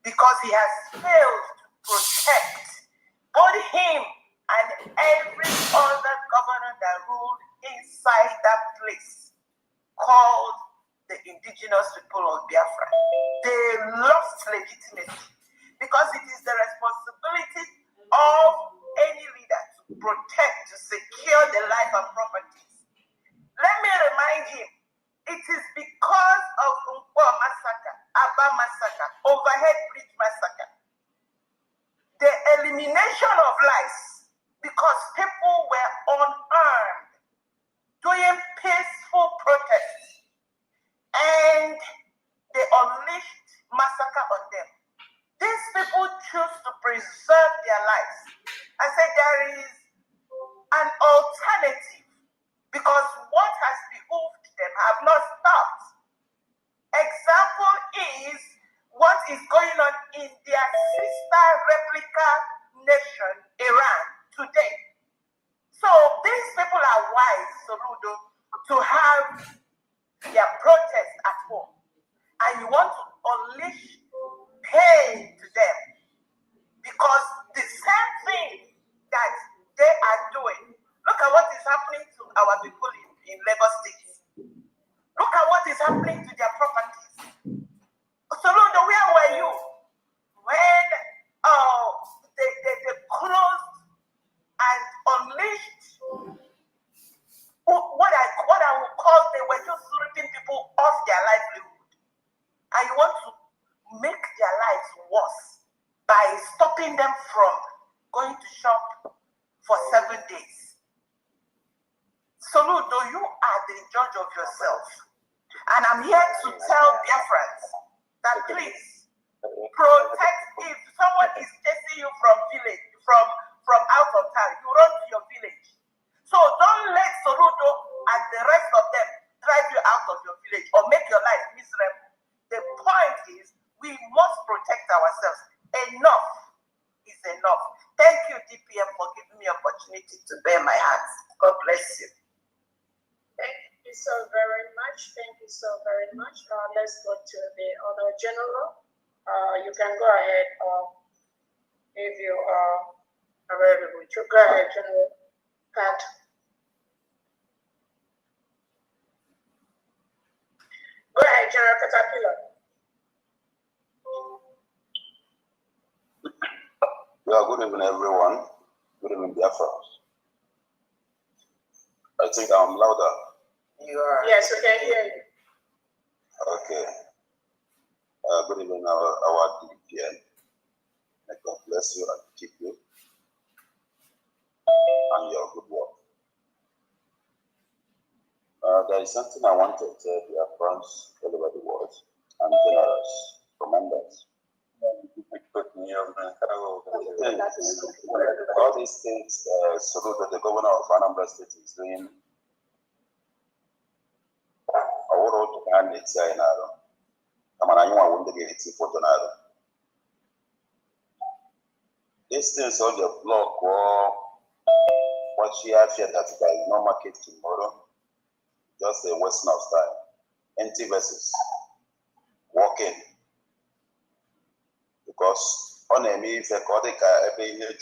because he has failed to protect both him and every other governor that ruled inside that place called the indigenous people of Biafra. They lost legitimacy because it is the responsibility of any leader to protect, to secure the life and properties. Let me remind him, it is because of Umpo massacre, Aba massacre, overhead bridge massacre, the elimination of lives, because people were unarmed, doing peaceful protests, and they unleashed massacre on them. These people choose to preserve their lives. I said there is an alternative because what has behooved them have not stopped. Example is what is going on in their sister replica nation, Iran, today. So these people are wise, Soludo, to have their protest at home. And you want to unleash pain to them because the same thing that they are doing. Look at what is happening to our people in Lagos State. Look at what is happening to their properties. Soludo, where were you when they closed and unleashed what I would call they were just ripping people off their livelihood? And you want to make their lives worse by stopping them from going to shop for 7 days. Soludo, you are the judge of yourself. And I'm here to tell Biafrans that please protect. If someone is chasing you from village, from out of town, you run to your village. So don't let Soludo and the rest of them drive you out of your village or make your life miserable. The point is we must protect ourselves. Enough is enough. Thank you, DPM, for giving me opportunity to bear my heart. God bless you. Thank you so very much. Thank you so very much. Let's go to the other general. You can go ahead if you are available. Go ahead, General Pat. Go ahead, General Caterpillar. Yeah, good evening, everyone. Good evening, Biafra. I think I'm louder. You are. Yes, we can hear you. Okay. Good evening, our DPN. May God bless you and keep you and your good work. There is something I want to tell Biafrans all over the world and generals, commanders. All these things, the governor of Anambra State is doing. These things on the block or what she has said that there is no market tomorrow, just a Western style, empty vessels, walking. Because on a me, if a codic every year,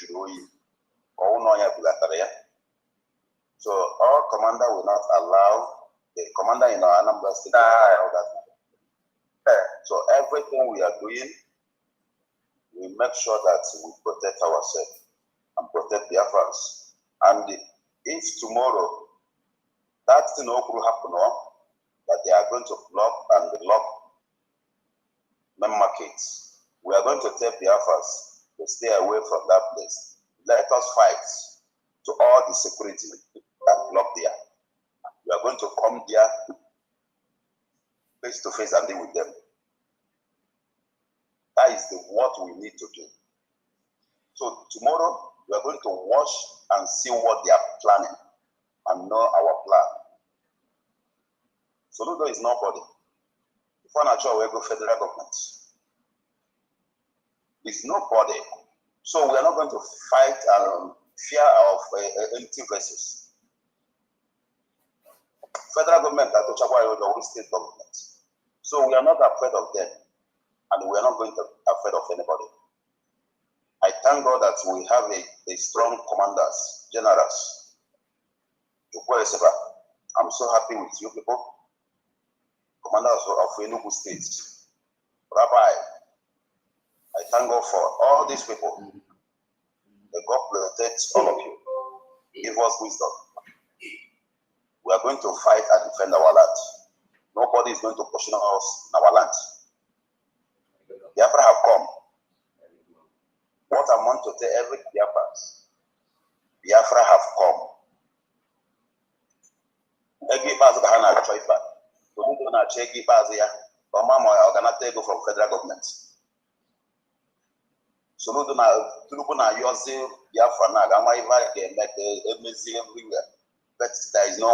so our commander will not allow the commander in our Anambra State to allow that. So everything we are doing, we make sure that we protect ourselves and protect Biafrans. And if tomorrow that thing will happen, that they are going to block and lock main markets, we are going to tell Biafrans to stay away from that place. Let us fight to all the security that block there. We are going to come there face to face and deal with them. That is what we need to do. So tomorrow we are going to watch and see what they are planning and know our plan. So Ludo is nobody. If we're not sure we go federal government. It's nobody. So we are not going to fight fear of empty vessels. Federal government that the state government. So we are not afraid of them. And we are not going to be afraid of anybody. I thank God that we have a strong commanders, generals. I'm so happy with you people. Commanders of Enugu State. Rabbi, I thank God for all these people. May God protect all of you. Give us wisdom. We are going to fight and defend our land. Nobody is going to question us in our land. Biafra have come. What I want to tell every Biafra have come. From federal government. So Biafra everywhere. But there is no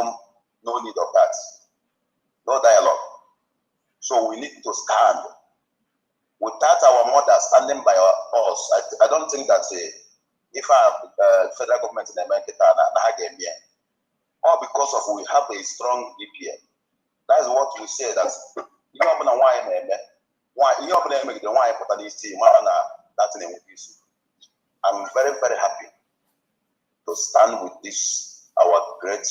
need of that. No dialogue. So we need to stand. Without our mother standing by us, I don't think that if I have federal government in America, or because of we have a strong DPM. That's what we say. That's I'm very, very happy to stand with this, our great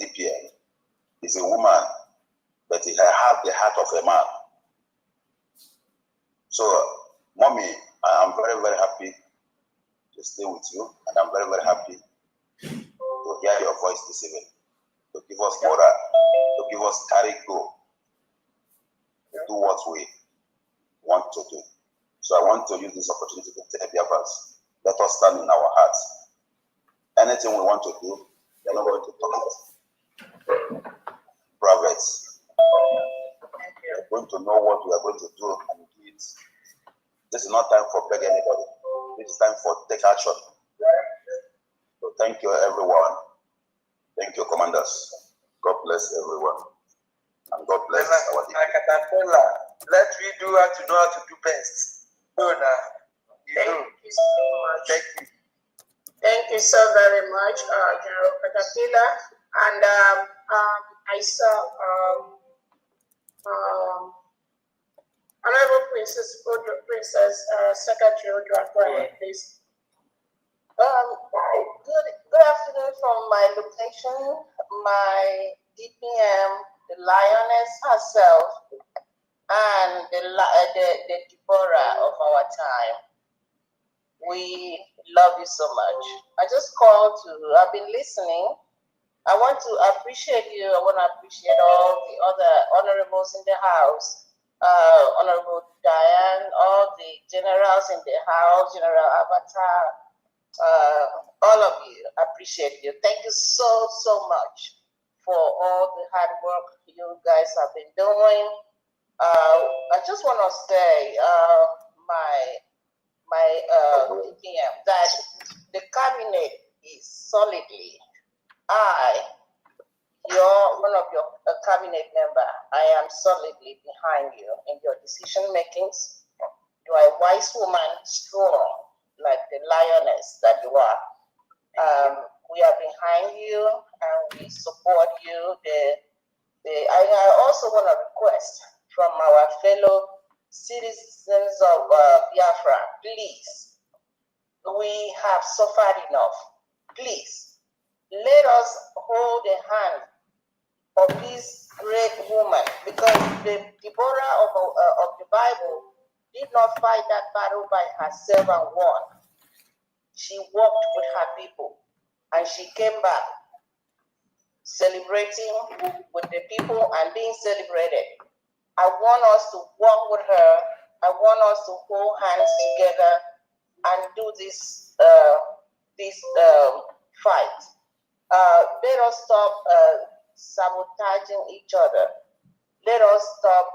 DPM. He's a woman, but he has the heart of a man. So, Mommy, I am very, very happy to stay with you, and I'm very, very happy to hear your voice this evening, to give us morale, to give us courage to do what we want to do. So I want to use this opportunity to tell Biafrans, let us stand in our hearts. Anything we want to do, We are not going to talk privates. We are going to know what we are going to do and do it. This is not time for beg anybody. This is time for take action. So thank you, everyone. Thank you, commanders. God bless everyone. And God bless our team. Let me do what you know how to do best. Thank you so much. Thank you. Thank you so very much, General Caterpillar. And I saw Honorable Princess Secretary Odra, go ahead, please. Good afternoon from my location, my DPM, the lioness herself, and the Deborah of our time. We love you so much. I just called I've been listening. I want to appreciate you. I want to appreciate all the other honorables in the house, Honorable Diane, all the generals in the house, General Avatar, all of you. Appreciate you. Thank you so much for all the hard work you guys have been doing. I just want to say, my DPM, that the cabinet is solidly, one of your cabinet member, I am solidly behind you in your decision makings. You are a wise woman, strong, like the lioness that you are. We are behind you and we support you. I also want to request from our fellow citizens of Biafra, please, we have suffered enough. Please, let us hold the hand of this great woman, because the Deborah of the Bible did not fight that battle by herself and won. She walked with her people and she came back celebrating with the people and being celebrated. I want us to walk with her. I want us to hold hands together and do this fight. Let us stop sabotaging each other. Let us stop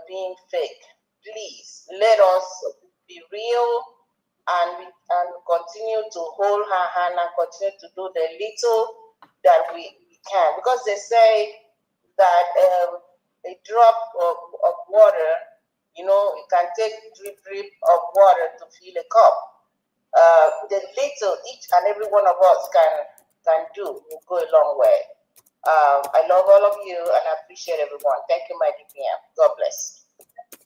being fake. Please, let us be real and continue to hold her hand and continue to do the little that we can. Because they say that a drop of water, it can take drip of water to fill a cup. The little each and every one of us can do will go a long way. I love all of you and I appreciate everyone. Thank you, my DPM. God bless.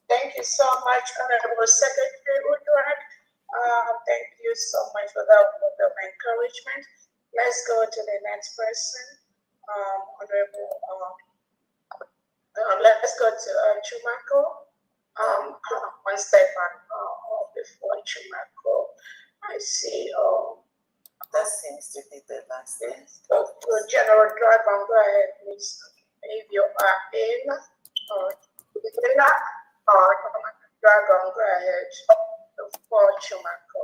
Thank you so much, Honorable Secretary Woodward. Thank you so much for that word of encouragement. Let's go to the next person, Honorable. Let's go to Chumako. One step before Chumako. I see. That seems to be the last thing. General Dragon, go ahead, please. If you are in, or Dragon, go ahead. Before Chumako.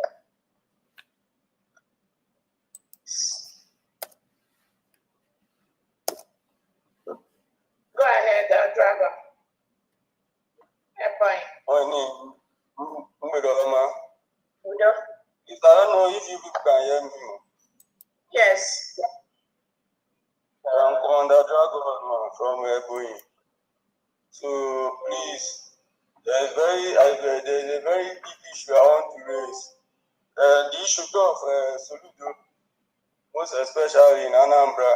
Go ahead, Dragon. If I don't know if you can hear me. Yes. I'm Commander Dragon from Ebony. So please, there's a very big issue I want to raise. The issue of Soludo, most especially in Anambra.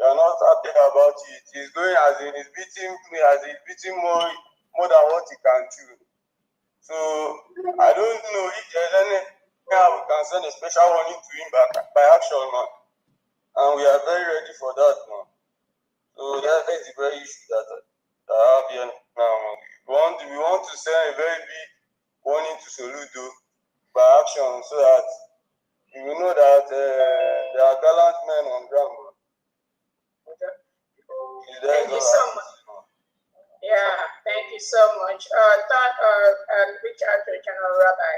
We are not happy about it. He's going as in he's beating more than what he can do. So I don't know if there's any how we can send a special warning to him by action, man. And we are very ready for that, man. So that is the very issue that I have here now, man. We want to send a very big warning to Soludo by action so that you will know that there are gallant men on ground, man. Thank you so much. Yeah, thank you so much. Reach out to General Rabbi.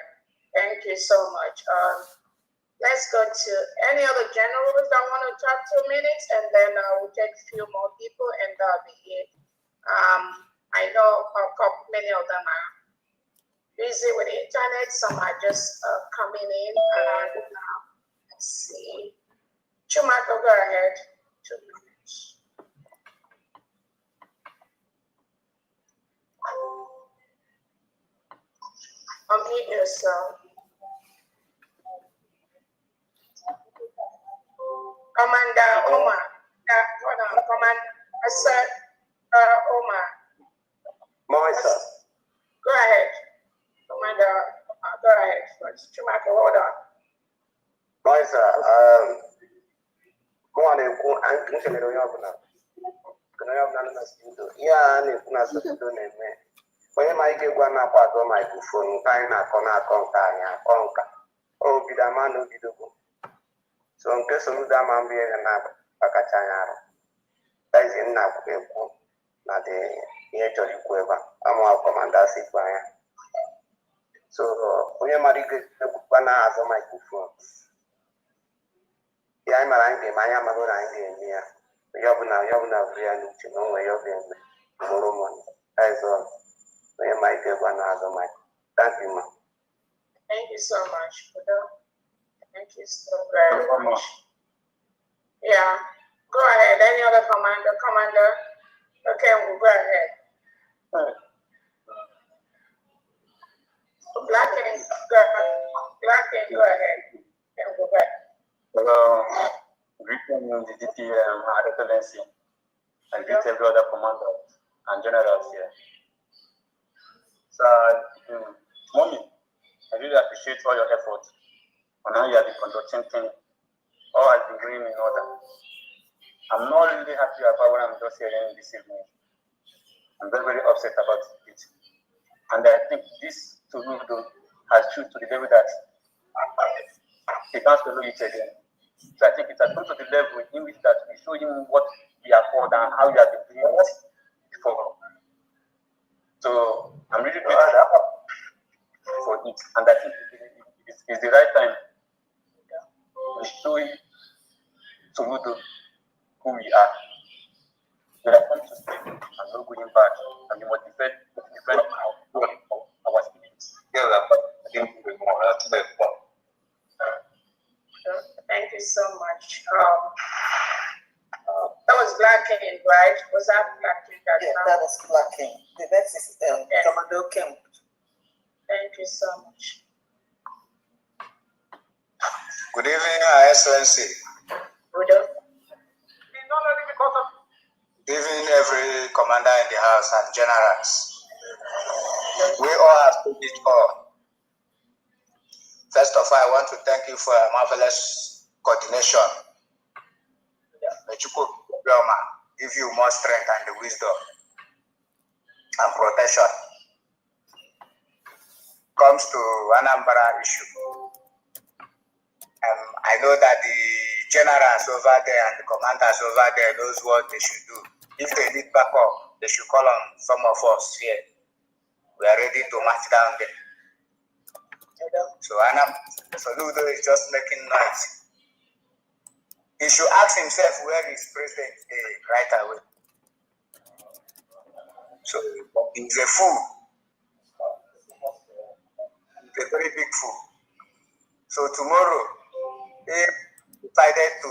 Thank you so much. Let's go to any other generals that want to talk 2 minutes, and then we'll take a few more people, and that'll be it. I know many of them are busy with the internet. Some are just coming in. And let's see. Chumako, go ahead. 2 minutes. Unmute yourself. Commander Omar. Hold on, Commander. I said Omar. Moisa. Go ahead. Commander, go ahead first. Chumako, hold on. Moisa, go on and go and continue on your plan. Can I have another studio? Yeah, and it's not so good. When I get one up at my phone, kind of conca. Oh, be the man who did go. So, in case of that man being an Pacachana, that is in Napo, not the age of the quiver. I'm our commander, so, when you marry the banana as a microphone, yeah, I'm a Maya Yabuna, really, to know where you're being tomorrow morning. As well, when you might get one as a mic. Thank you, ma'am. Thank you so much, Thank you so very much. Yeah, go ahead. Any other commander? Okay, we'll go ahead. Black and go ahead. And we'll go ahead. Hello, greeting the DPM, Her Excellency, and greet every other commander and generals here. So, Mommy, I really appreciate all your efforts on how you have been conducting things. All has been going in order. I'm not really happy about what I'm just hearing this evening. I'm very, very upset about it. And I think this Turudo has true to the level that he can't follow it again. So I think it has come to the level in which that we show him what we are for and how we have been doing it before. So I'm really grateful for it. And I think it's the right time we show him Turudo who we are. We are come to stay and not going back. And we must defend our spirits. Thank you so much. That was Black King, right? Was that Black King? That was Black King. The next is Commando King. Thank you so much. Good evening, Your Excellency. Good evening. Good evening, every commander in the house and generals. We all have to it all. First of all, I want to thank you for a marvelous coordination. May Chukwu give you more strength and the wisdom and protection. Comes to Anambra issue. I know that the generals over there and the commanders over there knows what they should do. If they need backup, they should call on some of us here. We are ready to march down there. So Ludo is just making noise. He should ask himself where his president is right away. So he's a fool. He's a very big fool. So tomorrow, he decided to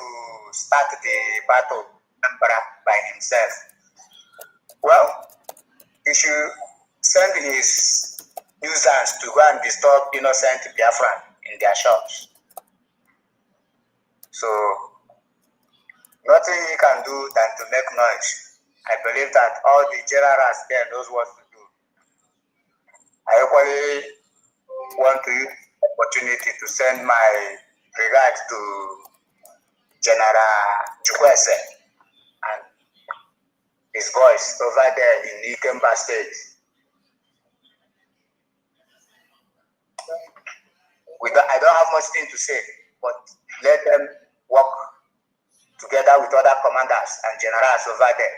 start the battle by himself. Well, he should send his users to go and disturb innocent Biafra in their shops. So nothing he can do than to make noise. I believe that all the generals there knows what to do. I equally want to use the opportunity to send my regards to General Jukwese and his boys over there in Ikemba State. I don't have much thing to say, but let them work together with other commanders and generals over there.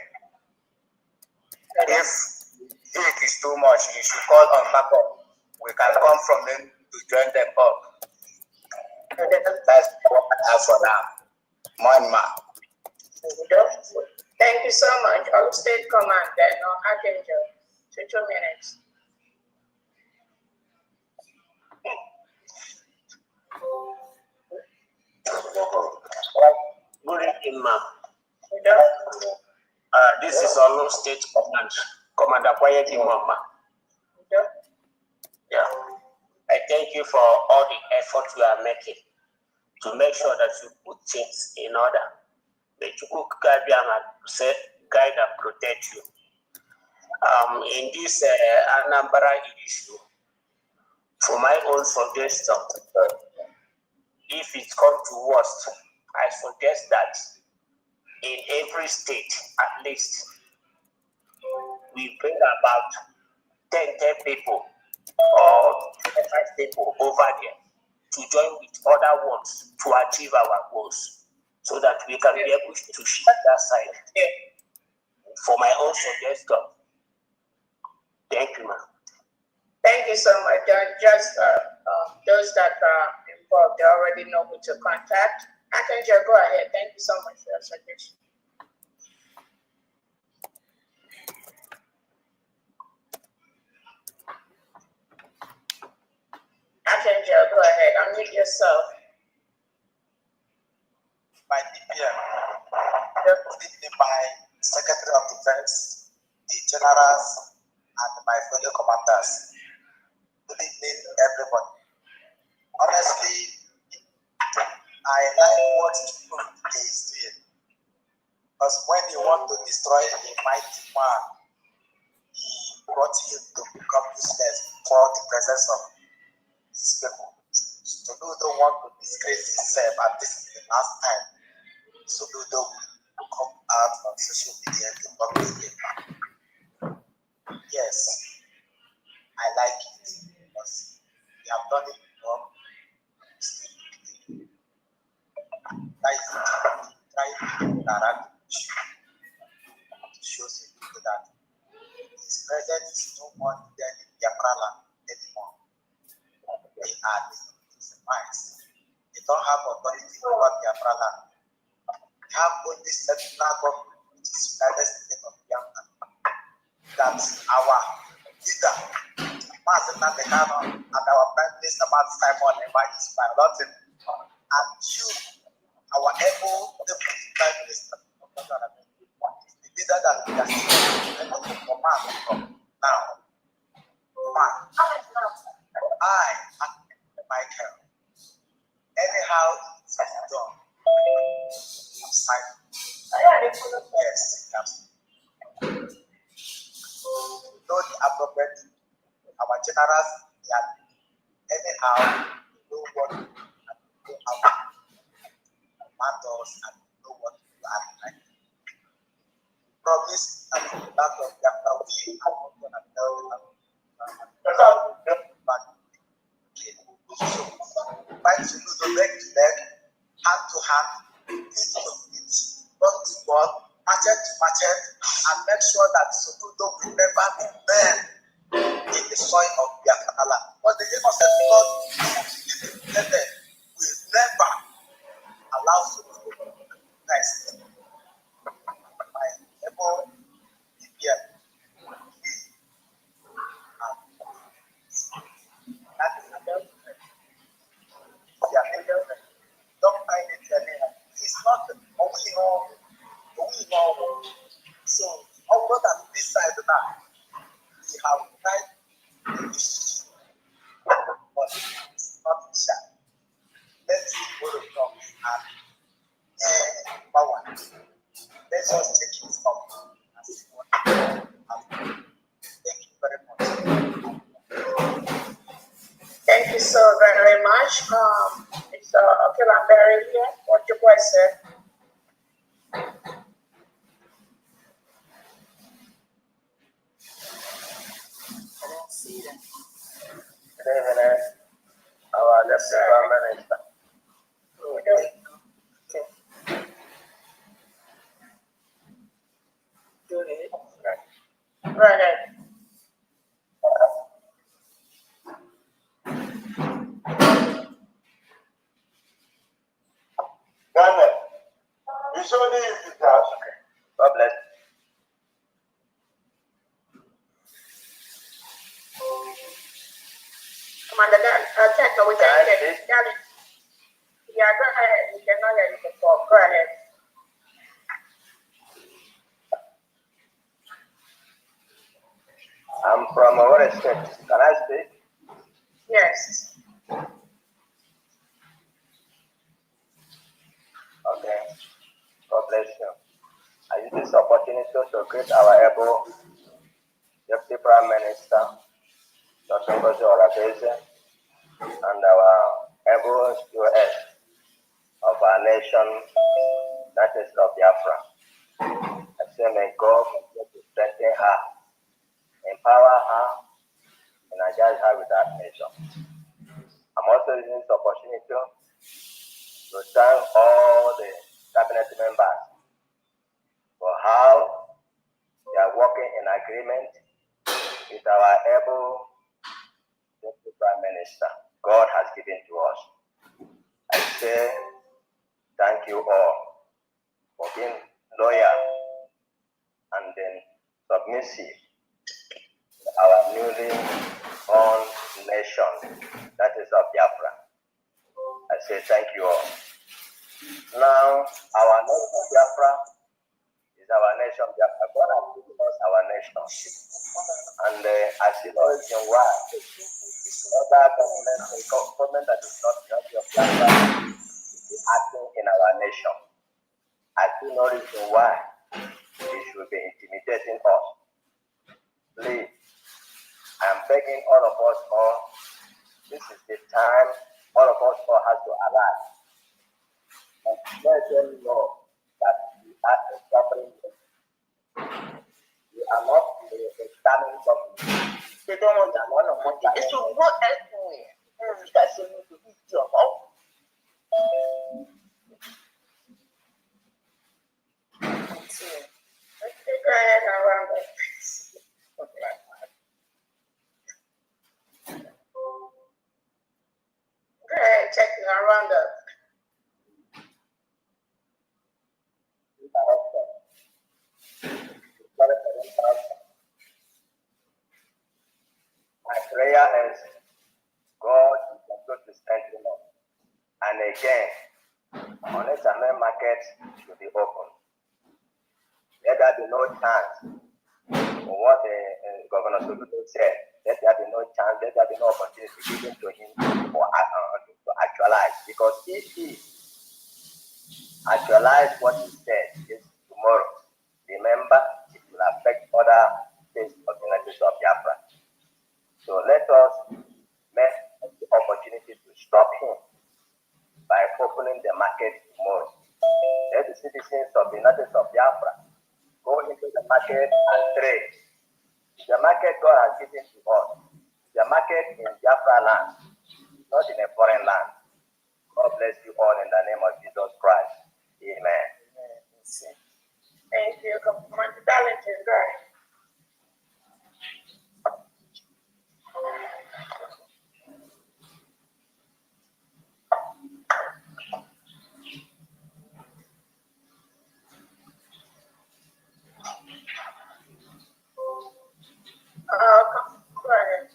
If it is too much, you should call on backup. We can come from them to join them up. That's what I have for now. Manma. Thank you so much. All State Command, then, Archangel. 2 minutes. Good evening, ma'am. This is Olu State Command, Commander Kwayeti Mama. Yeah. I thank you for all the effort you are making to make sure that you put things in order. May you guide and protect you. In this Anambra issue, for my own suggestion, if it comes to worst, I suggest that in every state, at least, we bring about 10 people or 25 people over there to join with other ones to achieve our goals so that we can be able to share that side. For my own suggestion. Thank you, ma'am. Thank you so much. Just those that are involved, they already know who to contact. Archangel, go ahead. Thank you so much for your suggestion. Archangel, go ahead. Unmute yourself. My DPM, my Secretary of Defense, the generals, and my fellow commanders. Good evening, everybody. Honestly, I like what Chukwuka is doing. Because when you want to destroy a mighty man, he brought him to become useless for the presence of his people. Soludo want to disgrace himself, and this is the last time Soludo will come out on social media to publish it. Yes, I like it because we have done it before. That is trying to interact to show people that his presence is no more than in Biafra land anymore. They are minds. They don't have authority over Biafra land. They have only secular government, which is United States of Biafra. That's our leader, Mazen Nandekano, and our Prime Minister, Simon Evangelist Pilotin, and you, our able Deputy Prime Minister, the leader that we are seeing to command from now. I, Michael, anyhow it's done. I'm silent. Yes, not appropriate. Our generals, they are anyhow, know what to do and know how to command us and know what to do at night. Promise and the land of Biafra, we are not going to tell them. But so, fight to do the leg to leg, hand to hand, feet to feet, ball to ball, machete to machete, and make sure that Soludo will never be burned in the soil of Biafra land. But the innocent God will never allow Soludo to rest. My able DPM, that is the best. Don't find it anymore. It's not we know. So, although that this side now, we have tried to issue, but it's not sharp. Let's see what it comes and power. Let's just take it from and see what happens. Thank you very much. Thank you so very much. It's Okilamberi here. What your boy said. I don't see them. Good evening. Our Deputy Minister. Okay. Go ahead. Go ahead. surely is the task. God bless. Commander, Techno, we can't hear you. Yeah, go ahead. We cannot hear you before. Go ahead. I'm from what state? Can I speak? Yes. Okay. God bless you. I use this opportunity to greet our able Deputy Prime Minister, Dr. Ngozi Orakeze, and our able US of our nation, that is of Biafra. I say, may God continue to strengthen her, empower her, energize her with that nation. I'm also using this opportunity to thank all the cabinet members for how they are working in agreement with our able Deputy Prime Minister God has given to us. I say thank you all for being loyal and then submissive to our newly born nation, that is of Biafra. I say thank you all. Now, our nation Biafra is our nation Biafra. God has given us our nation. And I see no reason why other government that is not the of Biafra is acting in our nation. I see no reason why they should be intimidating us. Please, I am begging all of us all, this is the time all of us all has to arise. And let them know that we are a suffering. We are not a standing government. They don't want that one of money. It's to work elsewhere. You guys need to eat your mouth. Let's go ahead and round up. Go ahead, check the roundup. My prayer is God is going to strengthen us. And again, honest and main market should be open. Let there be no chance for what Governor Soludo said. Let there be no chance, let there be no opportunity given to him for to actualize. Because if he actualizes what he said is tomorrow, remember, it will affect other states of the United States of Biafra. So let us make the opportunity to stop him by opening the market tomorrow. Let the citizens of the United States of Biafra go into the market and trade. The market God has given to us, the market in Biafra land, not in a foreign land. God bless you all in the name of Jesus Christ. Amen. Thank you. Commander Darlington, go ahead. Go ahead.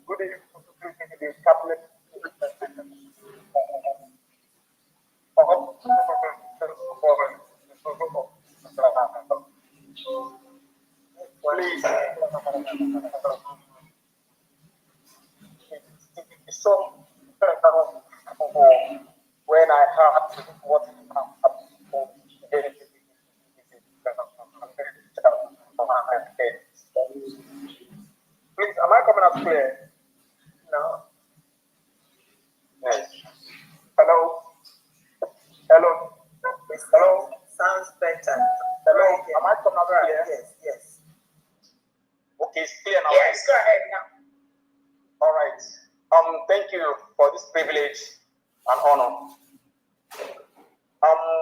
Good evening, cabinet. Please, so when I heard what happened, please, am I coming up clear? No. Yes. Hello. Hello. Hello. Sounds better. Hello. Am I coming up clear? Yes, yes. Okay, it's clear now. Yes, go ahead now. All right. Thank you for this privilege and honor.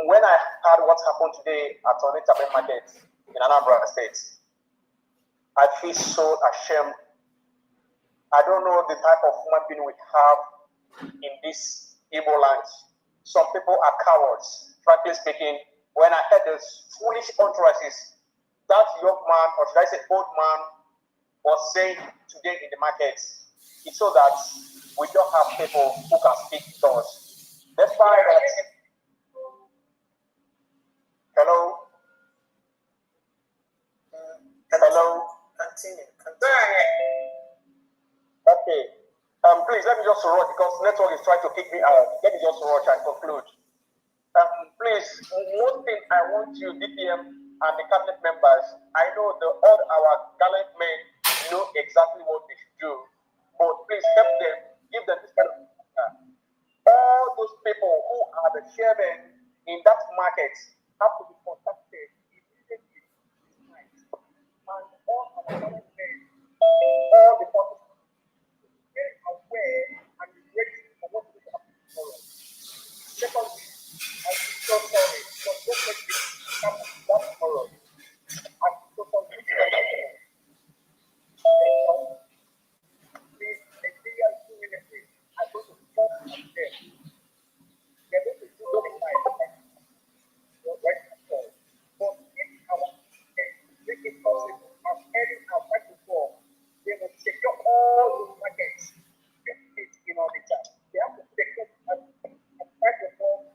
When I heard what happened today at Onitsha Market in Anambra State. I feel so ashamed. I don't know the type of human being we have in this Igbo land. Some people are cowards. Frankly speaking, when I heard those foolish utterances, that young man, or should I say old man, was saying today in the market, it's so that we don't have people who can speak to us. Despite that, hello? Hello? Continue. Okay. Please let me just rush because network is trying to kick me out. Let me just rush and conclude. Please, one thing I want you, DPM and the cabinet members, I know all our gallant men know exactly what they should do, but please help them, give them this kind of all those people who are the chairmen in that market have to be contacted immediately tonight. And all our gallant men, all the participants, get aware and be ready for what will happen tomorrow. Secondly, I'm so sorry for so much happen that tomorrow. I'm so sorry. Please, Nigeria is doing anything. I'm going to stop them. They're going to do nothing like that. Right now. But if our make it possible, I'm heading our back to war, they will secure all the markets. In all the time. They have to secure and fight the war.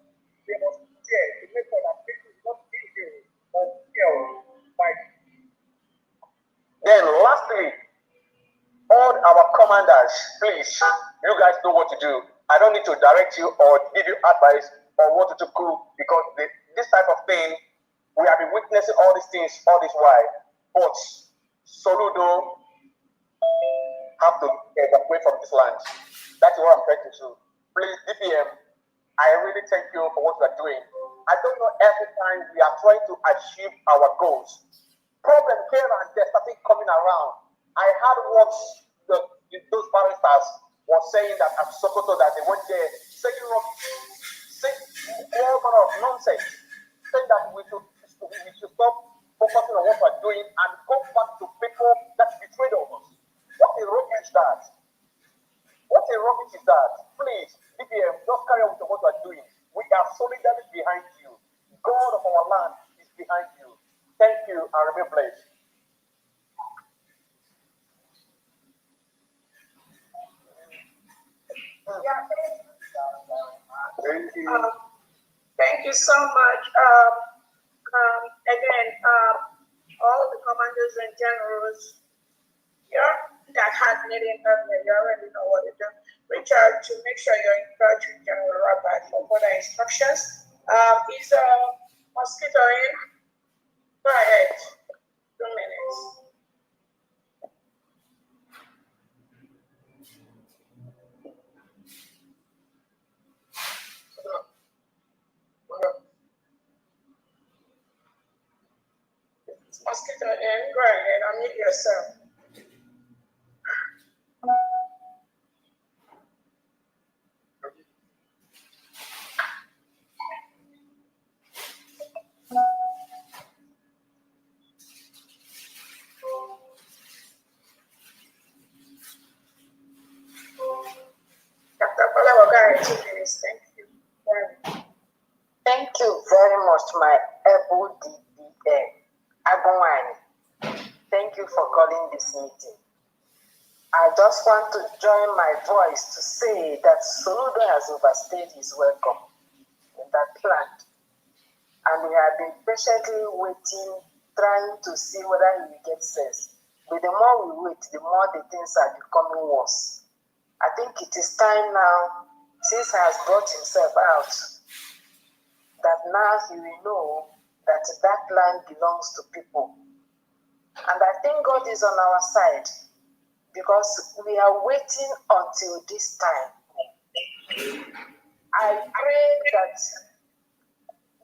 They must dare to make sure that people not injured or killed by. Then lastly, all our commanders, please, you guys know what to do. I don't need to direct you or give you advice on what to do because this type of thing, we have been witnessing all these things all this while. But Soludo have to evacuate from this land. That's what I'm trying to do. Please, DPM, I really thank you for what you are doing. I don't know every time we are trying to achieve our goals. Problem here and there started coming around. I heard what those barristers were saying that at Sokoto that they went there saying all manner of nonsense, saying that we should stop focusing on what we're doing and go back to people that betrayed us. What a rubbish is that? What a rubbish is that? Please, DPM, just carry on with what we're doing. We are solidarily behind you. God of our land is behind you. Thank you and remain blessed. Thank you so much. Again, all the commanders and generals that had meeting earlier, you already know what to do. Reach out to make sure you're in touch with General Rabat for further instructions. Is mosquito in? Go ahead. 2 minutes. Mosquito in, go ahead, unmute yourself. Dr. Palawaga, 2 minutes, thank you. Thank you very much, my able DPM. Agawani. Thank you for calling this meeting. I just want to join my voice to say that Soludo has overstayed his welcome in that plant. And we have been patiently waiting, trying to see whether he will get sense. But the more we wait, the more the things are becoming worse. I think it is time now, since he has brought himself out, that now he will know that that land belongs to people. And I think God is on our side because we are waiting until this time. I pray that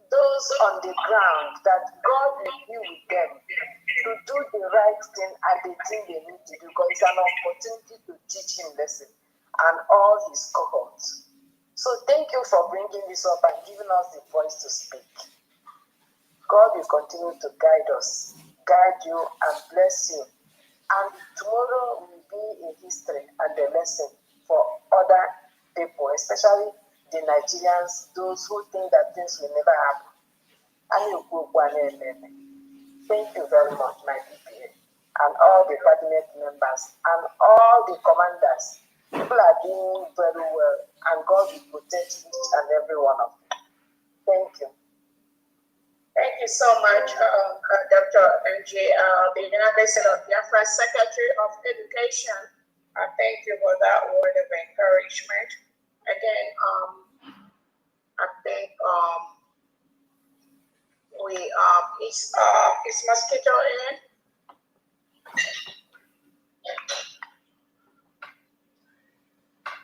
those on the ground, that God will be with them to do the right thing and the thing they need to do, because it's an opportunity to teach him lesson and all his cohorts. So thank you for bringing this up and giving us the voice to speak. God will continue to guide us guide you and bless you. And tomorrow will be a history and a lesson for other people, especially the Nigerians, those who think that things will never happen. Thank you very much, my DPA, and all the cabinet members and all the commanders. People are doing very well, and God will protect each and every one of them. Thank you. Thank you so much, Dr. MJ, the United States of Biafra Secretary of Education. Thank you for that word of encouragement. Again, I think is mosquito in?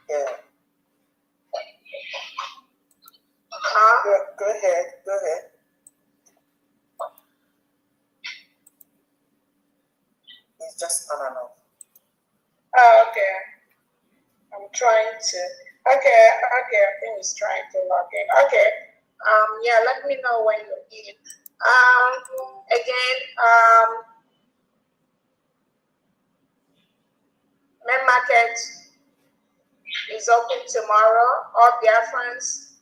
Yeah. Go ahead. It's just on and off. Oh, okay. I'm trying to. Okay. I think he's trying to log in. Okay. Yeah. Let me know when you're in. Again. Main market is open tomorrow. All Biafrans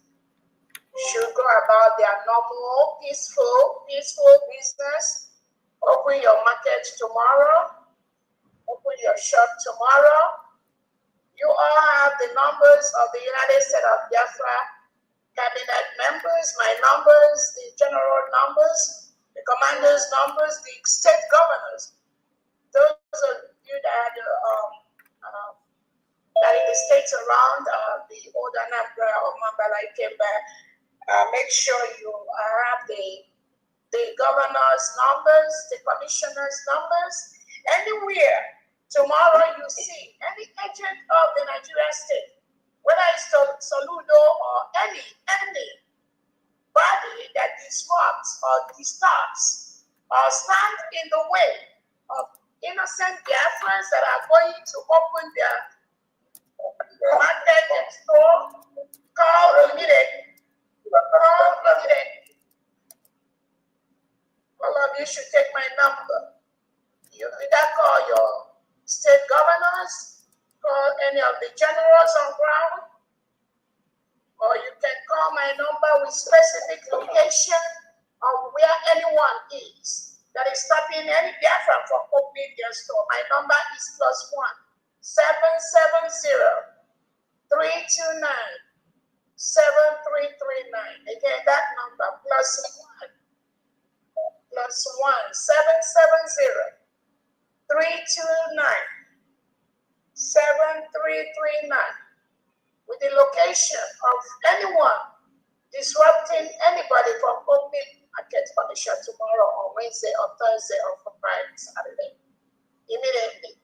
should go about their normal, peaceful business. Open your market tomorrow. Open your shop tomorrow. You all have the numbers of the United States of Biafra cabinet members, my numbers, the general numbers, the commanders' numbers, the state governors. Those of you that that in the states around the old Anambra or Mambala Ikemba, make sure you have the governor's numbers, the commissioner's numbers. Anywhere tomorrow you see any agent of the Nigerian state, whether it's Soludo or any body that disrupts or disturbs or stand in the way of innocent Biafrans that are going to open their market and store, call immediately. All of you should take my number. You either call your state governors, call any of the generals on ground, or you can call my number with specific location of where anyone is that is stopping any Biafran from opening their store. My number is +1 770 329 7339. Again, that number +1 770 329 7339 with the location of anyone disrupting anybody from opening market on the shop tomorrow or Wednesday or Thursday or Friday, Saturday. Immediately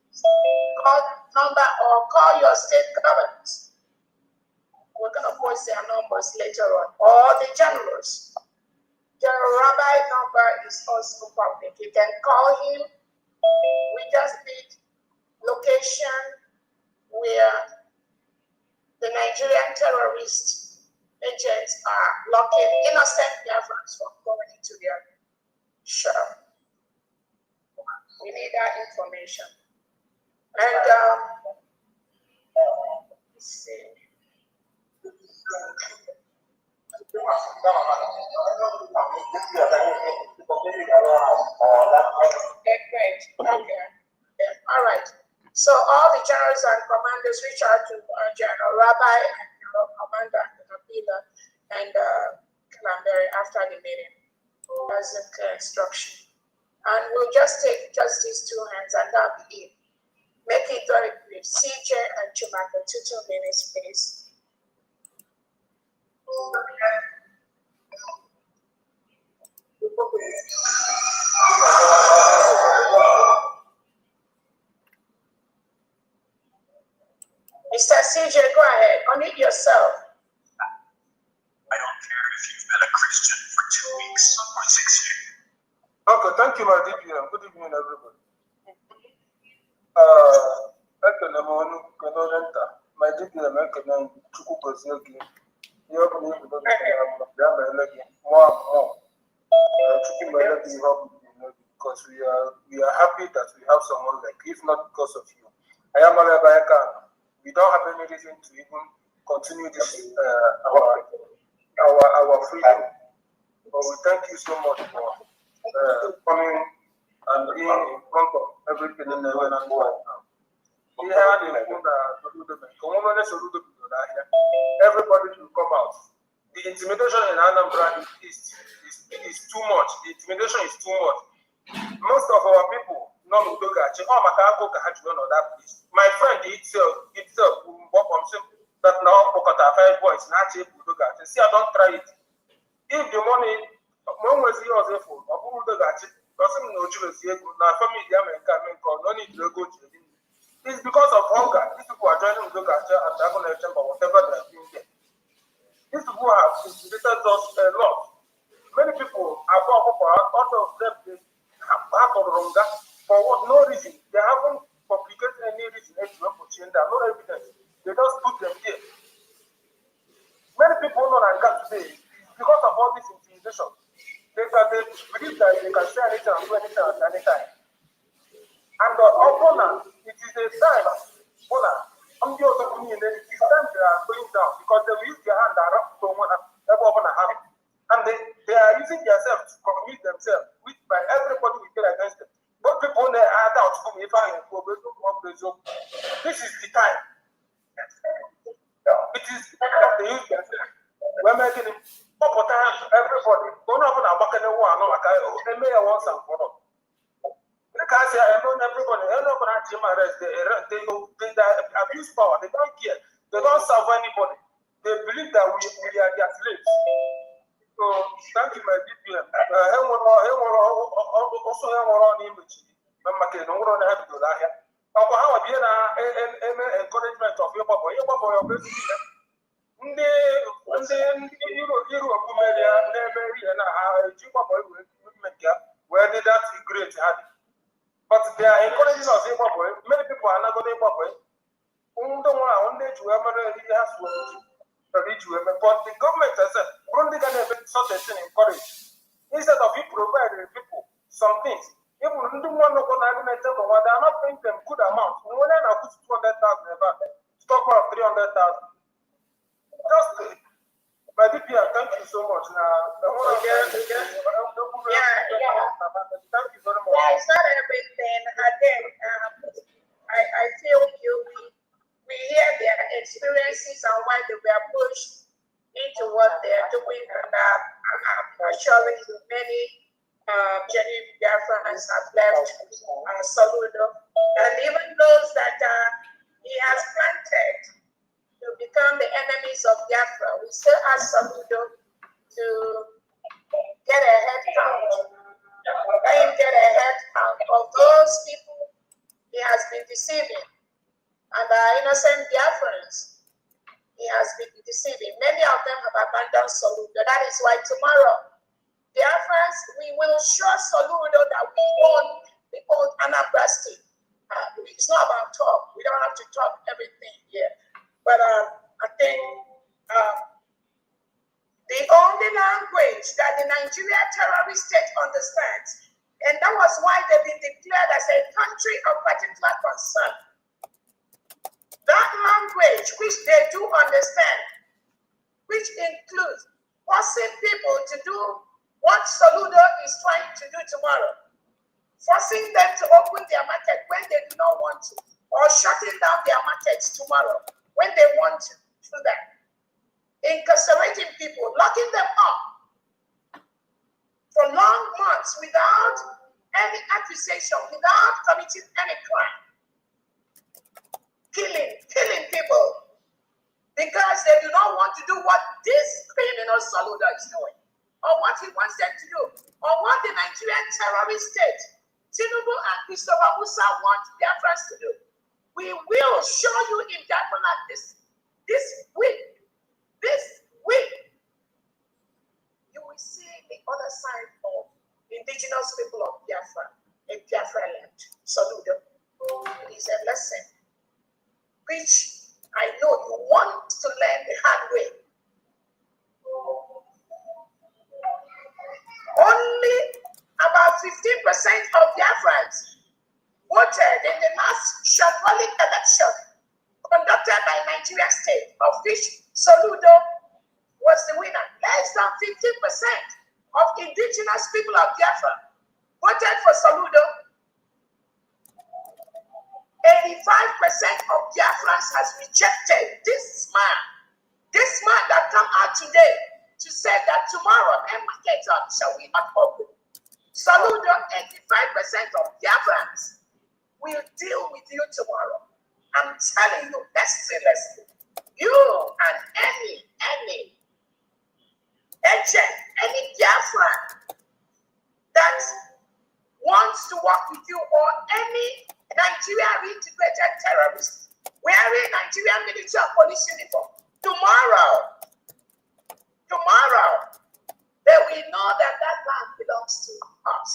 call number or call your state governors. We're going to post their numbers later on. Or the generals. General Rabbi number is also public. You can call him. We just need location where the Nigerian terrorist agents are locking innocent Biafrans from going into their shop. We need that information. And let's see. Okay, great. Okay. Yeah. All right. So all the generals and commanders reach out to General Rabbi and General Commander Kabila and Kalamberi after the meeting. That's a clear instruction. And we'll just take just these two hands and that'll be it. Make it very brief. CJ and Chumaka, 2 minutes, please. Mr. CJ, go ahead. Unmute yourself. I don't care if you've been a Christian for 2 weeks or 6 years. Okay, thank you, my DPM. Good evening, everybody. My DPM, because we are happy that we have someone like, if not because of you. I am Alabayaka. We don't have any reason to even continue this our freedom. But we thank you so much for coming and being in front of everything in the way and world. Everybody should come out. The intimidation in Anambra is too much. The intimidation is too much. Most of our people, that my friend itself, that now five boys, see, I don't try it. If the money, when was yours, if it's because of hunger. These people are joining Udogacha and Dragon Chamber, whatever they are doing there. These people have intimidated us a lot. Many people are out of them, they have part of hunger for what? No reason. They haven't publicated any reason, no evidence. They just put them there. Many people know that today because of all this intimidation. They believe that they can say anything and do anything at any time. And it is a time, it is time they are going down because they will use their hand and they are using themselves to commit themselves, which by everybody will get against them. But people are out to me if I this is the time. It is the time that they use themselves. We're making it everybody. Don't have a back in the war, no, they may once and for all. Because I know everybody, they abuse power, they don't care, they don't serve anybody. They believe that we are their slaves. So thank you, my DPM. Encouragement of your where did that great had? But they are encouraging us. Many people are not going to but the government has said, such a thing encouraged. Instead of it providing people some things, even they are not paying them good amount. When I put 200,000 stock of 300,000. Just my DPR, thank you so much. Thank you very much. Yeah, it's not everything. Again, I feel you. We hear their experiences and why they were pushed into what they are doing, and I'm assuring you many genuine Biafrans have left Soludo, and even those that he has planted to become the enemies of Biafra, we still ask Soludo to get a head count. Let him get a head count of those people he has been deceiving, and innocent Biafrans he has been deceiving. Many of them have abandoned Soludo. That is why tomorrow, Biafrans, we will show Soludo that we own the old Anambra State. It's not about talk. We don't have to talk everything here. But I think the only language that the Nigeria terrorist state understands, and that was why they've been declared as a country of particular concern. That language which they do understand, which includes forcing people to do what Soludo is trying to do tomorrow, forcing them to open their market when they do not want to, or shutting down their markets tomorrow when they want to do that, incarcerating people, locking them up for long months without any accusation, without committing any crime, killing people because they do not want to do what this criminal Soludo is doing, or what he wants them to do, or what the Nigerian terrorist state, Tinubu and Christopher Musa want Biafrans to do. We will show you in Biafra this week. This week, you will see the other side of indigenous people of Biafra in Biafra land. Soludo. It is a lesson which I know you want to learn the hard way. Only about 15% of of which Soludo was the winner. Less than 50% of indigenous people of Biafra voted for Soludo. 85% of Biafrans has rejected this man. This man that come out today to say that tomorrow the market shall we not open. Soludo, 85% of Biafrans will deal with you tomorrow. I'm telling you, mercilessly. You and any agent, any Biafran that wants to work with you, or any Nigeria reintegrated terrorist wearing Nigerian military and police uniform, tomorrow, they will know that that land belongs to us.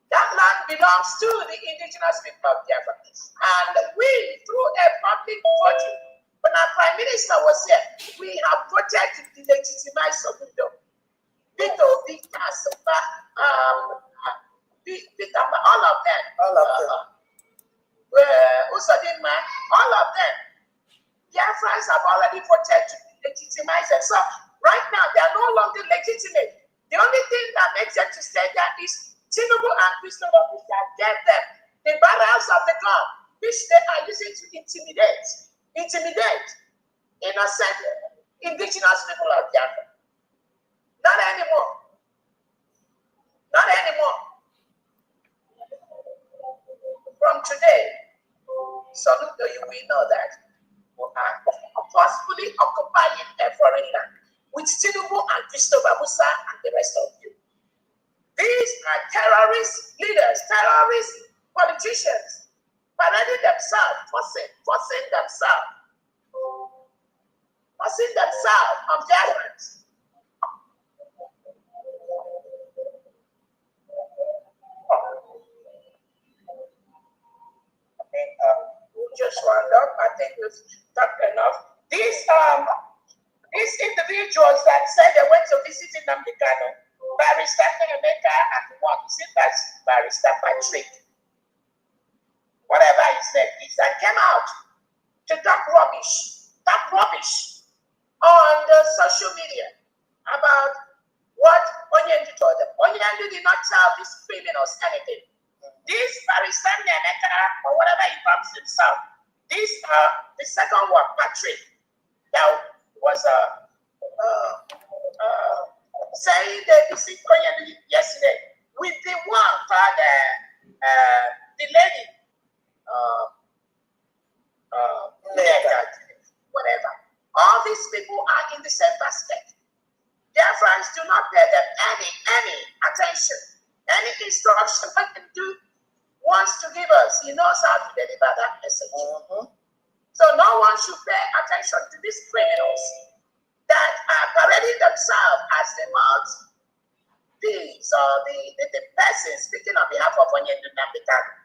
That land belongs to the indigenous people of Biafra. And we, through a public voting, when our Prime Minister was here, we have voted to delegitimize Soludo. Vito, all of them. Usadinma, all of them. Biafrans have already voted to legitimize them. So right now, they are no longer legitimate. The only thing that makes them to stay there is Tinubu and Christopher that gave them the barrels of the gun, which they are using to intimidate innocent indigenous people of Biafra. Not anymore. Not anymore. From today, Soludo, you will know that we are forcefully occupying a foreign land with Tinubu and Christopher Musa and the rest of you. These are terrorist leaders, terrorist politicians, parading themselves, forcing themselves on Biafrans. Just round up. I think we've talked enough. These individuals that said they went to visit Nnamdi Kanu, Barrister Emeka and one, Barrister Patrick, whatever his name is, that came out to talk rubbish on the social media about what Onyendu told them. Onyendu did not tell these criminals anything. This Barrister Emeka, or whatever he calls himself, the second one, Patrick, that was saying that you see yesterday with the one for the lady, whatever. All these people are in the same basket. Their friends do not pay them any attention, any instruction. What they do wants to give us, he knows how to deliver that message. So no one should pay attention to these criminals that are parading themselves as the mouthpiece or the person speaking on behalf of Onyendu Nnamdi Kanu.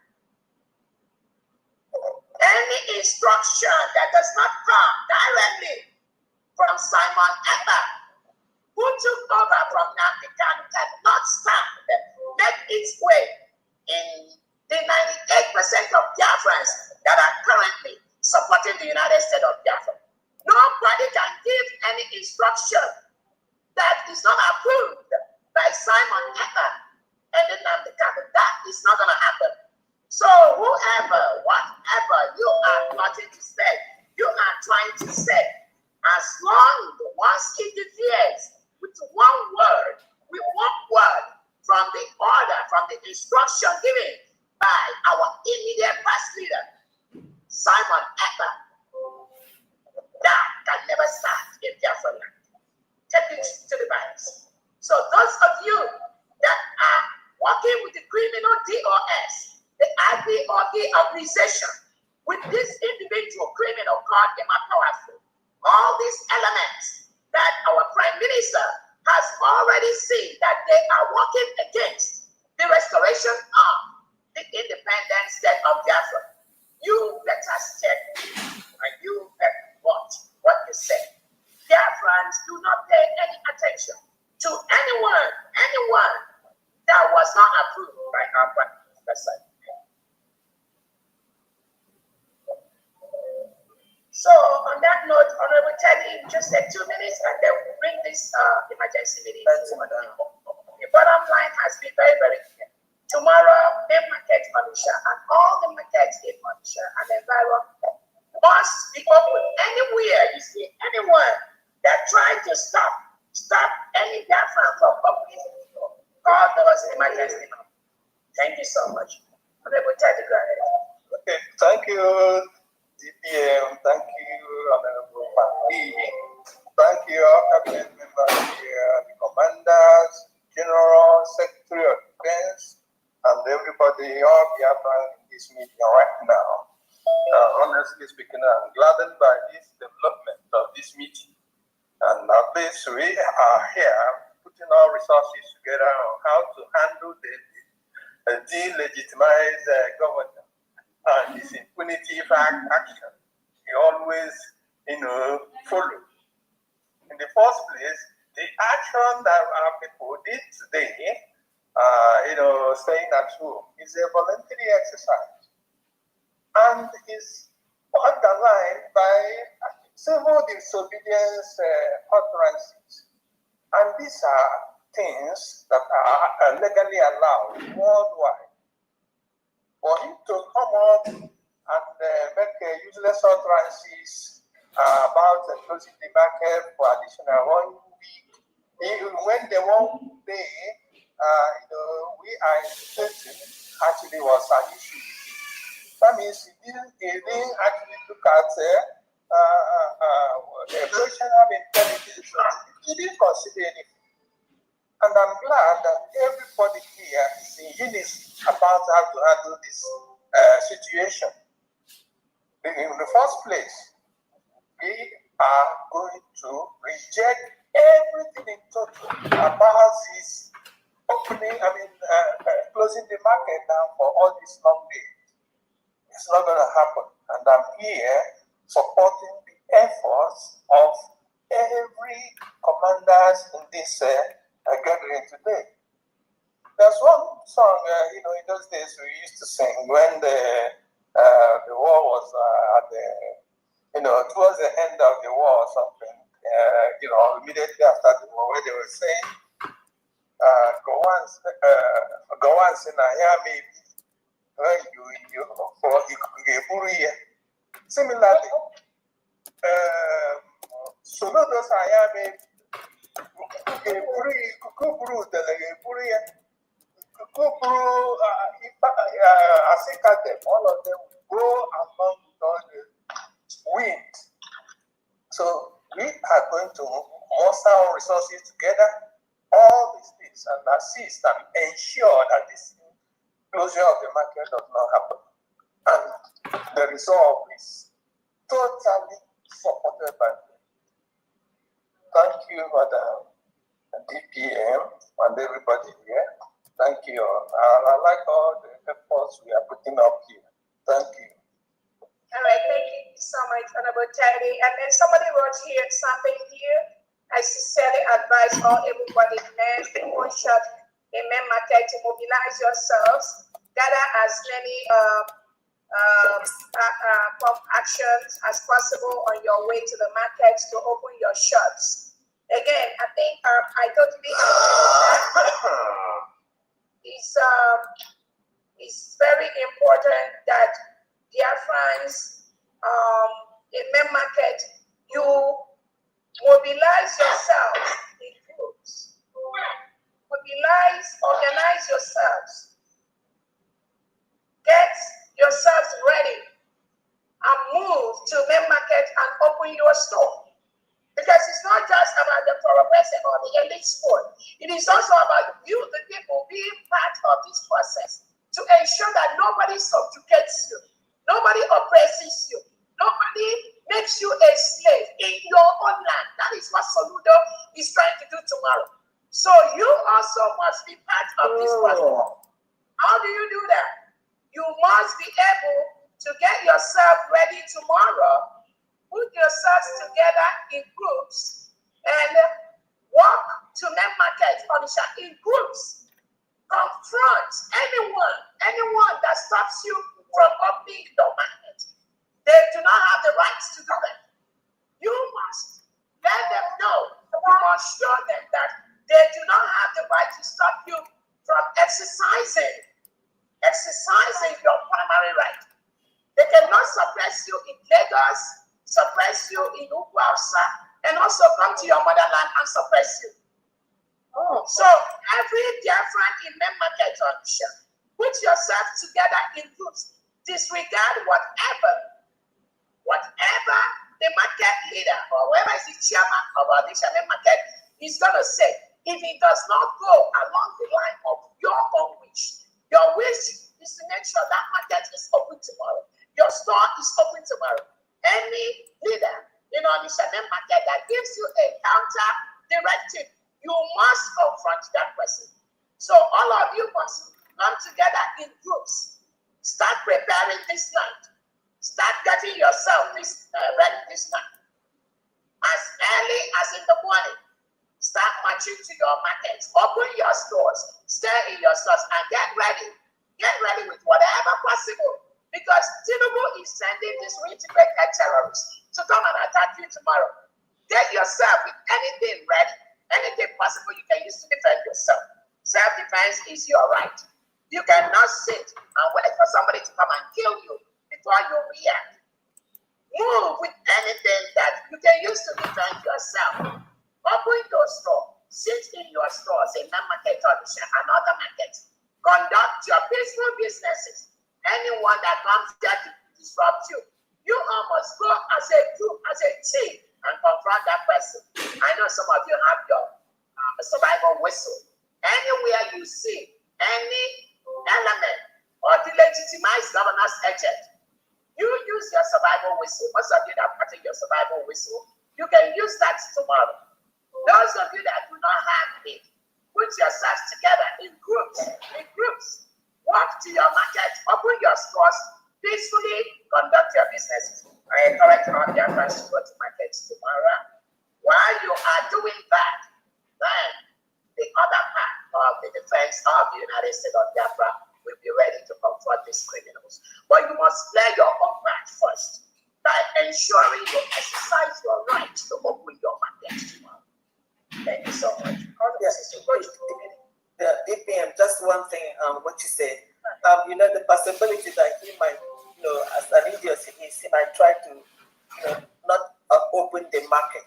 Any instruction that does not come directly from Simon Ekpa, who took over from Nnamdi Kanu, cannot stand make its way in the 98% of Biafrans that are currently supporting the United States of Biafra. Nobody can give any instruction that is not approved by Simon Ekpa and the Nnamdi Kanu. That is not going to happen. So whoever, whatever you are plotting to say, you are trying to say, as long as once it interferes with one word from the order, from the instruction given by our immediate past leader, Simon Ekpa, that can never stand in Biafra land. Take it to the banks. So those of you that are working with the criminal DOS, the IPOB organization, with this individual criminal called Emma Powerful, all these elements that our Prime Minister has already seen that they are working against the restoration of the independent state of Biafra. You better check and you better watch what you say. Biafrans do not pay any attention to anyone that was not approved by our Prime Minister. So on that note, The bottom line has been very, very clear. Tomorrow, main market Malaysia and all the markets in Malaysia and environment must be open. Anywhere you see anyone that trying to stop any Biafra from opening, all those emergency. Thank you so much. I'm able to go ahead. Okay, thank you, DPM. Thank you, Honorable Mandi. Thank you, our cabinet members here, the commanders, general, secretary of defense, and everybody, all Biafra in this meeting right now. Honestly speaking, I'm gladdened by this development of this meeting. And at least we are here putting our resources together on how to handle the delegitimized government and this impunity action. We always, follow. In the first place, the action that our people did today, staying at home, is a voluntary exercise and is underlined by civil disobedience utterances. And these are things that are legally allowed worldwide. For him to come up and make useless utterances about closing the market for additional 1 week, even when the 1 day, we are stating actually was an issue. That means he didn't actually look at the operational intelligence. He didn't consider anything. And I'm glad that everybody here is in unison about how to handle this situation. In the first place, we are going to reject everything in total about this closing the market down for all these long days. It's not going to happen. And I'm here supporting the efforts of every commanders in this gathering today. There's one song, in those days we used to sing when the war was towards the end of the war or something, immediately after the war, where they were saying, go on, maybe. Similarly, Solodos Ayame all of them go among the wind. So we are going to muster our resources together, all these things, and assist and ensure that this closure of the market does not happen. And the resolve is totally supported by me. Thank you, Madam DPM, and everybody here. Thank you. I like all the efforts we are putting up here. Thank you. All right, thank you so much, Honorable Teddy. And then somebody wrote here something here. I sincerely advise all everybody, men, people, shop, in main market to mobilize yourselves, gather as many pump actions as possible on your way to the markets to open your shops. Again, I think I totally agree with that. It's very important that Biafrans in main market, you mobilize yourselves in groups. Organize yourselves. Get yourselves ready and move to main market and open your store. Because it's not just about the poor person or the elite sport. It is also about you, the people, being part of this process to ensure that nobody subjugates you, nobody oppresses you, nobody makes you a slave in your own land. That is what Soludo is trying to do tomorrow. So you also must be part of this process. How do you do that? You must be able to get yourself ready tomorrow, put yourselves together in groups, and walk to main market in groups. Confront anyone that stops you from opening the market. They do not have the rights to do that. You must let them know. You must show them that they do suppress you in Ukwausa and also come to your motherland and suppress you. So every Biafran in main market audition, put yourself together in groups. Disregard whatever the market leader or whoever is the chairman of audition main market is going to say. If it does not go along the line of your own wish, your wish is to make sure that market is open tomorrow. Your store is open tomorrow. Any leader in audition main market that gives you a counter directive, you must confront that person. So all of you must come together in groups. Start preparing this night. Start getting yourself ready this night. As early as in the morning, start marching to your markets. Open your stores. Stay in your stores and get ready. Get ready with whatever possible. Because Tinubu is sending these integrated terrorists to come and attack you tomorrow. Get yourself with anything ready. Anything possible you can use to defend yourself. Self-defense is your right. You cannot sit and wait for somebody to come and kill you before you react. Move with anything that you can use to defend yourself. Open your store. Sit in your stores in that market or another market. Conduct your peaceful businesses. Anyone that comes there to disrupt you, you must go as a group, as a team, and confront that person. I know some of you have your survival whistle. Anywhere you see any element or the legitimized governor's agent, you use your survival whistle. Most of you that have your survival whistle, you can use that tomorrow. Those of you that do not have it, put yourselves together in groups. Walk to your market, open your stores, peacefully conduct your business. I encourage all the Biafrans to go to markets tomorrow. While you are doing that, then the other part of the defense of the United States of Biafra will be ready to confront these criminals. But you must play your own part first by ensuring you exercise your right to open your market tomorrow. Thank you so much. The DPM, just one thing, what you said, the possibility that he might, as an idiot, he might try to, not open the market,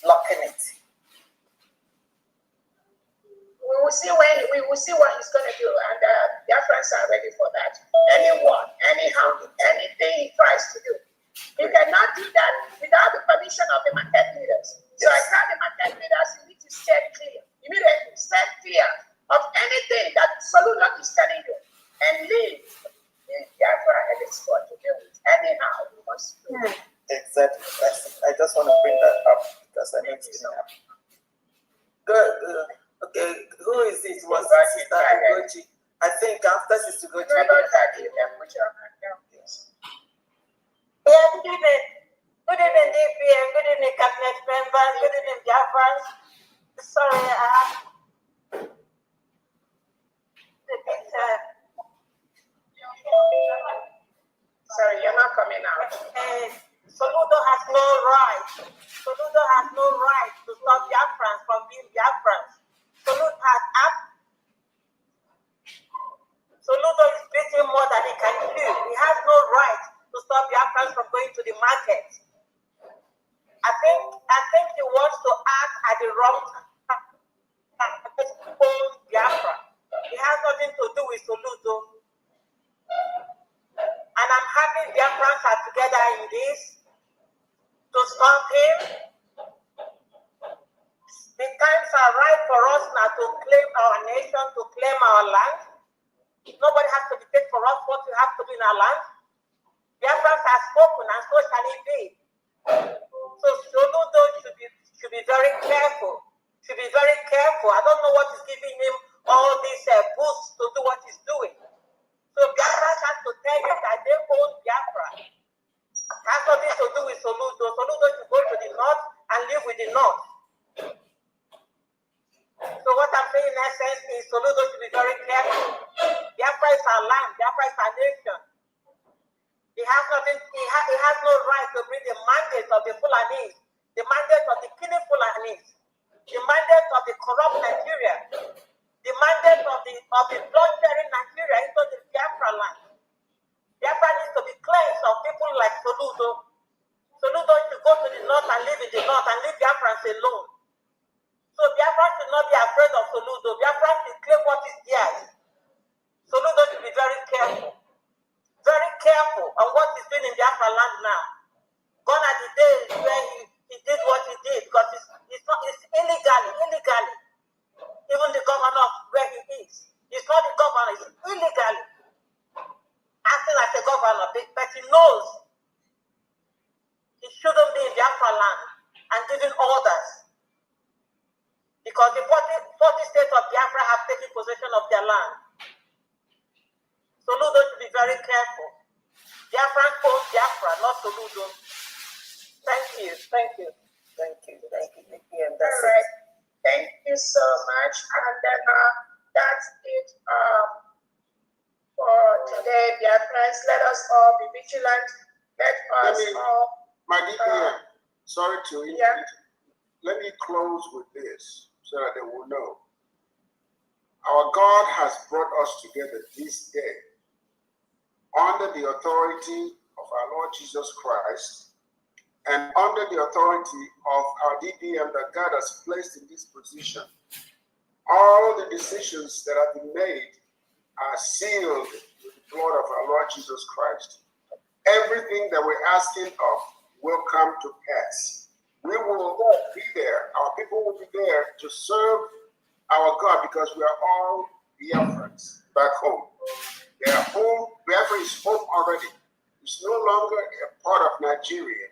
blocking it. We will see what he's going to do, and the Biafrans are ready for that. Anyone, anyhow, anything he tries to do, he cannot do that without the permission of the market leaders. So I tell the market leaders, you need to stay clear, immediately stay clear of anything that Soludo is telling you, and leave the Biafra and its sport to deal with. Anyhow, you must do it. Exactly. I just want to bring that up because I need to know. Good. Okay, who is it? Was it Sister Ugochi? I think after Sister Ugochi. Put your hand down, please. Yeah, good evening. Good evening, DPM. Good evening, cabinet members. Good evening, Biafrans. Sorry, I have a bit. Sorry, you're not coming out. Soludo has no right. Soludo has no right to stop Biafrans from being Biafrans. Soludo is beating more than he can do. He has no right to stop Biafrans from going to the market. I think he wants to act at the wrong time. Biafra. It has nothing to do with Soludo. And I'm happy Biafrans are together in this to stop him. The times are right for us now to claim our nation, to claim our land. Nobody has to dictate for us what we have to do in our land. Biafrans have spoken, and so shall it be. So Soludo should be very careful. Should be very careful. I don't know what is giving him all these boosts to do what he's doing. So Biafrans have to tell him that they own Biafra. It has nothing to do with Soludo. Soludo should go to the north and live with the north. So what I'm saying in essence is Soludo should be very careful. Biafra is our land. Biafra is our nation. He has nothing. He has no right to bring the mandate of the Fulanis, the mandate of the killing Fulanis, the mandate of the corrupt Nigeria, the mandate of the blood-bearing Nigeria into the Biafra land. Biafra needs to be cleansed of people like Soludo. with the North and leave Biafrans alone. So Biafra should not be afraid of Soludo. Biafra should claim what is theirs. Soludo should be very careful on what he's doing in Biafra land now. Gone are the days where he did what he did because it's illegally. Even the governor of where he is. He's not the governor, it's illegally. Acting like a governor, but he knows he shouldn't be in Biafra land and giving orders. Because the 40 states of Biafra have taken possession of their land. Soludo should be very careful. Biafra owns Biafra, not Soludo. Thank you. That's right. Thank you so much. And then that's it for today, Biafrans. Let us all be vigilant. Let us all. My DPM, sorry to interrupt. Let me close with this so that they will know. Our God has brought us together this day under the authority of our Lord Jesus Christ and under the authority of our DPM that God has placed in this position. All the decisions that have been made are sealed with the blood of our Lord Jesus Christ. Everything that we're asking of will come to pass. We will be there. Our people will be there to serve our God because we are all Biafrans back home. They are home. Biafra is home already. It's no longer a part of Nigeria.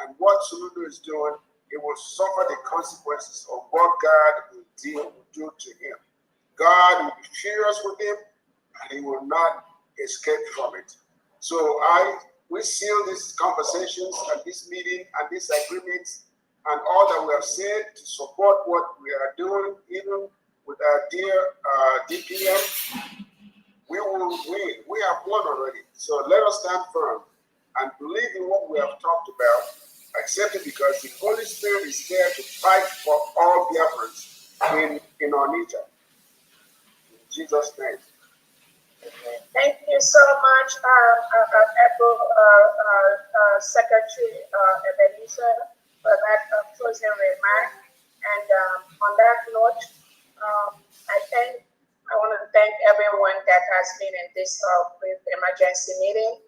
And what Soludo is doing, it will suffer the consequences of what God will do to him. God will be furious with him, and he will not escape from it. So we seal these conversations and this meeting and these agreements and all that we have said to support what we are doing, even with our dear DPM. We will win. We have won already. So let us stand firm and believe in what we have talked about, accept it because the Holy Spirit is there to fight for all Biafrans in Onitsha. In Jesus' name. Thank you so much, Secretary Ebenezer, for that closing remark. And on that note, I want to thank everyone that has been in this brief emergency meeting.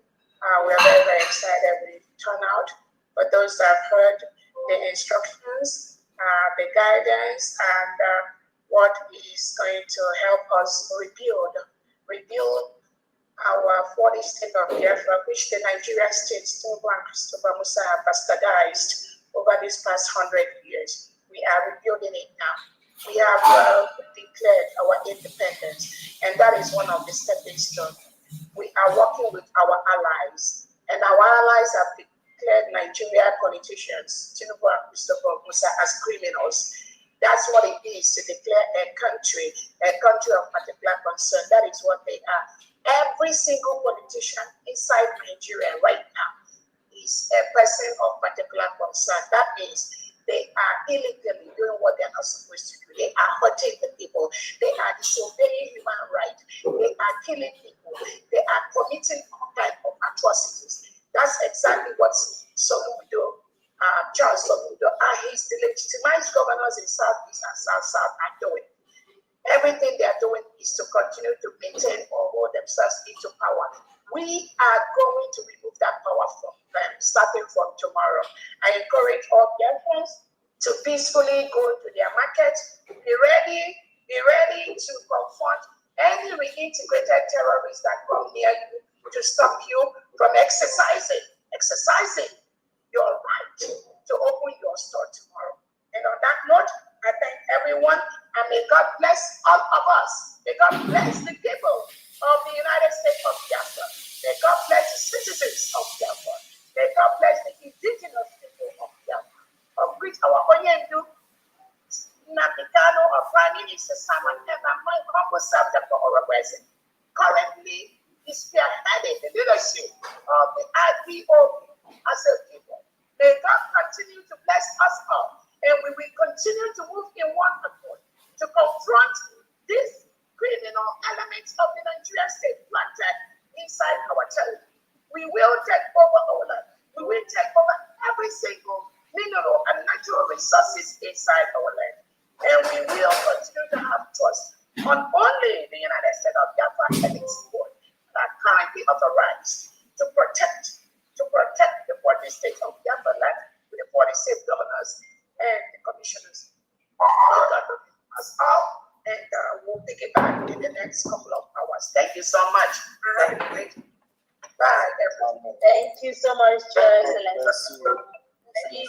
We are very, very excited with the turnout. For those that have heard the instructions, the guidance, and what is going to help us rebuild our 40 state of Biafra, which the Nigerian states, Tinubu and Christopher Musa have bastardized over these past 100 years. We are rebuilding it now. We have declared our independence, and that is one of the stepping stones. We are working with our allies, and our allies have declared Nigerian politicians, Tinubu and Christopher Musa, as criminals. That's what it is to declare a country of particular concern. That is what they are. Every single politician inside Nigeria right now is a person of particular concern. That means they are illegally doing what they're not supposed to do. They are hurting the people. They are disobeying human rights. They are killing people. They are committing all kinds of atrocities. That's exactly what Soludo, Charles Soludo, and his legitimized governors in Southeast and South are doing. Everything they are doing is to continue to maintain or hold themselves into power. We are going to remove that power from them starting from tomorrow. I encourage all Biafrans to peacefully go to their market, be ready to confront any reintegrated terrorists that come near you to stop you from exercising your right to open your store tomorrow. And on that note, I thank everyone, and may God bless all of us. May God bless the people of the United States of Biafra. May God bless the citizens of Biafra. May God bless the indigenous people of Biafra, of which our Onyendu, Nabikano, or Prime Minister Simon Evan, my humble subject for our president, currently is spearheading the leadership of the IPOB as a people. May God continue to bless us all, and we will continue to move in one accord to confront these criminal elements of the Nigerian state planted inside our territory. We will take over our land. We will take over every single mineral and resources inside our land. And we will continue to have trust on only the United States of Biafra and its board that are currently authorized to protect the 40 states of Biafra land with the 46 governors and the commissioners. Us all, and we'll pick it back in the next couple of hours. Thank you so much. Bye, everyone. Thank you so much, Your Excellency.